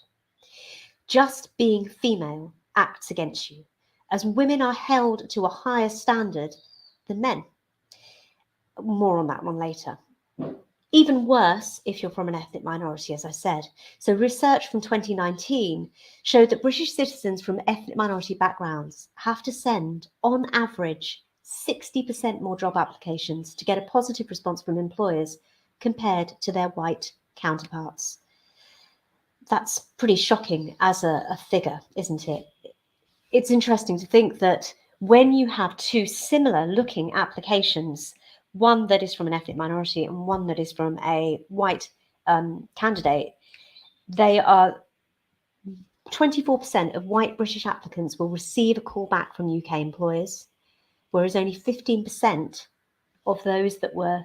Just being female acts against you, as women are held to a higher standard than men. More on that one later. Even worse if you're from an ethnic minority, as I said. So research from 2019 showed that British citizens from ethnic minority backgrounds have to send, on average, 60% more job applications to get a positive response from employers compared to their white counterparts. That's pretty shocking as a figure, isn't it? It's interesting to think that when you have two similar looking applications, one that is from an ethnic minority and one that is from a white candidate, they are 24% of white British applicants will receive a call back from UK employers, whereas only 15% of those that were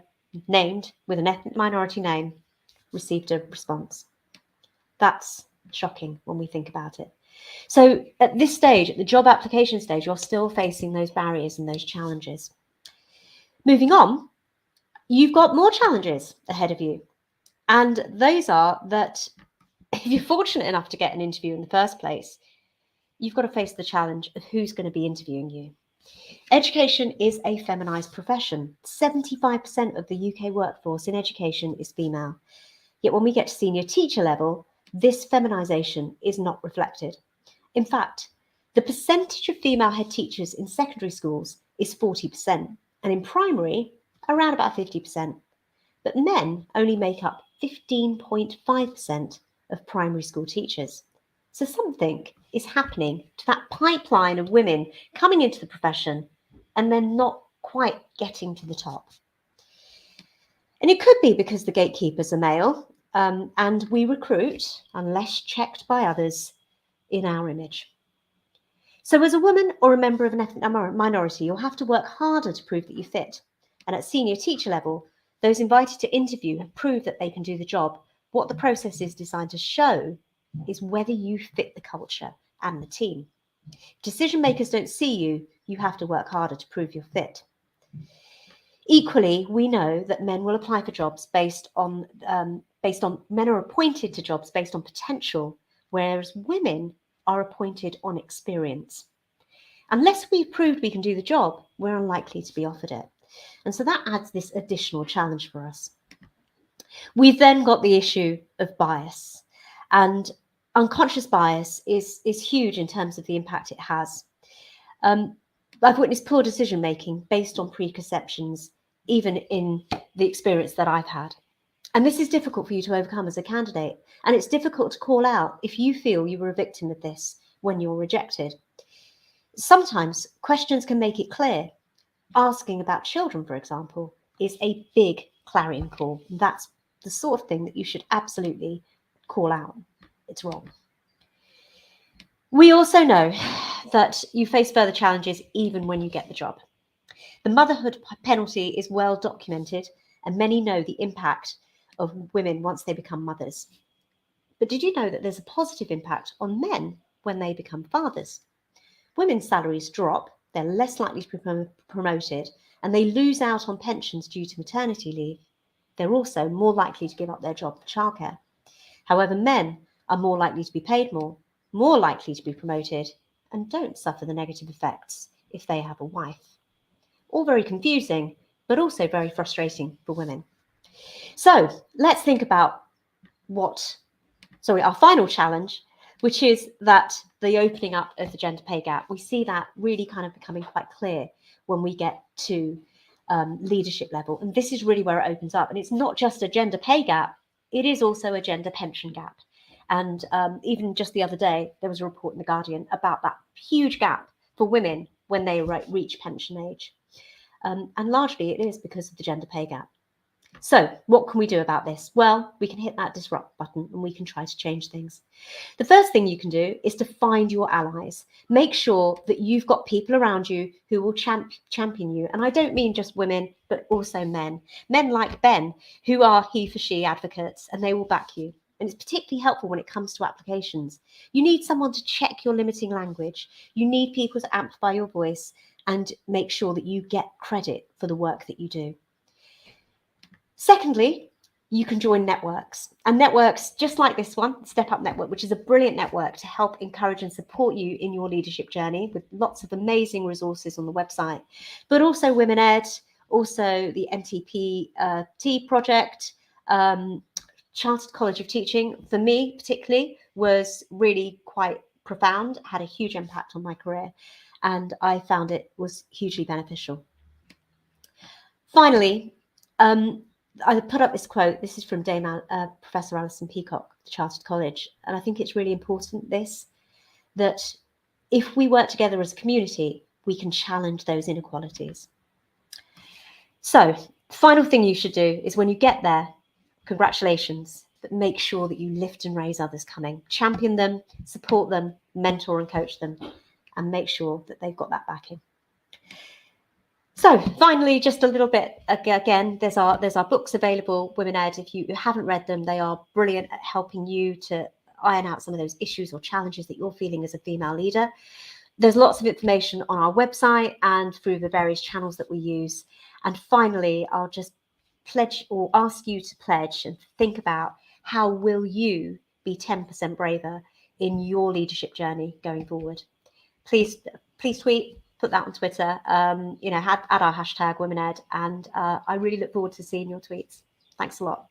named with an ethnic minority name received a response. That's shocking when we think about it. So at this stage, at the job application stage, you're still facing those barriers and those challenges. Moving on, you've got more challenges ahead of you. And those are that if you're fortunate enough to get an interview in the first place, you've got to face the challenge of who's going to be interviewing you. Education is a feminised profession. 75% of the UK workforce in education is female. Yet when we get to senior teacher level, this feminisation is not reflected. In fact, the percentage of female head teachers in secondary schools is 40%, and in primary, around about 50%. But men only make up 15.5% of primary school teachers. So something is happening to that pipeline of women coming into the profession and then not quite getting to the top. And it could be because the gatekeepers are male, and we recruit unless checked by others in our image. So as a woman or a member of an ethnic minority, you'll have to work harder to prove that you fit. And at senior teacher level, those invited to interview have proved that they can do the job. What the process is designed to show is whether you fit the culture and the team. If decision makers don't see you, you have to work harder to prove you're fit. Equally, we know that men will apply for jobs based on men are appointed to jobs based on potential, whereas women are appointed on experience. Unless we've proved we can do the job, we're unlikely to be offered it. And so that adds this additional challenge for us. We've then got the issue of bias, and unconscious bias is huge in terms of the impact it has. I've witnessed poor decision making based on preconceptions, even in the experience that I've had. And this is difficult for you to overcome as a candidate. And it's difficult to call out if you feel you were a victim of this when you're rejected. Sometimes questions can make it clear. Asking about children, for example, is a big clarion call. That's the sort of thing that you should absolutely call out. It's wrong. We also know that you face further challenges even when you get the job. The motherhood penalty is well documented, and many know the impact of women once they become mothers. But did you know that there's a positive impact on men when they become fathers? Women's salaries drop, they're less likely to be promoted, and they lose out on pensions due to maternity leave. They're also more likely to give up their job for childcare. However, men are more likely to be paid more likely to be promoted, and don't suffer the negative effects if they have a wife. All very confusing, but also very frustrating for women. So let's think about our final challenge, which is that the opening up of the gender pay gap. We see that really kind of becoming quite clear when we get to leadership level. And this is really where it opens up. And it's not just a gender pay gap, it is also a gender pension gap. And even just the other day, there was a report in The Guardian about that huge gap for women when they reach pension age. And largely it is because of the gender pay gap. So what can we do about this? Well, we can hit that disrupt button and we can try to change things. The first thing you can do is to find your allies. Make sure that you've got people around you who will champion you. And I don't mean just women, but also men. Men like Ben, who are he for she advocates, and they will back you. And it's particularly helpful when it comes to applications. You need someone to check your limiting language. You need people to amplify your voice and make sure that you get credit for the work that you do. Secondly, you can join networks, and networks just like this one, Step Up Network, which is a brilliant network to help encourage and support you in your leadership journey with lots of amazing resources on the website, but also Women Ed, also the MTP project, Chartered College of Teaching, for me particularly, was really quite profound, had a huge impact on my career, and I found it was hugely beneficial. Finally, I put up this quote. This is from Professor Alison Peacock, the Chartered College, and I think it's really important that if we work together as a community, we can challenge those inequalities. So, the final thing you should do is when you get there, congratulations, but make sure that you lift and raise others coming. Champion them, support them, mentor and coach them, and make sure that they've got that backing. So finally, just a little bit, again, there's our books available, Women Ed. If you haven't read them, they are brilliant at helping you to iron out some of those issues or challenges that you're feeling as a female leader. There's lots of information on our website and through the various channels that we use. And finally, I'll just pledge or ask you to pledge and think about how will you be 10% braver in your leadership journey going forward. Please tweet. Put that on Twitter, add our hashtag WomenEd, and I really look forward to seeing your tweets. Thanks a lot.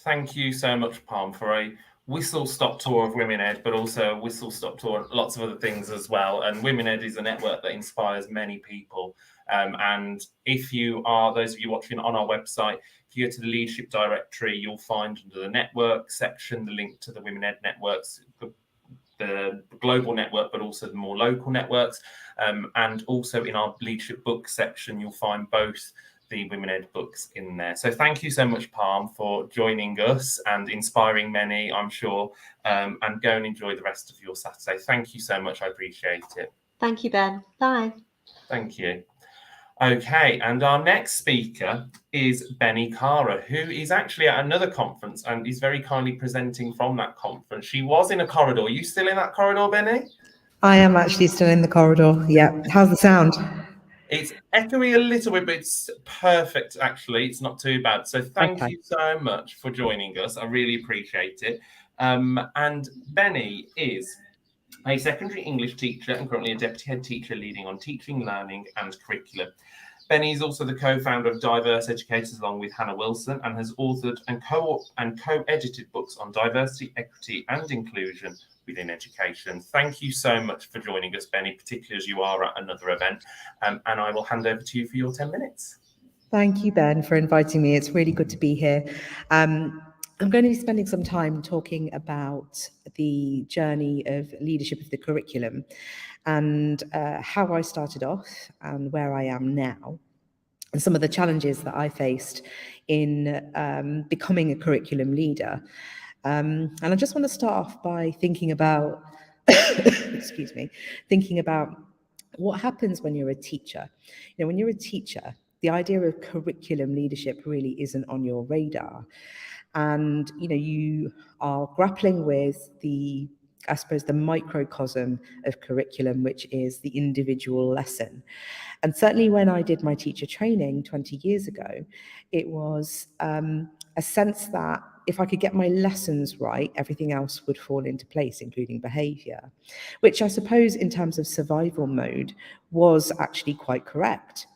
Thank you so much, Palm, for a whistle-stop tour of Women Ed, but also a whistle-stop tour of lots of other things as well. And Women Ed is a network that inspires many people. And if you are, those of you watching on our website, if you go to the leadership directory, you'll find under the network section the link to the Women Ed networks. the global network, but also the more local networks. And also in our leadership book section, you'll find both the Women Ed books in there. So thank you so much, Palm, for joining us and inspiring many, I'm sure, and go and enjoy the rest of your Saturday. Thank you so much. I appreciate it. Thank you, Ben. Bye. Thank you. Okay, and our next speaker is Benny Cara, who is actually at another conference and is very kindly presenting from that conference. She was in a corridor. Are you still in that corridor, Benny? I am actually still in the corridor. Yeah. How's the sound? It's echoey a little bit, but it's perfect, actually. It's not too bad. So thank you so much for joining us. I really appreciate it. And Benny is a secondary English teacher and currently a deputy head teacher leading on teaching, learning and curriculum. Benny is also the co-founder of Diverse Educators along with Hannah Wilson, and has authored and co-edited books on diversity, equity and inclusion within education. Thank you so much for joining us, Benny, particularly as you are at another event. And I will hand over to you for your 10 minutes. Thank you, Ben, for inviting me. It's really good to be here. I'm going to be spending some time talking about the journey of leadership of the curriculum and how I started off and where I am now, and some of the challenges that I faced in becoming a curriculum leader. And I just want to start off by thinking about, thinking about what happens when you're a teacher. You know, when you're a teacher, the idea of curriculum leadership really isn't on your radar. And, you know, you are grappling with the, I suppose, the microcosm of curriculum, which is the individual lesson. And certainly when I did my teacher training 20 years ago, it was a sense that if I could get my lessons right, everything else would fall into place, including behaviour, which I suppose in terms of survival mode was actually quite correct.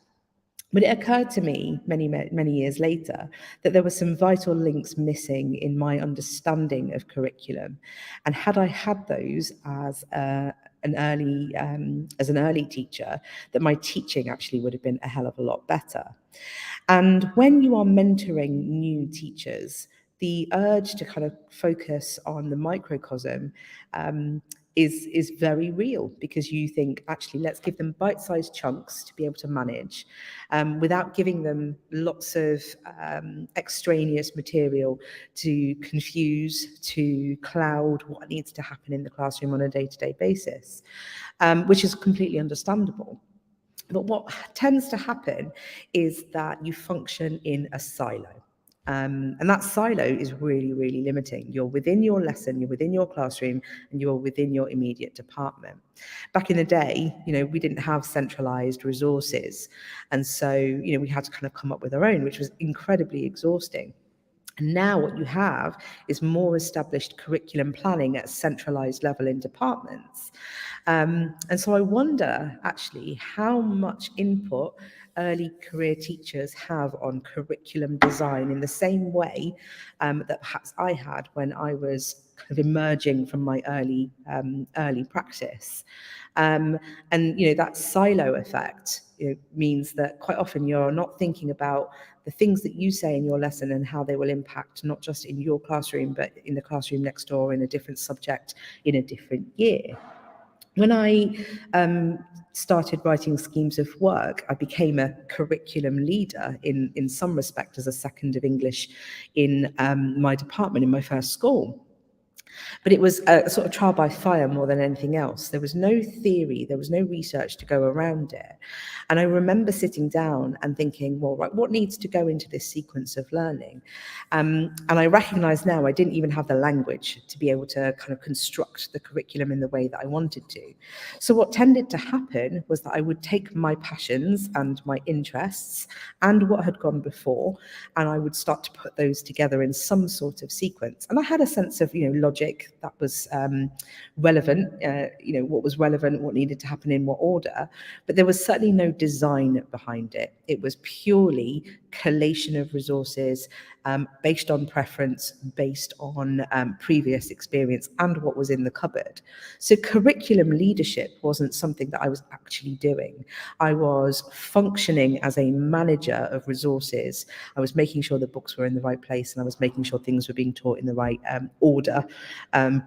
But it occurred to me many years later that there were some vital links missing in my understanding of curriculum. And had I had those as an early teacher, that my teaching actually would have been a hell of a lot better. And when you are mentoring new teachers, the urge to kind of focus on the microcosm is very real, because you think, actually, let's give them bite-sized chunks to be able to manage without giving them lots of extraneous material to confuse, to cloud what needs to happen in the classroom on a day-to-day basis, which is completely understandable. But what tends to happen is that you function in a silo. And that silo is really, really limiting. You're within your lesson, you're within your classroom, and you're within your immediate department. Back in the day, you know, we didn't have centralized resources. And so, you know, we had to kind of come up with our own, which was incredibly exhausting. And now what you have is more established curriculum planning at a centralized level in departments. And so I wonder actually how much input early career teachers have on curriculum design in the same way that perhaps I had when I was kind of emerging from my early practice. And, you know, that silo effect, you know, means that quite often you're not thinking about the things that you say in your lesson and how they will impact not just in your classroom, but in the classroom next door, in a different subject, in a different year. When I started writing schemes of work, I became a curriculum leader in some respect as a second of English in my department in my first school. But it was a sort of trial by fire more than anything else. There was no theory, there was no research to go around it. And I remember sitting down and thinking, well, right, what needs to go into this sequence of learning? And I recognize now I didn't even have the language to be able to kind of construct the curriculum in the way that I wanted to. So what tended to happen was that I would take my passions and my interests and what had gone before, and I would start to put those together in some sort of sequence. And I had a sense of, you know, logic that was relevant, you know, what was relevant, what needed to happen in what order, but there was certainly no design behind it. It was purely collation of resources based on preference, based on previous experience and what was in the cupboard. So curriculum leadership wasn't something that I was actually doing. I was functioning as a manager of resources. I was making sure the books were in the right place, and I was making sure things were being taught in the right order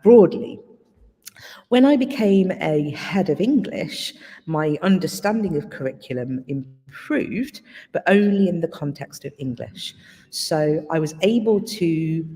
broadly. When I became a head of English, my understanding of curriculum improved, but only in the context of English. So I was able to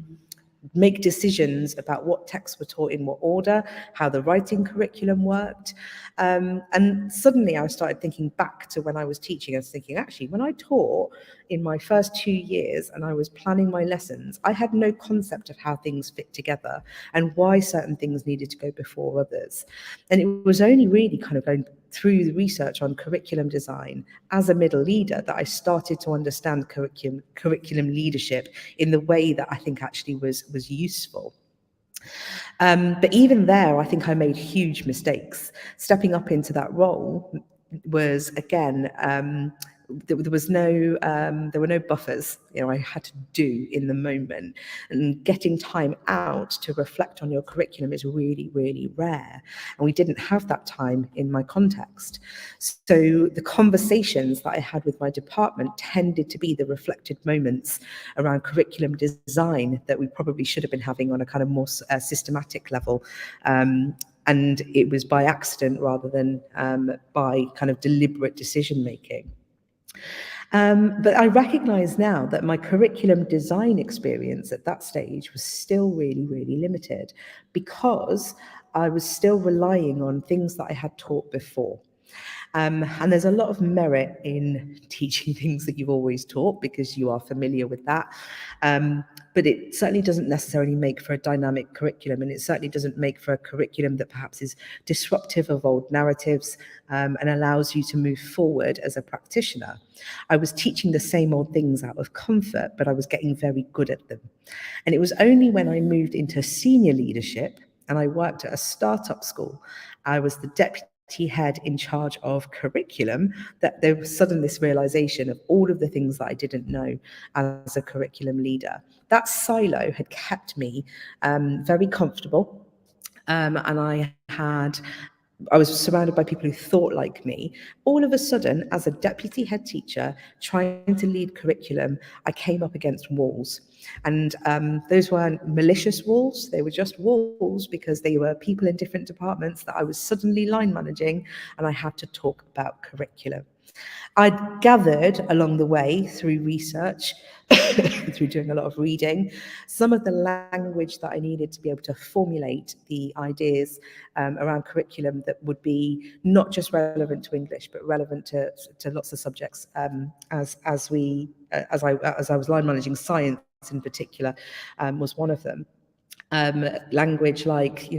make decisions about what texts were taught in what order, how the writing curriculum worked. And suddenly I started thinking back to when I was teaching. I was thinking, actually, when I taught in my first 2 years and I was planning my lessons, I had no concept of how things fit together and why certain things needed to go before others. And it was only really kind of going through the research on curriculum design as a middle leader that I started to understand curriculum leadership in the way that I think actually was useful. But even there, I think I made huge mistakes. Stepping up into that role was, again, there were no buffers. I had to do in the moment, and getting time out to reflect on your curriculum is really, really rare. And we didn't have that time in my context. So the conversations that I had with my department tended to be the reflected moments around curriculum design that we probably should have been having on a kind of more systematic level. And it was by accident rather than by kind of deliberate decision making. But I recognize now that my curriculum design experience at that stage was still really, really limited because I was still relying on things that I had taught before. And there's a lot of merit in teaching things that you've always taught because you are familiar with that. But it certainly doesn't necessarily make for a dynamic curriculum, and it certainly doesn't make for a curriculum that perhaps is disruptive of old narratives and allows you to move forward as a practitioner. I was teaching the same old things out of comfort, but I was getting very good at them. And it was only when I moved into senior leadership and I worked at a startup school, I was the deputy head in charge of curriculum, that there was suddenly this realization of all of the things that I didn't know as a curriculum leader. That silo had kept me very comfortable, and I was surrounded by people who thought like me. All of a sudden, as a deputy head teacher trying to lead curriculum, I came up against walls. And those weren't malicious walls, they were just walls because they were people in different departments that I was suddenly line managing, and I had to talk about curriculum. I'd gathered along the way through research, through doing a lot of reading, some of the language that I needed to be able to formulate the ideas around curriculum that would be not just relevant to English, but relevant to lots of subjects. As I was line managing science in particular, was one of them. Language like,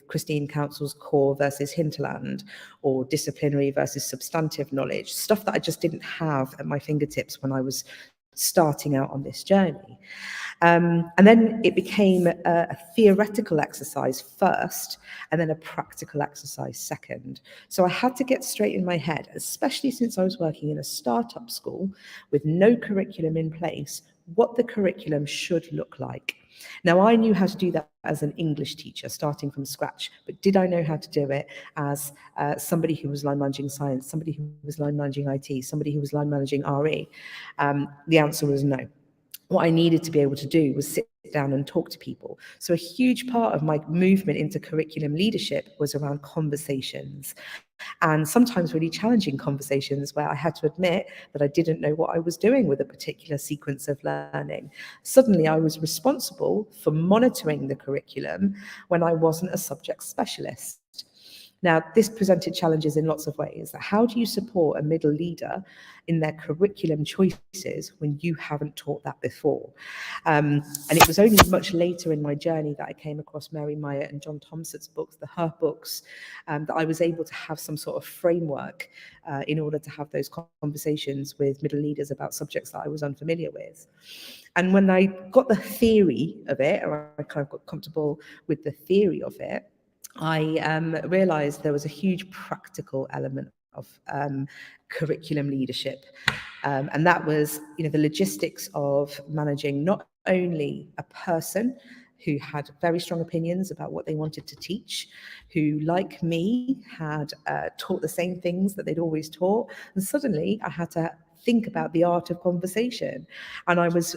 Christine Council's core versus hinterland, or disciplinary versus substantive knowledge, stuff that I just didn't have at my fingertips when I was starting out on this journey. And then it became a theoretical exercise first, and then a practical exercise second. So I had to get straight in my head, especially since I was working in a startup school with no curriculum in place, what the curriculum should look like. Now, I knew how to do that as an English teacher, starting from scratch, but did I know how to do it as somebody who was line managing science, somebody who was line managing IT, somebody who was line managing RE? The answer was no. What I needed to be able to do was sit down and talk to people. So a huge part of my movement into curriculum leadership was around conversations, and sometimes really challenging conversations where I had to admit that I didn't know what I was doing with a particular sequence of learning. Suddenly I was responsible for monitoring the curriculum when I wasn't a subject specialist. Now, this presented challenges in lots of ways. How do you support a middle leader in their curriculum choices when you haven't taught that before? And it was only much later in my journey that I came across Mary Myatt and John Thompson's books, her books, that I was able to have some sort of framework in order to have those conversations with middle leaders about subjects that I was unfamiliar with. And when I got the theory of it, or I kind of got comfortable with the theory of it, I realized there was a huge practical element of curriculum leadership. And that was, the logistics of managing not only a person who had very strong opinions about what they wanted to teach, who, like me, had taught the same things that they'd always taught. And suddenly I had to think about the art of conversation. And I was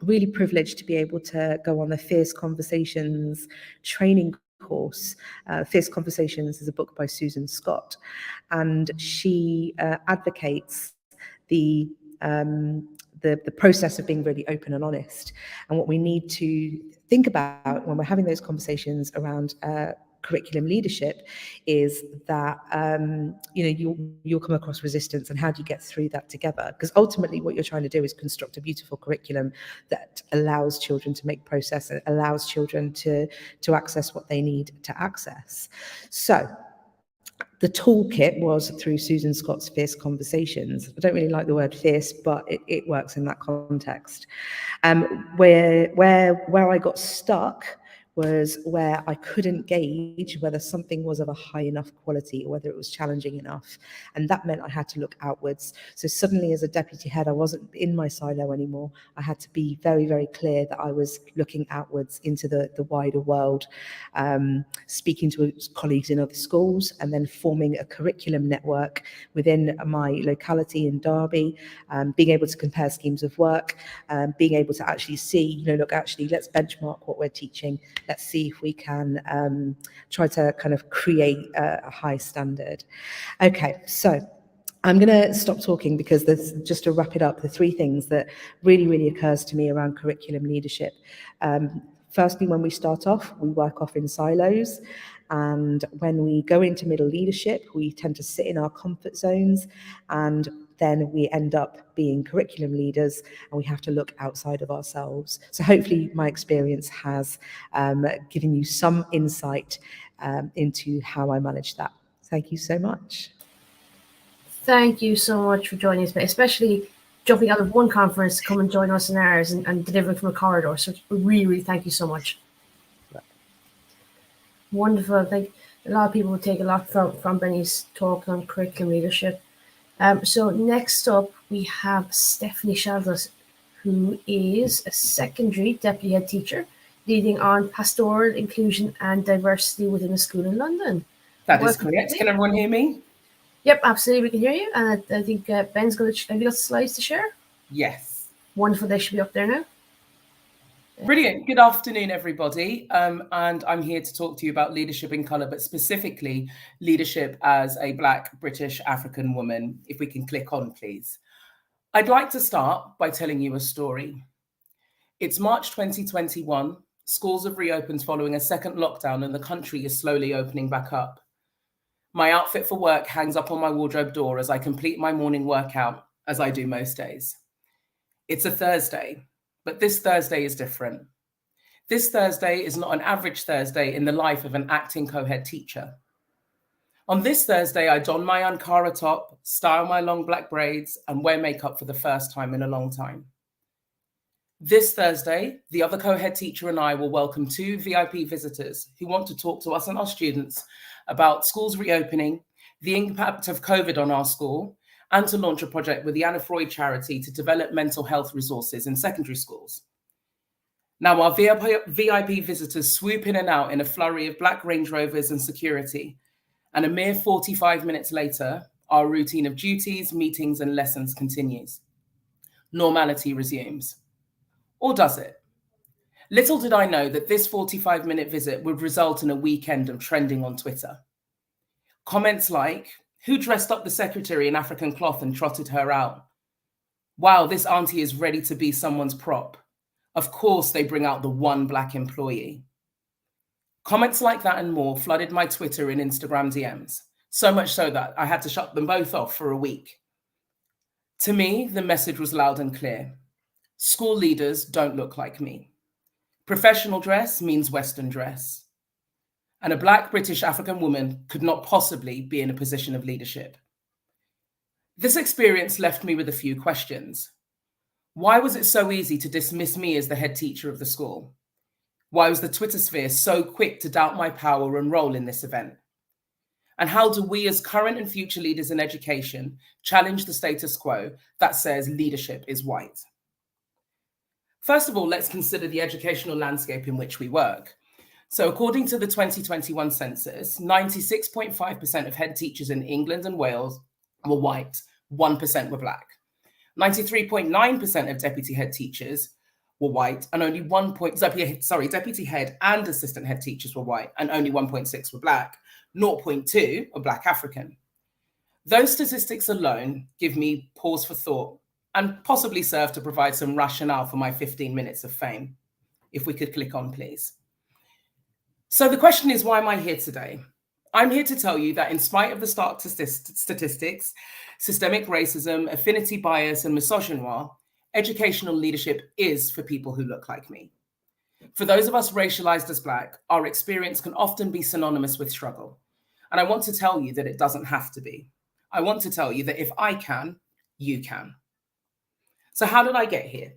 really privileged to be able to go on the Fierce Conversations training course. Fierce Conversations is a book by Susan Scott, and she advocates the process of being really open and honest. And what we need to think about when we're having those conversations around curriculum leadership is that you'll come across resistance, and how do you get through that together? Because ultimately what you're trying to do is construct a beautiful curriculum that allows children to make progress, and allows children to access what they need to access. So the toolkit was through Susan Scott's Fierce Conversations. I don't really like the word fierce, but it works in that context. Where I got stuck was where I couldn't gauge whether something was of a high enough quality or whether it was challenging enough. And that meant I had to look outwards. So suddenly, as a deputy head, I wasn't in my silo anymore. I had to be very, very clear that I was looking outwards into the wider world, speaking to colleagues in other schools, and then forming a curriculum network within my locality in Derby, being able to compare schemes of work, being able to actually see, look, actually, let's benchmark what we're teaching. Let's see if we can try to kind of create a high standard. Okay, so I'm going to stop talking, because there's, just to wrap it up, the three things that really, really occurs to me around curriculum leadership. Firstly, when we start off, we work off in silos. And when we go into middle leadership, we tend to sit in our comfort zones, and then we end up being curriculum leaders, and we have to look outside of ourselves. So hopefully my experience has given you some insight into how I manage that. Thank you so much. Thank you so much for joining us, especially jumping out of one conference to come and join us in ours and delivering from a corridor. So really, really thank you so much. Wonderful. I think a lot of people will take a lot from Benny's talk on curriculum leadership. So next up, we have Stephanie Shaldas, who is a secondary deputy head teacher leading on pastoral inclusion and diversity within a school in London. That is correct. Can everyone hear me? Yep, absolutely. We can hear you. And I think Ben's going to... Have you got slides to share? Yes. Wonderful. They should be up there now. Brilliant. Good afternoon, everybody. And I'm here to talk to you about leadership in colour, but specifically leadership as a Black British African woman. If we can click on, please. I'd like to start by telling you a story. It's March 2021. Schools have reopened following a second lockdown, and the country is slowly opening back up. My outfit for work hangs up on my wardrobe door as I complete my morning workout, as I do most days. It's a Thursday. But this Thursday is different. This Thursday is not an average Thursday in the life of an acting co-head teacher. On this Thursday, I don my Ankara top, style my long black braids, and wear makeup for the first time in a long time. This Thursday, the other co-head teacher and I will welcome 2 VIP visitors who want to talk to us and our students about schools reopening, the impact of COVID on our school, and to launch a project with the Anna Freud charity to develop mental health resources in secondary schools. Now, our VIP visitors swoop in and out in a flurry of black Range Rovers and security, and a mere 45 minutes later, our routine of duties, meetings, and lessons continues. Normality resumes. Or does it? Little did I know that this 45-minute visit would result in a weekend of trending on Twitter. Comments like, "Who dressed up the secretary in African cloth and trotted her out? Wow, this auntie is ready to be someone's prop. Of course they bring out the one black employee." Comments like that and more flooded my Twitter and Instagram DMs, so much so that I had to shut them both off for a week. To me, the message was loud and clear. School leaders don't look like me. Professional dress means Western dress. And a Black British African woman could not possibly be in a position of leadership. This experience left me with a few questions. Why was it so easy to dismiss me as the head teacher of the school? Why was the Twitter sphere so quick to doubt my power and role in this event? And how do we as current and future leaders in education challenge the status quo that says leadership is white? First of all, let's consider the educational landscape in which we work. So according to the 2021 census, 96.5% of head teachers in England and Wales were white, 1% were black. 93.9% of deputy head teachers were white, and only deputy head and assistant head teachers were white, and only 1.6 were black. 0.2 are black African. Those statistics alone give me pause for thought and possibly serve to provide some rationale for my 15 minutes of fame. If we could click on, please. So the question is, why am I here today? I'm here to tell you that in spite of the stark statistics, systemic racism, affinity bias, and misogynoir, educational leadership is for people who look like me. For those of us racialized as black, our experience can often be synonymous with struggle. And I want to tell you that it doesn't have to be. I want to tell you that if I can, you can. So how did I get here?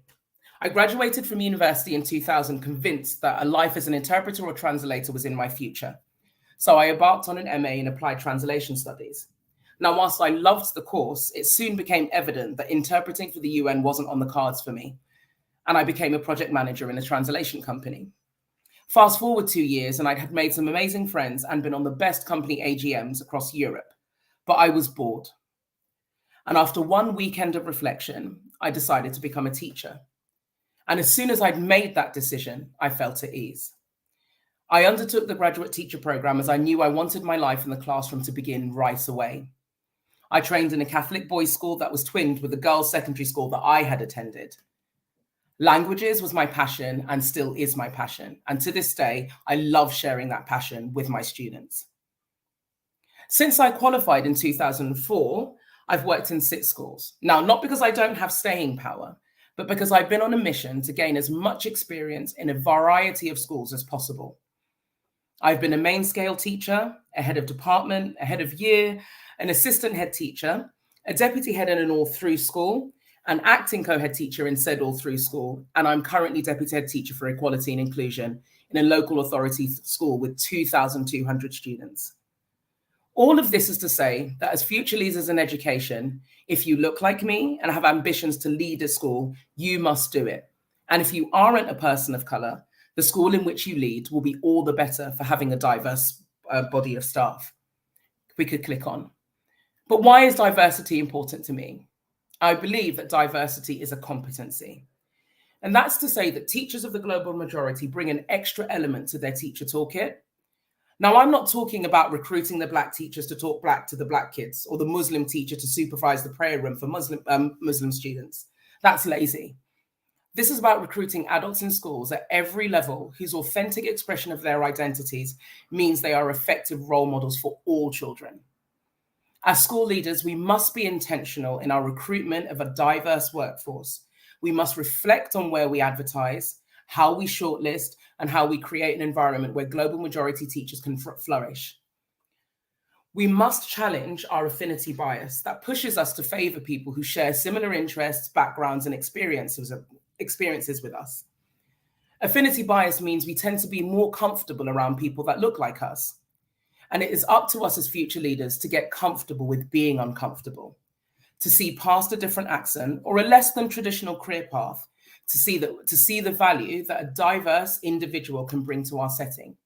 I graduated from university in 2000, convinced that a life as an interpreter or translator was in my future. So I embarked on an MA in Applied Translation Studies. Now, whilst I loved the course, it soon became evident that interpreting for the UN wasn't on the cards for me. And I became a project manager in a translation company. Fast forward 2 years, and I had made some amazing friends and been on the best company AGMs across Europe. But I was bored. And after one weekend of reflection, I decided to become a teacher. And as soon as I'd made that decision, I felt at ease. I undertook the graduate teacher program as I knew I wanted my life in the classroom to begin right away. I trained in a Catholic boys' school that was twinned with the girls' secondary school that I had attended. Languages was my passion and still is my passion. And to this day, I love sharing that passion with my students. Since I qualified in 2004, I've worked in 6 schools. Now, not because I don't have staying power, but because I've been on a mission to gain as much experience in a variety of schools as possible. I've been a main scale teacher, a head of department, a head of year, an assistant head teacher, a deputy head in an all-through school, an acting co-head teacher in said all-through school, and I'm currently deputy head teacher for equality and inclusion in a local authority school with 2,200 students. All of this is to say that as future leaders in education, if you look like me and have ambitions to lead a school, you must do it. And if you aren't a person of colour, the school in which you lead will be all the better for having a diverse body of staff. We could click on. But why is diversity important to me? I believe that diversity is a competency. And that's to say that teachers of the global majority bring an extra element to their teacher toolkit. Now, I'm not talking about recruiting the black teachers to talk black to the black kids or the Muslim teacher to supervise the prayer room for Muslim students. That's lazy. This is about recruiting adults in schools at every level whose authentic expression of their identities means they are effective role models for all children. As school leaders, we must be intentional in our recruitment of a diverse workforce. We must reflect on where we advertise, how we shortlist, and how we create an environment where global majority teachers can flourish. We must challenge our affinity bias that pushes us to favor people who share similar interests, backgrounds, and experiences with us. Affinity bias means we tend to be more comfortable around people that look like us. And it is up to us as future leaders to get comfortable with being uncomfortable, to see past a different accent or a less than traditional career path, to see the value that a diverse individual can bring to our setting.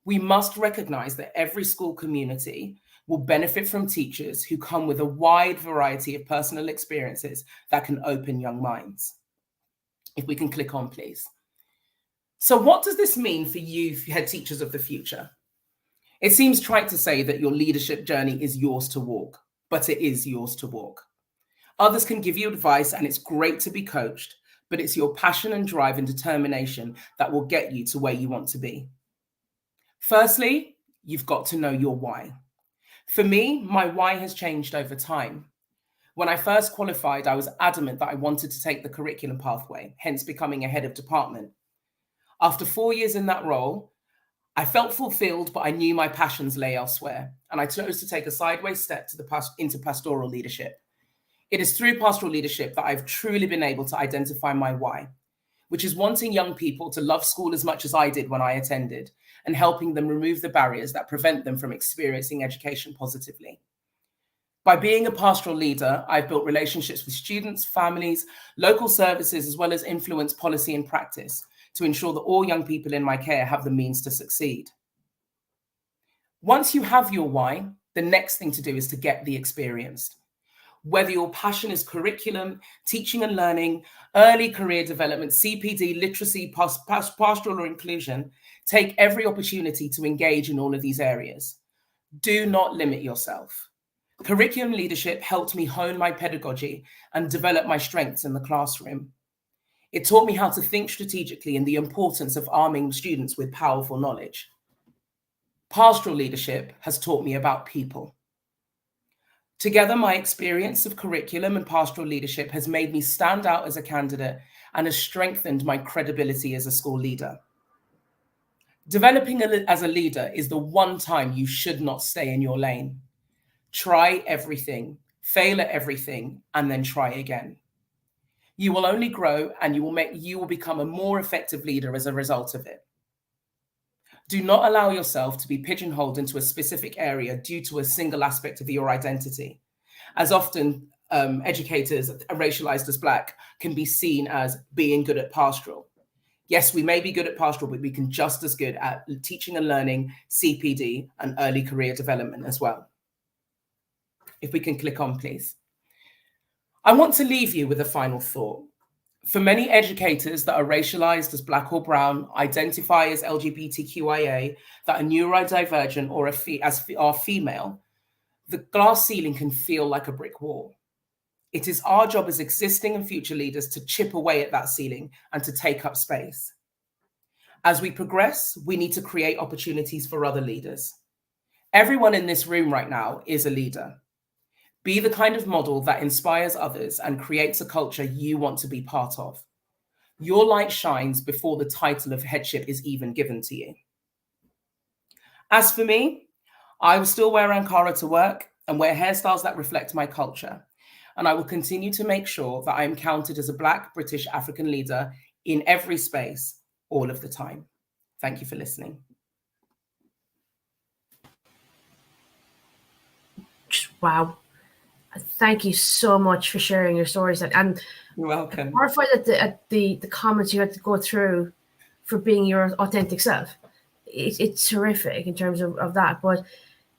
We must recognize that every school community will benefit from teachers who come with a wide variety of personal experiences that can open young minds. If we can click on, please. So what does this mean for you head teachers of the future? It seems trite to say that your leadership journey is yours to walk, but it is yours to walk. Others can give you advice and it's great to be coached, but it's your passion and drive and determination that will get you to where you want to be. Firstly, you've got to know your why. For me, my why has changed over time. When I first qualified, I was adamant that I wanted to take the curriculum pathway, hence becoming a head of department. After 4 years in that role, I felt fulfilled, but I knew my passions lay elsewhere, and I chose to take a sideways step into pastoral leadership. It is through pastoral leadership that I've truly been able to identify my why, which is wanting young people to love school as much as I did when I attended, and helping them remove the barriers that prevent them from experiencing education positively. By being a pastoral leader, I've built relationships with students, families, local services, as well as influence policy and practice to ensure that all young people in my care have the means to succeed. Once you have your why, the next thing to do is to get the experience. Whether your passion is curriculum, teaching and learning, early career development, CPD, literacy, pastoral or inclusion, take every opportunity to engage in all of these areas. Do not limit yourself. Curriculum leadership helped me hone my pedagogy and develop my strengths in the classroom. It taught me how to think strategically and the importance of arming students with powerful knowledge. Pastoral leadership has taught me about people. Together, my experience of curriculum and pastoral leadership has made me stand out as a candidate and has strengthened my credibility as a school leader. Developing as a leader is the one time you should not stay in your lane. Try everything, fail at everything, and then try again. You will only grow and you will become a more effective leader as a result of it. Do not allow yourself to be pigeonholed into a specific area due to a single aspect of your identity. As often educators racialized as Black can be seen as being good at pastoral. Yes, we may be good at pastoral, but we can just as good at teaching and learning, CPD, and early career development as well. If we can click on, please. I want to leave you with a final thought. For many educators that are racialized as Black or brown, identify as LGBTQIA, that are neurodivergent or are female, the glass ceiling can feel like a brick wall. It is our job as existing and future leaders to chip away at that ceiling and to take up space. As we progress, we need to create opportunities for other leaders. Everyone in this room right now is a leader. Be the kind of model that inspires others and creates a culture you want to be part of. Your light shines before the title of headship is even given to you. As for me, I will still wear Ankara to work and wear hairstyles that reflect my culture. And I will continue to make sure that I am counted as a Black British African leader in every space, all of the time. Thank you for listening. Wow. Thank you so much for sharing your stories. And you're welcome. I'm horrified at the comments you had to go through for being your authentic self. It's horrific in terms of that, but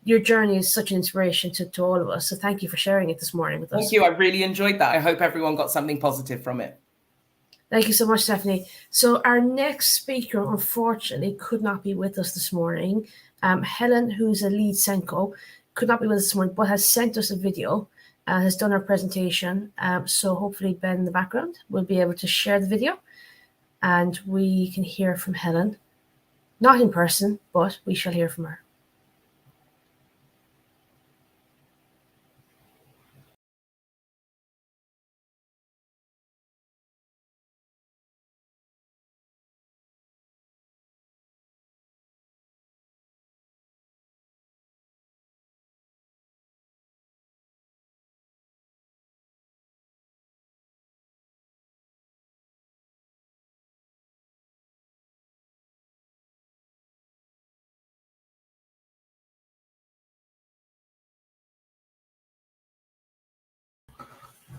your journey is such an inspiration to all of us. So thank you for sharing it this morning with us. Thank you. I really enjoyed that. I hope everyone got something positive from it. Thank you so much, Stephanie. So our next speaker, unfortunately, could not be with us this morning. Helen, who's a lead SENCO, could not be with us this morning, but has sent us a video, has done our presentation. So hopefully Ben in the background will be able to share the video and we can hear from Helen. Not in person, but we shall hear from her.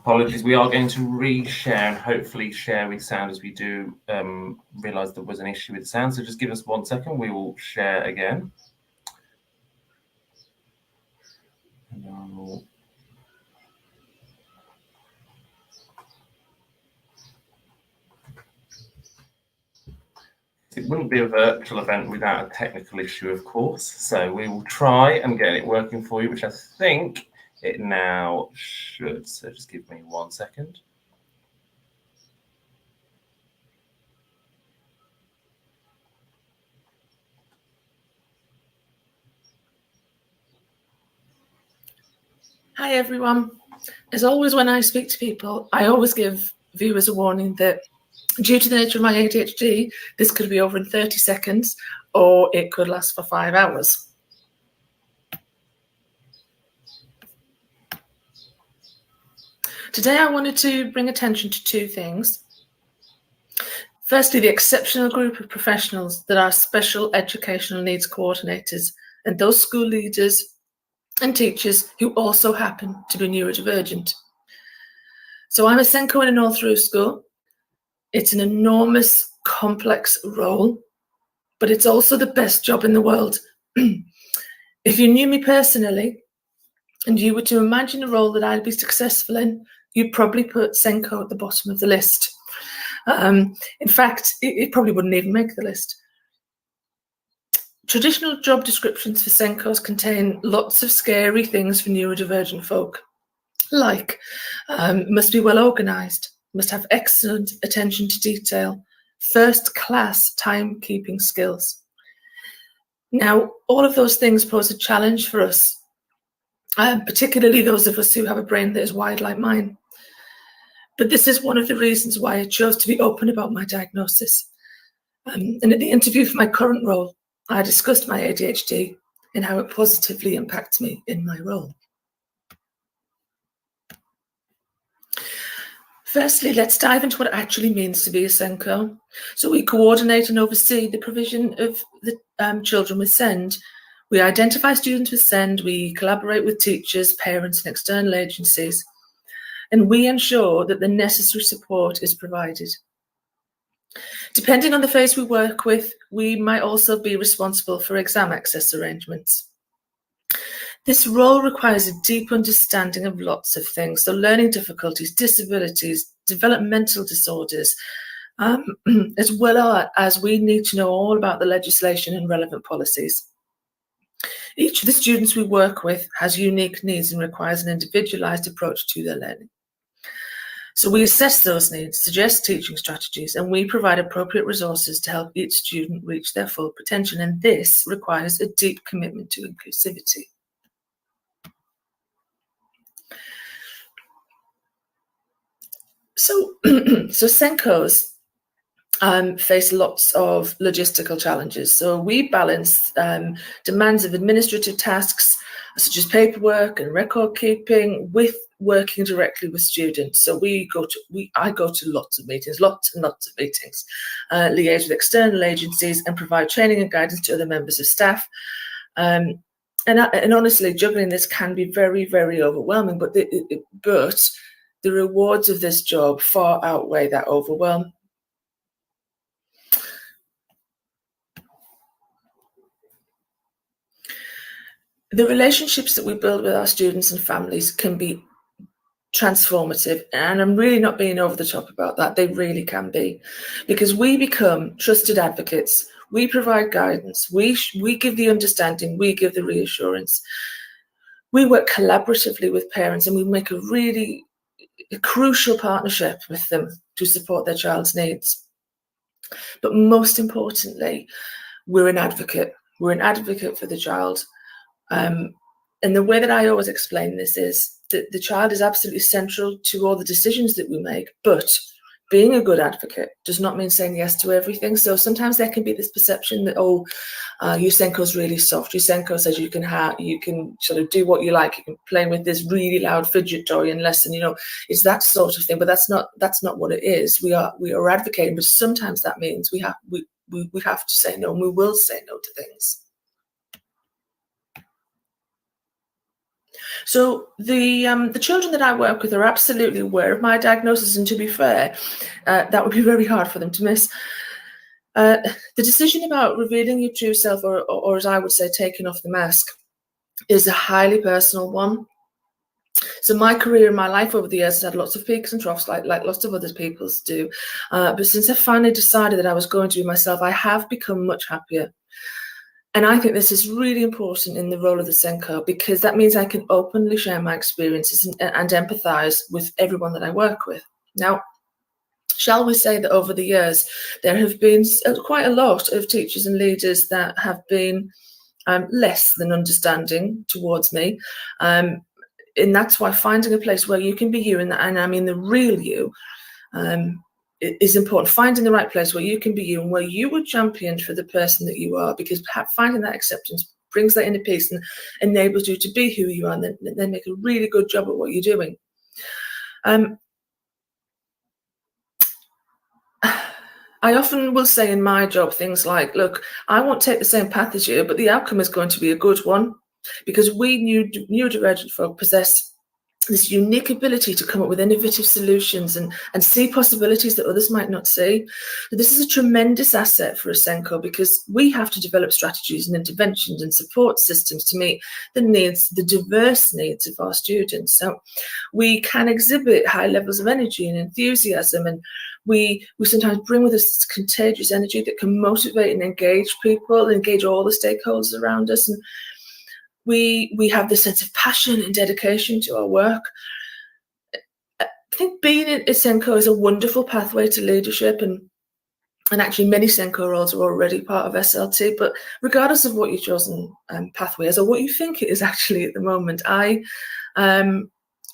Apologies, we are going to re-share and hopefully share with sound as we do realise there was an issue with the sound. So just give us 1 second, we will share again. It wouldn't be a virtual event without a technical issue, of course. So we will try and get it working for you, which I think it now should. So just give me 1 second. Hi, everyone. As always, when I speak to people, I always give viewers a warning that due to the nature of my ADHD, this could be over in 30 seconds or it could last for 5 hours. Today, I wanted to bring attention to 2 things. Firstly, the exceptional group of professionals that are special educational needs coordinators and those school leaders and teachers who also happen to be neurodivergent. So I'm a SENCO in an all-through school. It's an enormous, complex role, but it's also the best job in the world. If you knew me personally and you were to imagine a role that I'd be successful in, you'd probably put SENCO at the bottom of the list. In fact, it probably wouldn't even make the list. Traditional job descriptions for SENCOs contain lots of scary things for neurodivergent folk, like must be well organised, must have excellent attention to detail, first-class timekeeping skills. Now, all of those things pose a challenge for us, particularly those of us who have a brain that is wide like mine. But this is one of the reasons why I chose to be open about my diagnosis. And at the interview for my current role, I discussed my ADHD and how it positively impacts me in my role. Firstly, let's dive into what it actually means to be a SENCO. So we coordinate and oversee the provision of the children with SEND. We identify students with SEND, we collaborate with teachers, parents and external agencies, and we ensure that the necessary support is provided. Depending on the phase we work with, we might also be responsible for exam access arrangements. This role requires a deep understanding of lots of things, so learning difficulties, disabilities, developmental disorders, as well as we need to know all about the legislation and relevant policies. Each of the students we work with has unique needs and requires an individualised approach to their learning. So we assess those needs, suggest teaching strategies, and we provide appropriate resources to help each student reach their full potential, and this requires a deep commitment to inclusivity. So SENCOs face lots of logistical challenges. So we balance demands of administrative tasks such as paperwork and record keeping with working directly with students. So I go to lots and lots of meetings, liaise with external agencies and provide training and guidance to other members of staff. And honestly, juggling this can be very, very overwhelming, but the rewards of this job far outweigh that overwhelm. The relationships that we build with our students and families can be transformative, and I'm really not being over the top about that. They really can be, because we become trusted advocates. We provide guidance. We give the understanding. We give the reassurance. We work collaboratively with parents, and we make a really crucial partnership with them to support their child's needs. But most importantly, we're an advocate. We're an advocate for the child. And the way that I always explain this is that the child is absolutely central to all the decisions that we make, but being a good advocate does not mean saying yes to everything. So sometimes there can be this perception that, your SENCO's really soft. Your SENCO says you can sort of do what you like. You can play with this really loud fidget toy in lesson. It's that sort of thing. But that's not what it is. We are advocating, but sometimes that means we have to say no, and we will say no to things. So the children that I work with are absolutely aware of my diagnosis, and to be fair, that would be very hard for them to miss. The decision about revealing your true self, or as I would say, taking off the mask, is a highly personal one. So my career and my life over the years has had lots of peaks and troughs, like lots of other people's do. But since I finally decided that I was going to be myself, I have become much happier. And I think this is really important in the role of the SENCO, because that means I can openly share my experiences and empathise with everyone that I work with. Now, shall we say that over the years, there have been quite a lot of teachers and leaders that have been less than understanding towards me. And that's why finding a place where you can be you, and I mean the real you, is important. Finding the right place where you can be you and where you were championed for the person that you are, because finding that acceptance brings that inner peace and enables you to be who you are, and then make a really good job at what you're doing. I often will say in my job things like, look, I won't take the same path as you, but the outcome is going to be a good one, because we neurodivergent folk possess this unique ability to come up with innovative solutions and see possibilities that others might not see. So this is a tremendous asset for SENCO, because we have to develop strategies and interventions and support systems to meet the needs, the diverse needs of our students. So we can exhibit high levels of energy and enthusiasm, and we sometimes bring with us this contagious energy that can motivate and engage people, engage all the stakeholders around us. And we have this sense of passion and dedication to our work. I think being at SENCO is a wonderful pathway to leadership, and actually many SENCO roles are already part of SLT, but regardless of what your chosen pathway is or what you think it is actually at the moment,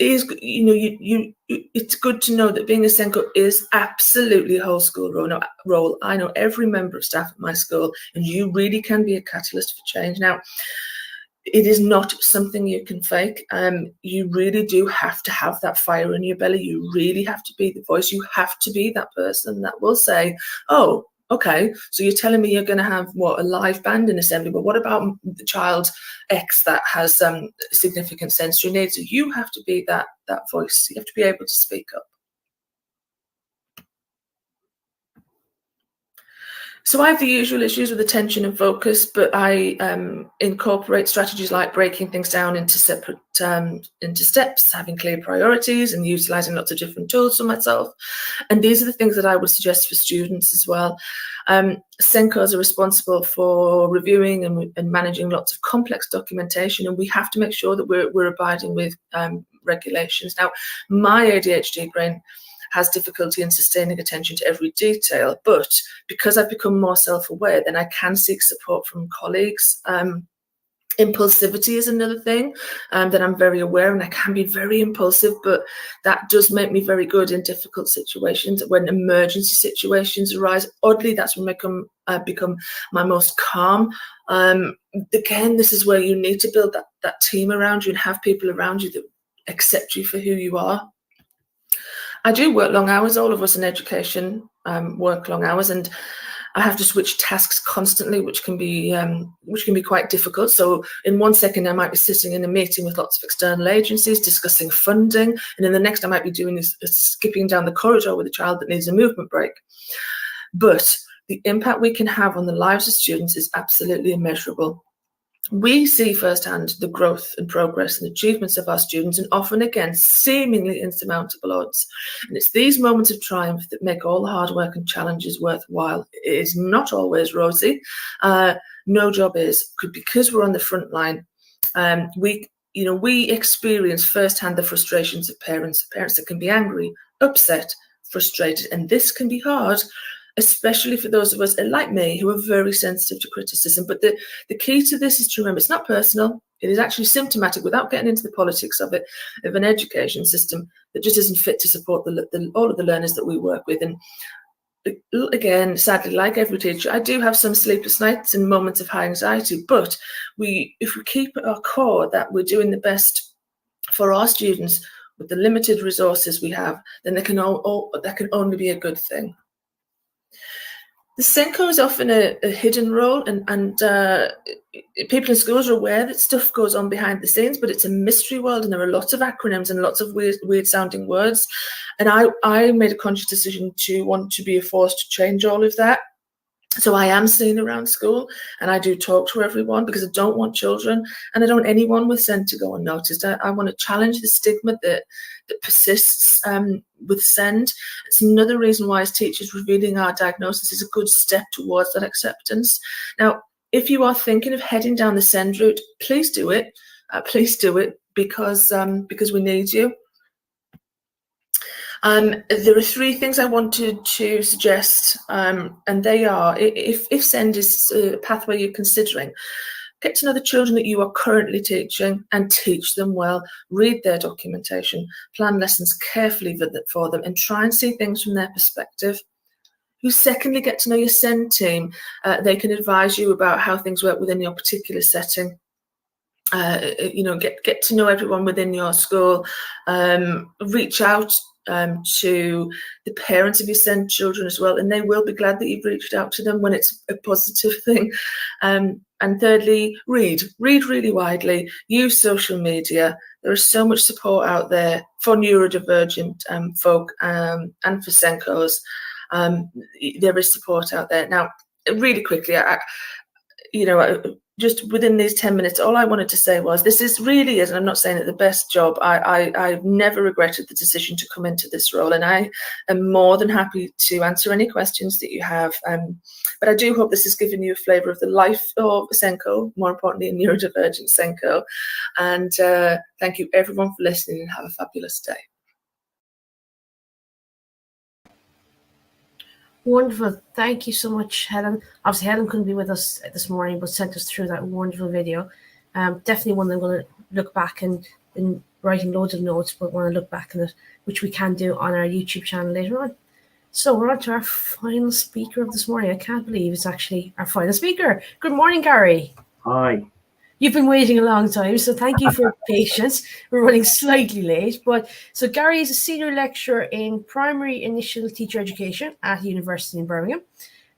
it's good to know that being a SENCO is absolutely a whole school role. I know every member of staff at my school, and you really can be a catalyst for change. Now, it is not something you can fake. You really do have to have that fire in your belly. You really have to be the voice. You have to be that person that will say, oh, okay, so you're telling me you're going to have, a live band in assembly, but what about the child X that has significant sensory needs? So you have to be that voice. You have to be able to speak up. So I have the usual issues with attention and focus, but I incorporate strategies like breaking things down into separate into steps, having clear priorities, and utilising lots of different tools for myself. And these are the things that I would suggest for students as well. SENCOs are responsible for reviewing and managing lots of complex documentation, and we have to make sure that we're abiding with regulations. Now, my ADHD brain has difficulty in sustaining attention to every detail, but because I've become more self-aware, then I can seek support from colleagues. Impulsivity is another thing that I'm very aware, and I can be very impulsive, but that does make me very good in difficult situations. When emergency situations arise, oddly, that's when I become my most calm. Again, this is where you need to build that team around you and have people around you that accept you for who you are. I do work long hours. All of us in education work long hours, and I have to switch tasks constantly, which can be quite difficult. So in 1 second, I might be sitting in a meeting with lots of external agencies discussing funding, and in the next, I might be doing this skipping down the corridor with a child that needs a movement break. But the impact we can have on the lives of students is absolutely immeasurable. We see firsthand the growth and progress and achievements of our students, and often against seemingly insurmountable odds. And it's these moments of triumph that make all the hard work and challenges worthwhile. It is not always rosy. No job is, because we're on the front line. We experience firsthand the frustrations of parents that can be angry, upset, frustrated, and this can be hard, especially for those of us like me who are very sensitive to criticism. But the key to this is to remember it's not personal. It is actually symptomatic, without getting into the politics of it, of an education system that just isn't fit to support all of the learners that we work with. And again, sadly, like every teacher, I do have some sleepless nights and moments of high anxiety. But if we keep at our core that we're doing the best for our students with the limited resources we have, then that can only be a good thing. The SENCO is often a hidden role, and people in schools are aware that stuff goes on behind the scenes, but it's a mystery world, and there are lots of acronyms and lots of weird sounding words. And I made a conscious decision to want to be a force to change all of that. So I am seen around school, and I do talk to everyone, because I don't want children and I don't want anyone with SEND to go unnoticed. I want to challenge the stigma that persists with SEND. It's another reason why, as teachers, revealing our diagnosis is a good step towards that acceptance. Now, if you are thinking of heading down the SEND route, please do it. Please do it, because we need you. There are 3 things I wanted to suggest, and they are, if SEND is a pathway you're considering, get to know the children that you are currently teaching and teach them well. Read their documentation, plan lessons carefully for them, and try and see things from their perspective. You secondly get to know your SEND team. They can advise you about how things work within your particular setting. Get to know everyone within your school. Reach out to the parents of your SEND children as well, and they will be glad that you've reached out to them when it's a positive thing. And thirdly, read really widely, use social media. There is so much support out there for neurodivergent folk and for SENCOs. There is support out there. Now, really quickly, just within these 10 minutes, all I wanted to say was this is really, and I'm not saying it the best job. I've never regretted the decision to come into this role, and I am more than happy to answer any questions that you have. But I do hope this has given you a flavour of the life of a SENCO, more importantly, a neurodivergent SENCO. And thank you everyone for listening, and have a fabulous day. Wonderful. Thank you so much, Helen. Obviously, Helen couldn't be with us this morning, but sent us through that wonderful video. Definitely one that I'm going to look back and been writing loads of notes, but want to look back on it, which we can do on our YouTube channel later on. So we're on to our final speaker of this morning. I can't believe it's actually our final speaker. Good morning, Gary. Hi. You've been waiting a long time, so thank you for your patience. We're running slightly late, so Gary is a senior lecturer in primary initial teacher education at the University in Birmingham.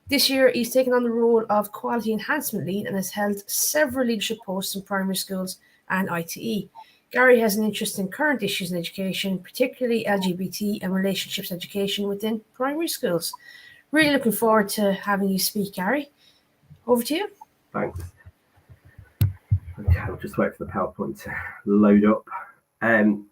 This year, he's taken on the role of quality enhancement lead and has held several leadership posts in primary schools and ITE. Gary has an interest in current issues in education, particularly LGBT and relationships education within primary schools. Really looking forward to having you speak, Gary. Over to you. Thanks. Okay, I'll just wait for the PowerPoint to load up. I think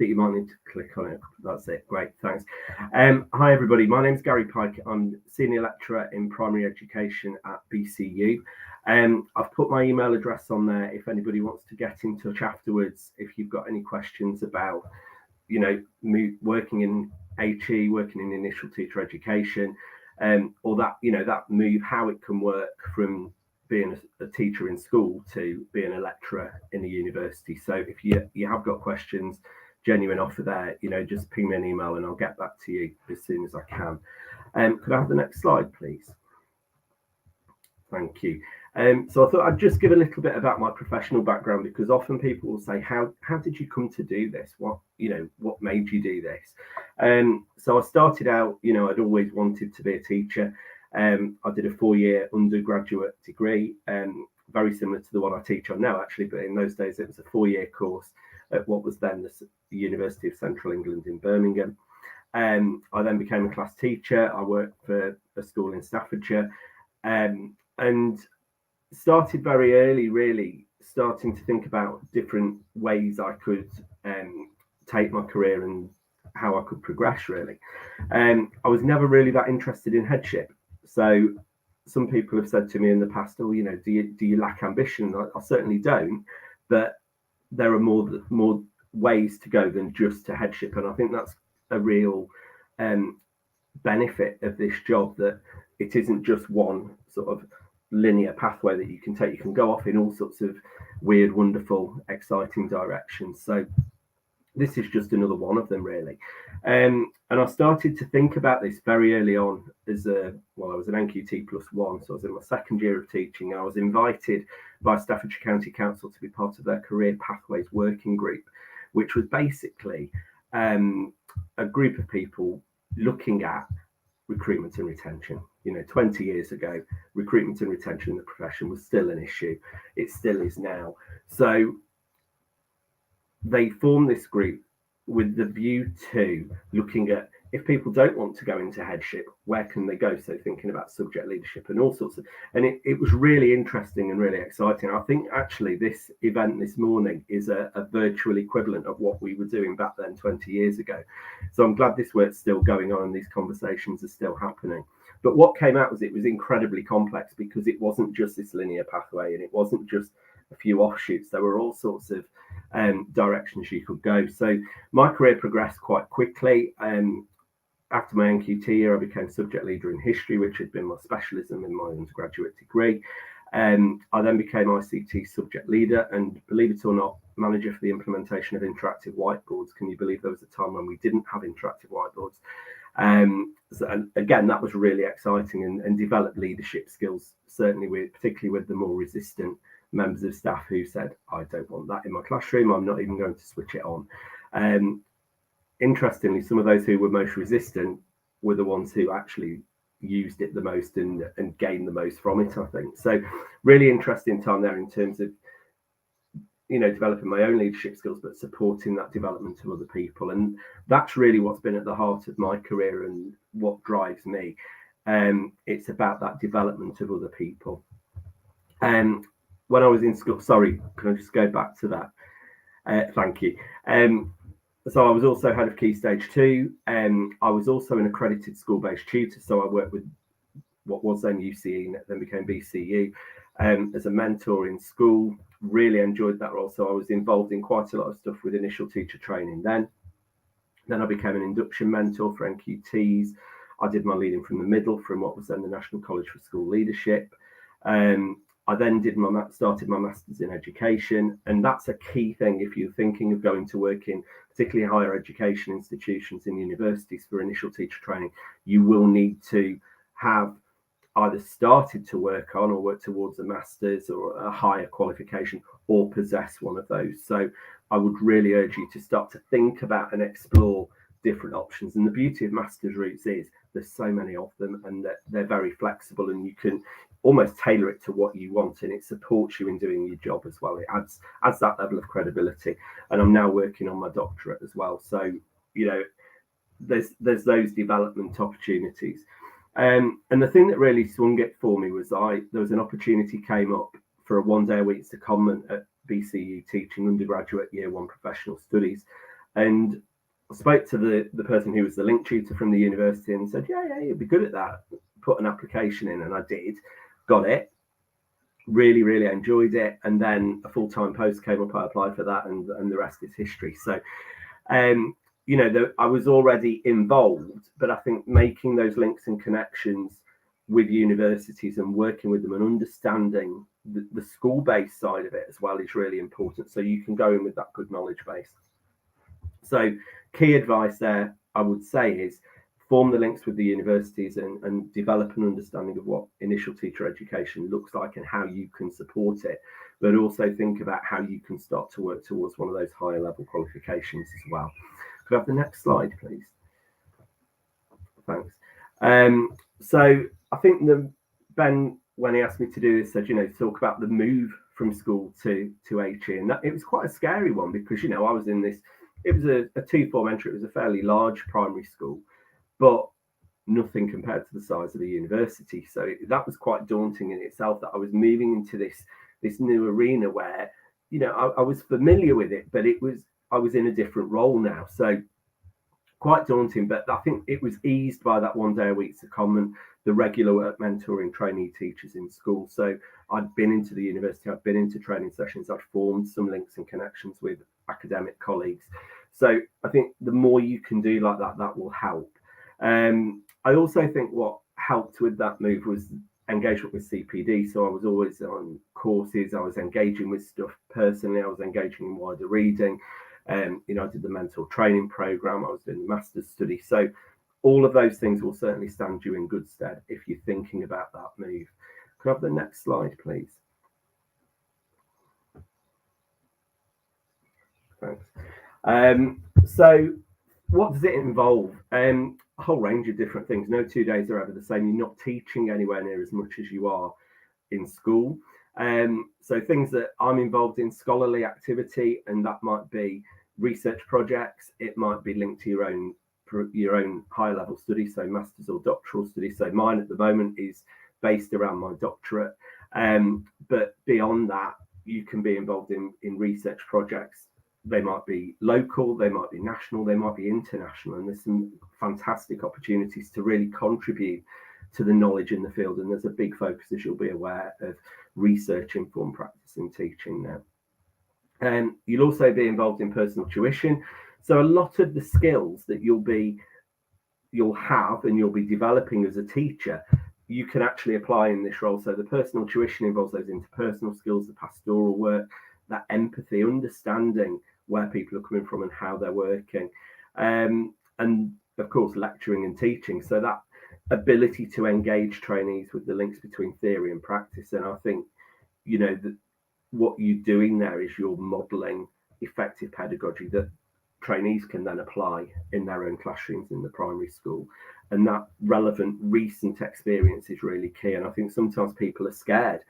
you might need to click on it. That's it. Great, thanks. Hi, everybody. My name's Gary Pike. I'm Senior Lecturer in Primary Education at BCU. I've put my email address on there if anybody wants to get in touch afterwards, if you've got any questions about, working in HE, working in initial teacher education, or that, that move, how it can work from being a teacher in school to being a lecturer in a university. So if you have got questions, genuine offer there, just ping me an email and I'll get back to you as soon as I can. Could I have the next slide, please? Thank you. So I thought I'd just give a little bit about my professional background, because often people will say, how did you come to do this? What made you do this? So I started out, I'd always wanted to be a teacher. I did a 4-year undergraduate degree, very similar to the one I teach on now, actually, but in those days it was a 4-year course at what was then the University of Central England in Birmingham. I then became a class teacher. I worked for a school in Staffordshire, and started very early, really starting to think about different ways I could take my career and how I could progress, really. I was never really that interested in headship. So some people have said to me in the past, do you lack ambition? I certainly don't, but there are more ways to go than just to headship. And I think that's a real benefit of this job, that it isn't just one sort of linear pathway that you can take. You can go off in all sorts of weird, wonderful, exciting directions. So this is just another one of them, really. And I started to think about this very early on I was an NQT +1, so I was in my second year of teaching, and I was invited by Staffordshire County Council to be part of their Career Pathways Working Group, which was basically a group of people looking at recruitment and retention. 20 years ago, recruitment and retention in the profession was still an issue. It still is now. So they formed this group with the view to looking at, if people don't want to go into headship, where can they go? So thinking about subject leadership and all sorts of, and it was really interesting and really exciting. I think actually this event this morning is a virtual equivalent of what we were doing back then 20 years ago. So I'm glad this work's still going on and these conversations are still happening. But what came out was it was incredibly complex, because it wasn't just this linear pathway and it wasn't just a few offshoots. There were all sorts of directions you could go. So my career progressed quite quickly. After my NQT year, I became subject leader in history, which had been my specialism in my undergraduate degree. I then became ICT subject leader and, believe it or not, manager for the implementation of interactive whiteboards. Can you believe there was a time when we didn't have interactive whiteboards? And again, that was really exciting and developed leadership skills, certainly particularly with the more resistant members of staff who said, I don't want that in my classroom, I'm not even going to switch it on. interestingly, some of those who were most resistant were the ones who actually used it the most and gained the most from it, I think. So really interesting time there in terms of, you know, developing my own leadership skills, but supporting that development of other people. And that's really what's been at the heart of my career and what drives me. It's about that development of other people. When I was in school, sorry, can I just go back to that? Thank you. So I was also head of Key Stage 2. I was also an accredited school-based tutor. So I worked with what was then UCE, then became BCU, as a mentor in school. Really enjoyed that role. So I was involved in quite a lot of stuff with initial teacher training then. Then I became an induction mentor for NQTs. I did my leading from the middle from what was then the National College for School Leadership. I then started my Masters in Education, and that's a key thing if you're thinking of going to work in particularly higher education institutions in universities for initial teacher training. You will need to have either started to work on or work towards a Masters or a higher qualification or possess one of those. So I would really urge you to start to think about and explore different options. And the beauty of Masters routes is there's so many of them, and they're very flexible, and you can almost tailor it to what you want, and it supports you in doing your job as well. It adds that level of credibility. And I'm now working on my doctorate as well. So, you know, there's those development opportunities. And the thing that really swung it for me was there was an opportunity came up for a 1 day a week secondment at BCU teaching undergraduate year 1 professional studies. And I spoke to the person who was the link tutor from the university and said, yeah, you'd be good at that. Put an application in, and I did, got it. Really, really enjoyed it. And then a full-time post came up, I applied for that, and the rest is history. So, you know, I was already involved, but I think making those links and connections with universities and working with them and understanding the school-based side of it as well is really important. So you can go in with that good knowledge base. So key advice there, I would say, is form the links with the universities and develop an understanding of what initial teacher education looks like and how you can support it, but also think about how you can start to work towards one of those higher level qualifications as well. Could I have the next slide, please? Thanks. So I think Ben, when he asked me to do this, said, you know, talk about the move from school to HE, and it was quite a scary one because, you know, I was in this, it was a 2-form entry, it was a fairly large primary school, but nothing compared to the size of the university. So that was quite daunting in itself, that I was moving into this new arena where, you know, I was familiar with it, but I was in a different role now. So quite daunting, but I think it was eased by that 1 day a week secondment, the regular work mentoring trainee teachers in school. So I'd been into the university, I'd been into training sessions, I'd formed some links and connections with academic colleagues. So I think the more you can do like that, that will help. I also think what helped with that move was engagement with CPD. So I was always on courses, I was engaging with stuff personally, I was engaging in wider reading. You know, I did the mentor training program, I was doing the master's study. So all of those things will certainly stand you in good stead if you're thinking about that move. Could I have the next slide, please? Thanks. So what does it involve? A whole range of different things. No 2 days are ever the same. You're not teaching anywhere near as much as you are in school. So things that I'm involved in, scholarly activity, and that might be research projects. It might be linked to your own high level study, so master's or doctoral study. So mine at the moment is based around my doctorate. But beyond that, you can be involved in research projects. They might be local, they might be national, they might be international, and there's some fantastic opportunities to really contribute to the knowledge in the field. And there's a big focus, as you'll be aware, of research informed practice and teaching now. You'll also be involved in personal tuition. So a lot of the skills that you'll have and you'll be developing as a teacher, you can actually apply in this role. So the personal tuition involves those interpersonal skills, the pastoral work, that empathy, understanding where people are coming from and how they're working, and of course lecturing and teaching. So that ability to engage trainees with the links between theory and practice. And I think, you know, that what you're doing there is you're modeling effective pedagogy that trainees can then apply in their own classrooms in the primary school. And that relevant recent experience is really key. And I think sometimes people are scared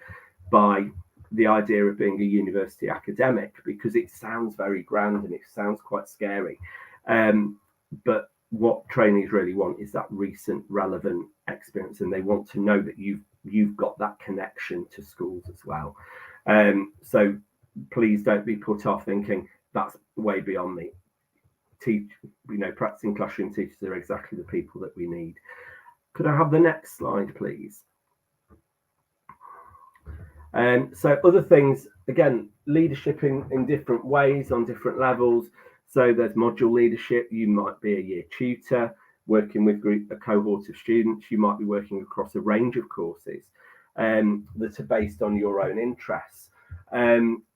by the idea of being a university academic because it sounds very grand and it sounds quite scary. But what trainees really want is that recent relevant experience, and they want to know that you've got that connection to schools as well. So please don't be put off thinking that's way beyond me. Practicing classroom teachers are exactly the people that we need. Could I have the next slide, please? So other things, again, leadership in different ways on different levels. So there's module leadership. You might be a year tutor working with a cohort of students. You might be working across a range of courses that are based on your own interests.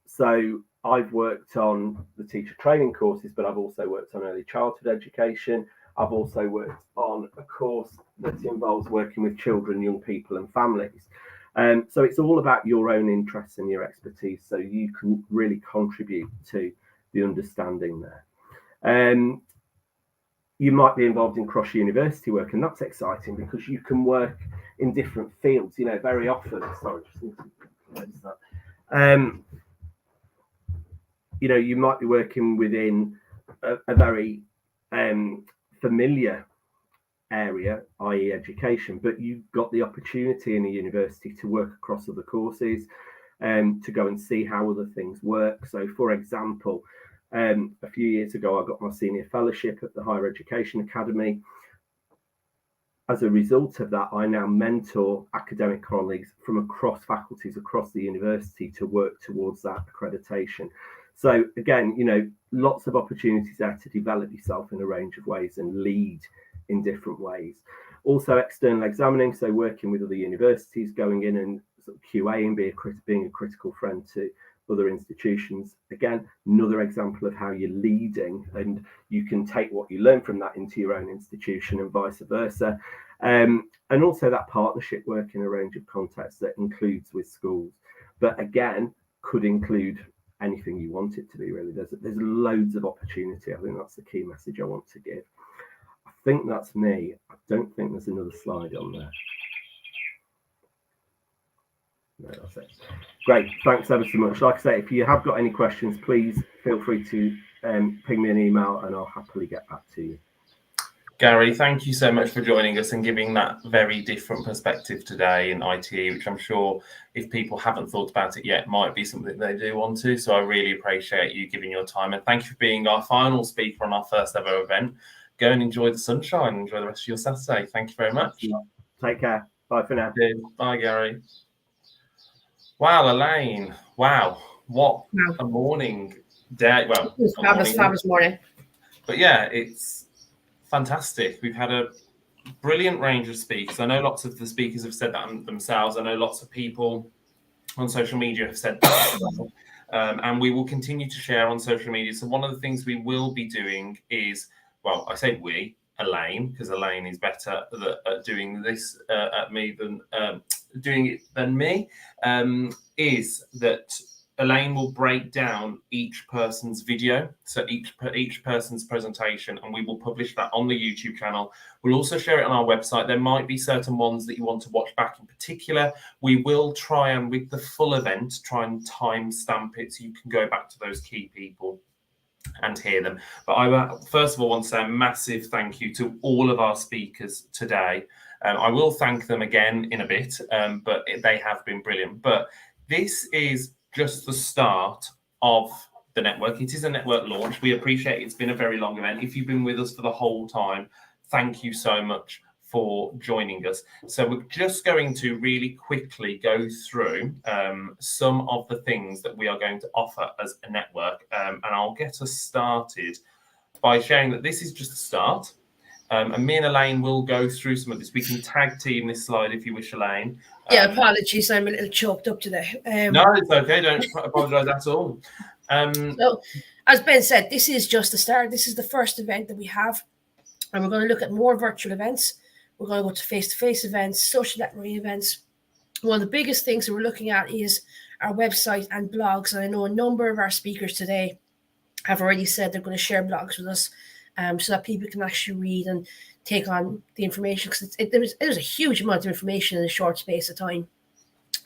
So I've worked on the teacher training courses, but I've also worked on early childhood education. I've also worked on a course that involves working with children, young people and families. So it's all about your own interests and your expertise, so you can really contribute to the understanding there. You might be involved in cross-university work, and that's exciting because you can work in different fields. Very often, sorry, just need to close that. You might be working within a very familiar area, i.e. education, but you've got the opportunity in a university to work across other courses and to go and see how other things work. So, for example, a few years ago, I got my senior fellowship at the Higher Education Academy. As a result of that, I now mentor academic colleagues from across faculties across the university to work towards that accreditation. So again, lots of opportunities there to develop yourself in a range of ways and lead in different ways. Also external examining, so working with other universities, going in and sort of QA and being a critical friend to other institutions. Again, another example of how you're leading, and you can take what you learn from that into your own institution and vice versa. And also that partnership work in a range of contexts that includes with schools, but again, could include anything you want it to be, really. There's loads of opportunity. I think that's the key message I want to give. I think that's me. I don't think there's another slide on there. No, that's it. Great, thanks ever so much. Like I say, if you have got any questions, please feel free to ping me an email and I'll happily get back to you. Gary, thank you so much for joining us and giving that very different perspective today in ITE, which I'm sure if people haven't thought about it yet, might be something they do want to. So I really appreciate you giving your time, and thank you for being our final speaker on our first ever event. Go and enjoy the sunshine. Enjoy the rest of your Saturday. Thank you very much. Take care. Bye for now. Bye, Gary. Wow, Elaine. Wow. What a morning day. Well, it was fabulous morning. But yeah, it's fantastic. We've had a brilliant range of speakers. I know lots of the speakers have said that themselves. I know lots of people on social media have said that as well. And we will continue to share on social media. So one of the things we will be doing is, well, I say we, Elaine, because Elaine is better at doing this at me than doing it than me, is that Elaine will break down each person's video, so each person's presentation, and we will publish that on the YouTube channel. We'll also share it on our website. There might be certain ones that you want to watch back in particular. We will try and, with the full event, try and time stamp it so you can go back to those key people and hear them. But I first of all want to say a massive thank you to all of our speakers today. I will thank them again in a bit, but they have been brilliant. But this is just the start of the network. It is a network launch. We appreciate it's been a very long event. If you've been with us for the whole time, thank you so much for joining us. So we're just going to really quickly go through some of the things that we are going to offer as a network. And I'll get us started by sharing that this is just the start. And me and Elaine will go through some of this. We can tag team this slide if you wish, Elaine. Yeah, apologies. I'm a little choked up today. No, it's okay. Don't apologise at all. So, as Ben said, this is just the start. This is the first event that we have. And we're going to look at more virtual events. We're going to go to face-to-face events, social networking events. One of the biggest things that we're looking at is our website and blogs. And I know a number of our speakers today have already said they're going to share blogs with us, so that people can actually read and take on the information, because there's a huge amount of information in a short space of time.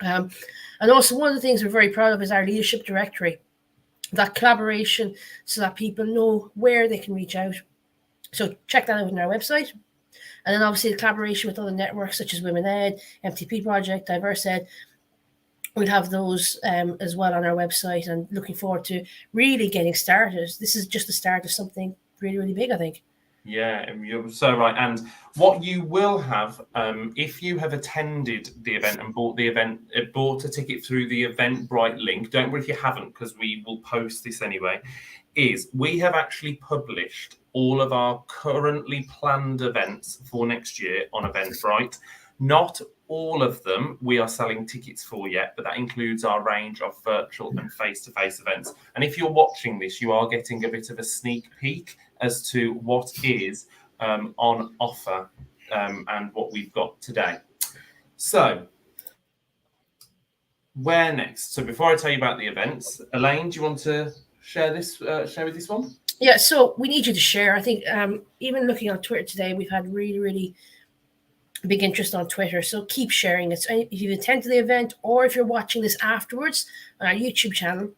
And also, one of the things we're very proud of is our leadership directory, that collaboration, so that people know where they can reach out. So check that out on our website. And then obviously the collaboration with other networks such as Women Ed, MTP Project, Diverse Ed. We'll have those as well on our website, and looking forward to really getting started. This is just the start of something really, really big, I think. Yeah, you're so right. And what you will have, if you have attended the event and bought a ticket through the Eventbrite link, don't worry if you haven't, because we will post this anyway, is we have actually published all of our currently planned events for next year on Eventbrite. Not all of them we are selling tickets for yet, but that includes our range of virtual and face-to-face events. And if you're watching this, you are getting a bit of a sneak peek as to what is on offer and what we've got today. So, where next? So before I tell you about the events, Elaine, do you want to share with this one? Yeah, so we need you to share. I think even looking on Twitter today, we've had really, really big interest on Twitter. So keep sharing it. So if you attend the event, or if you're watching this afterwards on our YouTube channel,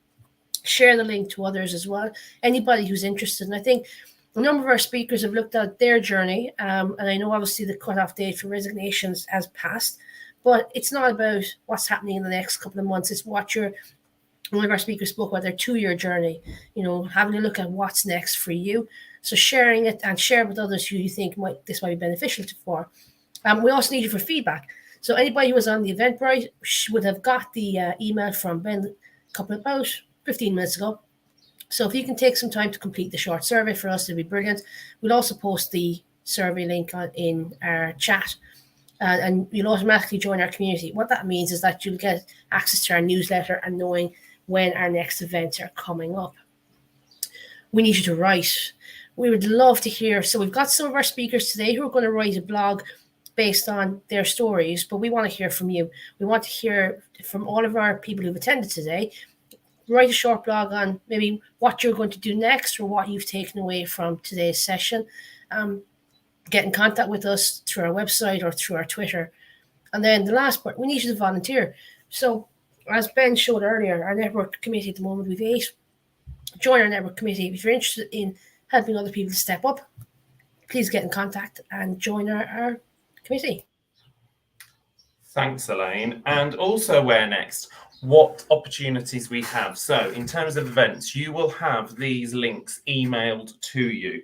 share the link to others as well. Anybody who's interested. And I think a number of our speakers have looked at their journey. And I know obviously the cutoff date for resignations has passed, but it's not about what's happening in the next couple of months. It's what one of our speakers spoke about their 2-year journey, having a look at what's next for you. So sharing it, and share with others who you think this might be beneficial for. We also need you for feedback. So anybody who was on the Eventbrite would have got the email from Ben about 15 minutes ago. So if you can take some time to complete the short survey for us, it'd be brilliant. We'll also post the survey link in our chat, and you'll automatically join our community. What that means is that you'll get access to our newsletter and knowing when our next events are coming up. We need you to write. We would love to hear. So we've got some of our speakers today who are going to write a blog based on their stories, but we want to hear from you. We want to hear from all of our people who've attended today. Write a short blog on maybe what you're going to do next, or what you've taken away from today's session. Get in contact with us through our website or through our Twitter. And then the last part, we need you to volunteer. So as Ben showed earlier, our network committee at the moment, we've 8. Join our network committee. If you're interested in helping other people step up, please get in contact and join our committee. Thanks, Elaine. And also, where next? What opportunities we have. So in terms of events, you will have these links emailed to you.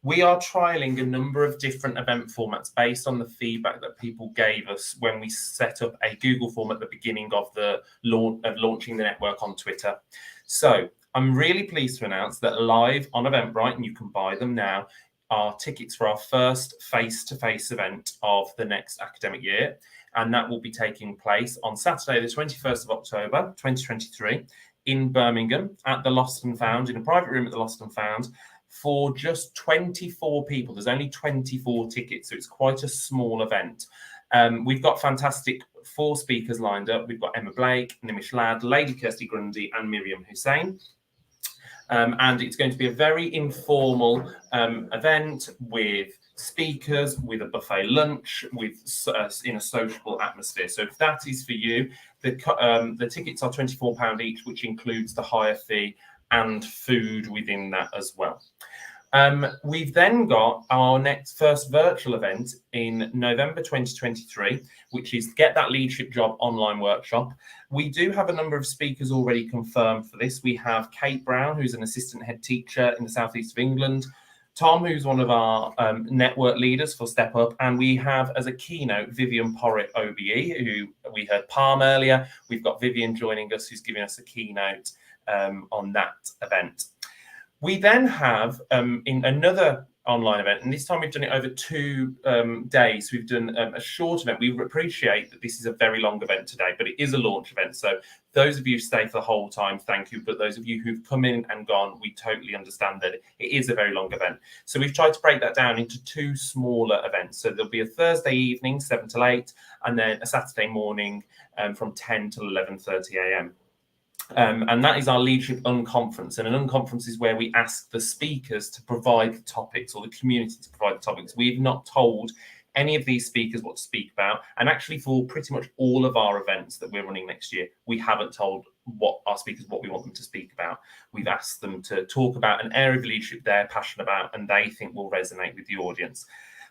We are trialing a number of different event formats based on the feedback that people gave us when we set up a Google form at the beginning of launching the network on Twitter. So I'm really pleased to announce that live on Eventbrite, and you can buy them now, are tickets for our first face-to-face event of the next academic year. And that will be taking place on Saturday, the 21st of October, 2023, in Birmingham at the Lost and Found, in a private room at the Lost and Found, for just 24 people. There's only 24 tickets, so it's quite a small event. We've got fantastic 4 speakers lined up. We've got Emma Blake, Nimish Ladd, Lady Kirsty Grundy, and Miriam Hussain. And it's going to be a very informal event with speakers, with a buffet lunch, in a sociable atmosphere. So if that is for you, the tickets are £24 each, which includes the higher fee and food within that as well. We've then got our first virtual event in November 2023, which is Get That Leadership Job online workshop. We do have a number of speakers already confirmed for this. We have Kate Brown, who's an assistant head teacher in the southeast of England, Tom, who's one of our network leaders for Step Up, and we have as a keynote Vivian Porritt, OBE, who we heard Palm earlier. We've got Vivian joining us, who's giving us a keynote on that event. We then have in another online event, and this time we've done it over 2 days. We've done a short event. We appreciate that this is a very long event today, but it is a launch event. So those of you who stay for the whole time, thank you. But those of you who've come in and gone, we totally understand that it is a very long event. So we've tried to break that down into 2 smaller events. So there'll be a Thursday evening, 7 till 8, and then a Saturday morning from 10 till 11:30 a.m. And that is our leadership unconference. And an unconference is where we ask the speakers to provide the topics, or the community to provide the topics. We've not told any of these speakers what to speak about. And actually, for pretty much all of our events that we're running next year, we haven't told what our speakers what we want them to speak about. We've asked them to talk about an area of leadership they're passionate about and they think will resonate with the audience.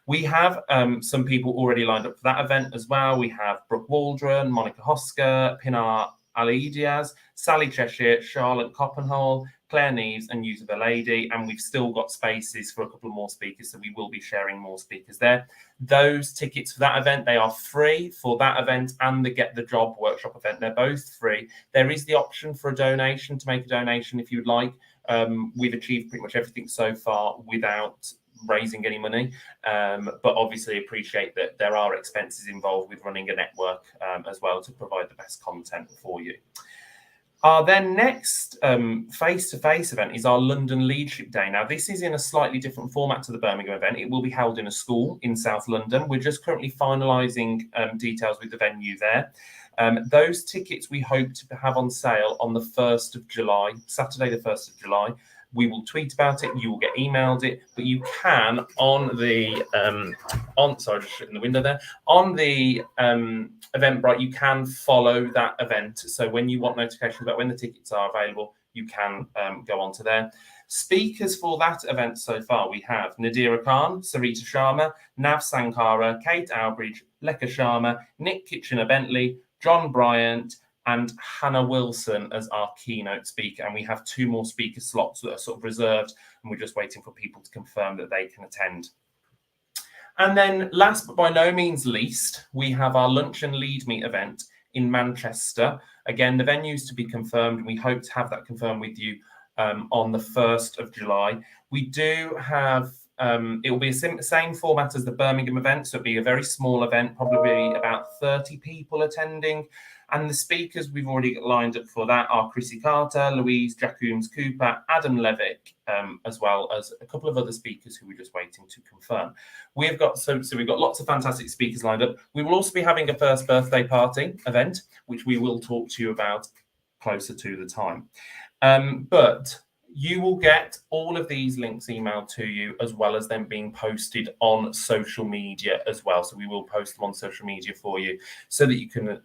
We have some people already lined up for that event as well. We have Brooke Waldron, Monica Hosker, Pinar Ali Diaz, Sally Cheshire, Charlotte Coppenhole, Claire Neves, and Youth of a Lady. And we've still got spaces for a couple more speakers, so we will be sharing more speakers there. Those tickets for that event, they are free for that event and the Get the Job workshop event. They're both free. There is the option for a donation, to make a donation if you would like. We've achieved pretty much everything so far without raising any money, but obviously appreciate that there are expenses involved with running a network as well to provide the best content for you. Our then next face-to-face event is our London Leadership Day. Now, this is in a slightly different format to the Birmingham event. It will be held in a school in South London. We're just currently finalising details with the venue there. Those tickets we hope to have on sale on the 1st of July, Saturday the 1st of July. We will tweet about it. You will get emailed it, but you can on the sorry, just shutting the window there. On the Eventbrite, you can follow that event. So when you want notifications about when the tickets are available, you can go onto there. Speakers for that event so far, we have Nadira Khan, Sarita Sharma, Nav Sankara, Kate Albridge, Lekha Sharma, Nick Kitchener-Bentley, John Bryant, and Hannah Wilson as our keynote speaker. And we have 2 more speaker slots that are sort of reserved, and we're just waiting for people to confirm that they can attend. And then last but by no means least, we have our Lunch and Lead Me event in Manchester. Again, the venue's to be confirmed, and we hope to have that confirmed with you on the 1st of July. We do have, it will be the same format as the Birmingham event, so it'll be a very small event, probably about 30 people attending. And the speakers we've already got lined up for that are Chrissy Carter, Louise Jacooms-Cooper, Adam Levick, as well as a couple of other speakers who we're just waiting to confirm. We've got so we've got lots of fantastic speakers lined up. We will also be having a first birthday party event, which we will talk to you about closer to the time. But you will get all of these links emailed to you, as well as them being posted on social media as well. So we will post them on social media for you so that you can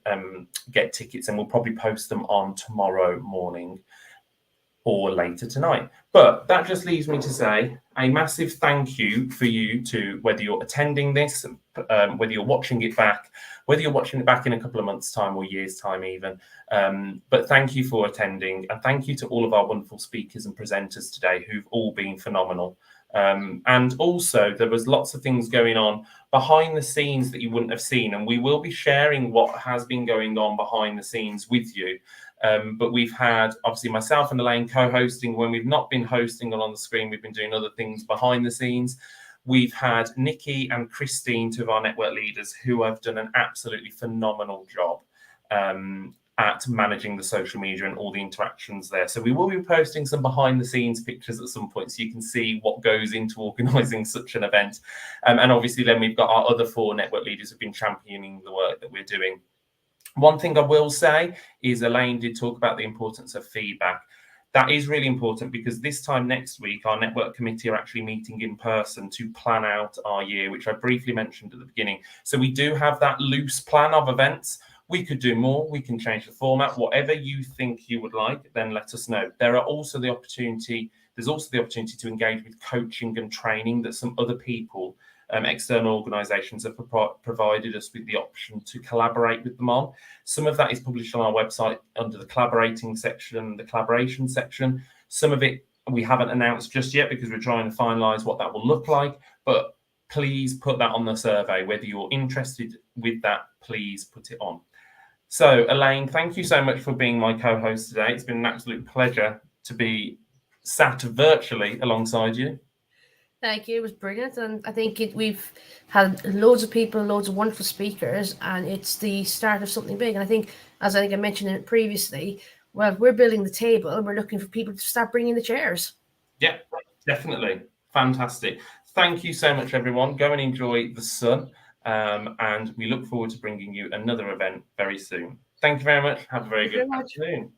get tickets, and we'll probably post them on tomorrow morning or later tonight. But that just leaves me to say a massive thank you for you to, whether you're attending this, whether you're watching it back, whether you're watching it back in a couple of months' time or years' time even. But thank you for attending, and thank you to all of our wonderful speakers and presenters today who've all been phenomenal. And also, there was lots of things going on behind the scenes that you wouldn't have seen, and we will be sharing what has been going on behind the scenes with you. But we've had, obviously, myself and Elaine co-hosting. When we've not been hosting on the screen, we've been doing other things behind the scenes. We've had Nikki and Christine, 2 of our network leaders, who have done an absolutely phenomenal job at managing the social media and all the interactions there. So we will be posting some behind the scenes pictures at some point, so you can see what goes into organising such an event. And obviously then we've got our other 4 network leaders who've been championing the work that we're doing. One thing I will say is Elaine did talk about the importance of feedback. That is really important, because this time next week, our network committee are actually meeting in person to plan out our year, which I briefly mentioned at the beginning. So we do have that loose plan of events. We could do more. We can change the format. Whatever you think you would like, then let us know. There's also the opportunity to engage with coaching and training that some other people, external organisations, have provided us with the option to collaborate with them on. Some of that is published on our website under the collaboration section. Some of it we haven't announced just yet because we're trying to finalise what that will look like. But please put that on the survey. Whether you're interested with that, please put it on. So, Elaine, thank you so much for being my co-host today. It's been an absolute pleasure to be sat virtually alongside you. Thank you. It was brilliant. And I think we've had loads of people, loads of wonderful speakers, and it's the start of something big. And I think, as I mentioned it previously, well, we're building the table and we're looking for people to start bringing the chairs. Yeah, definitely. Fantastic. Thank you so much, everyone. Go and enjoy the sun. And we look forward to bringing you another event very soon. Thank you very much. Have a very good afternoon.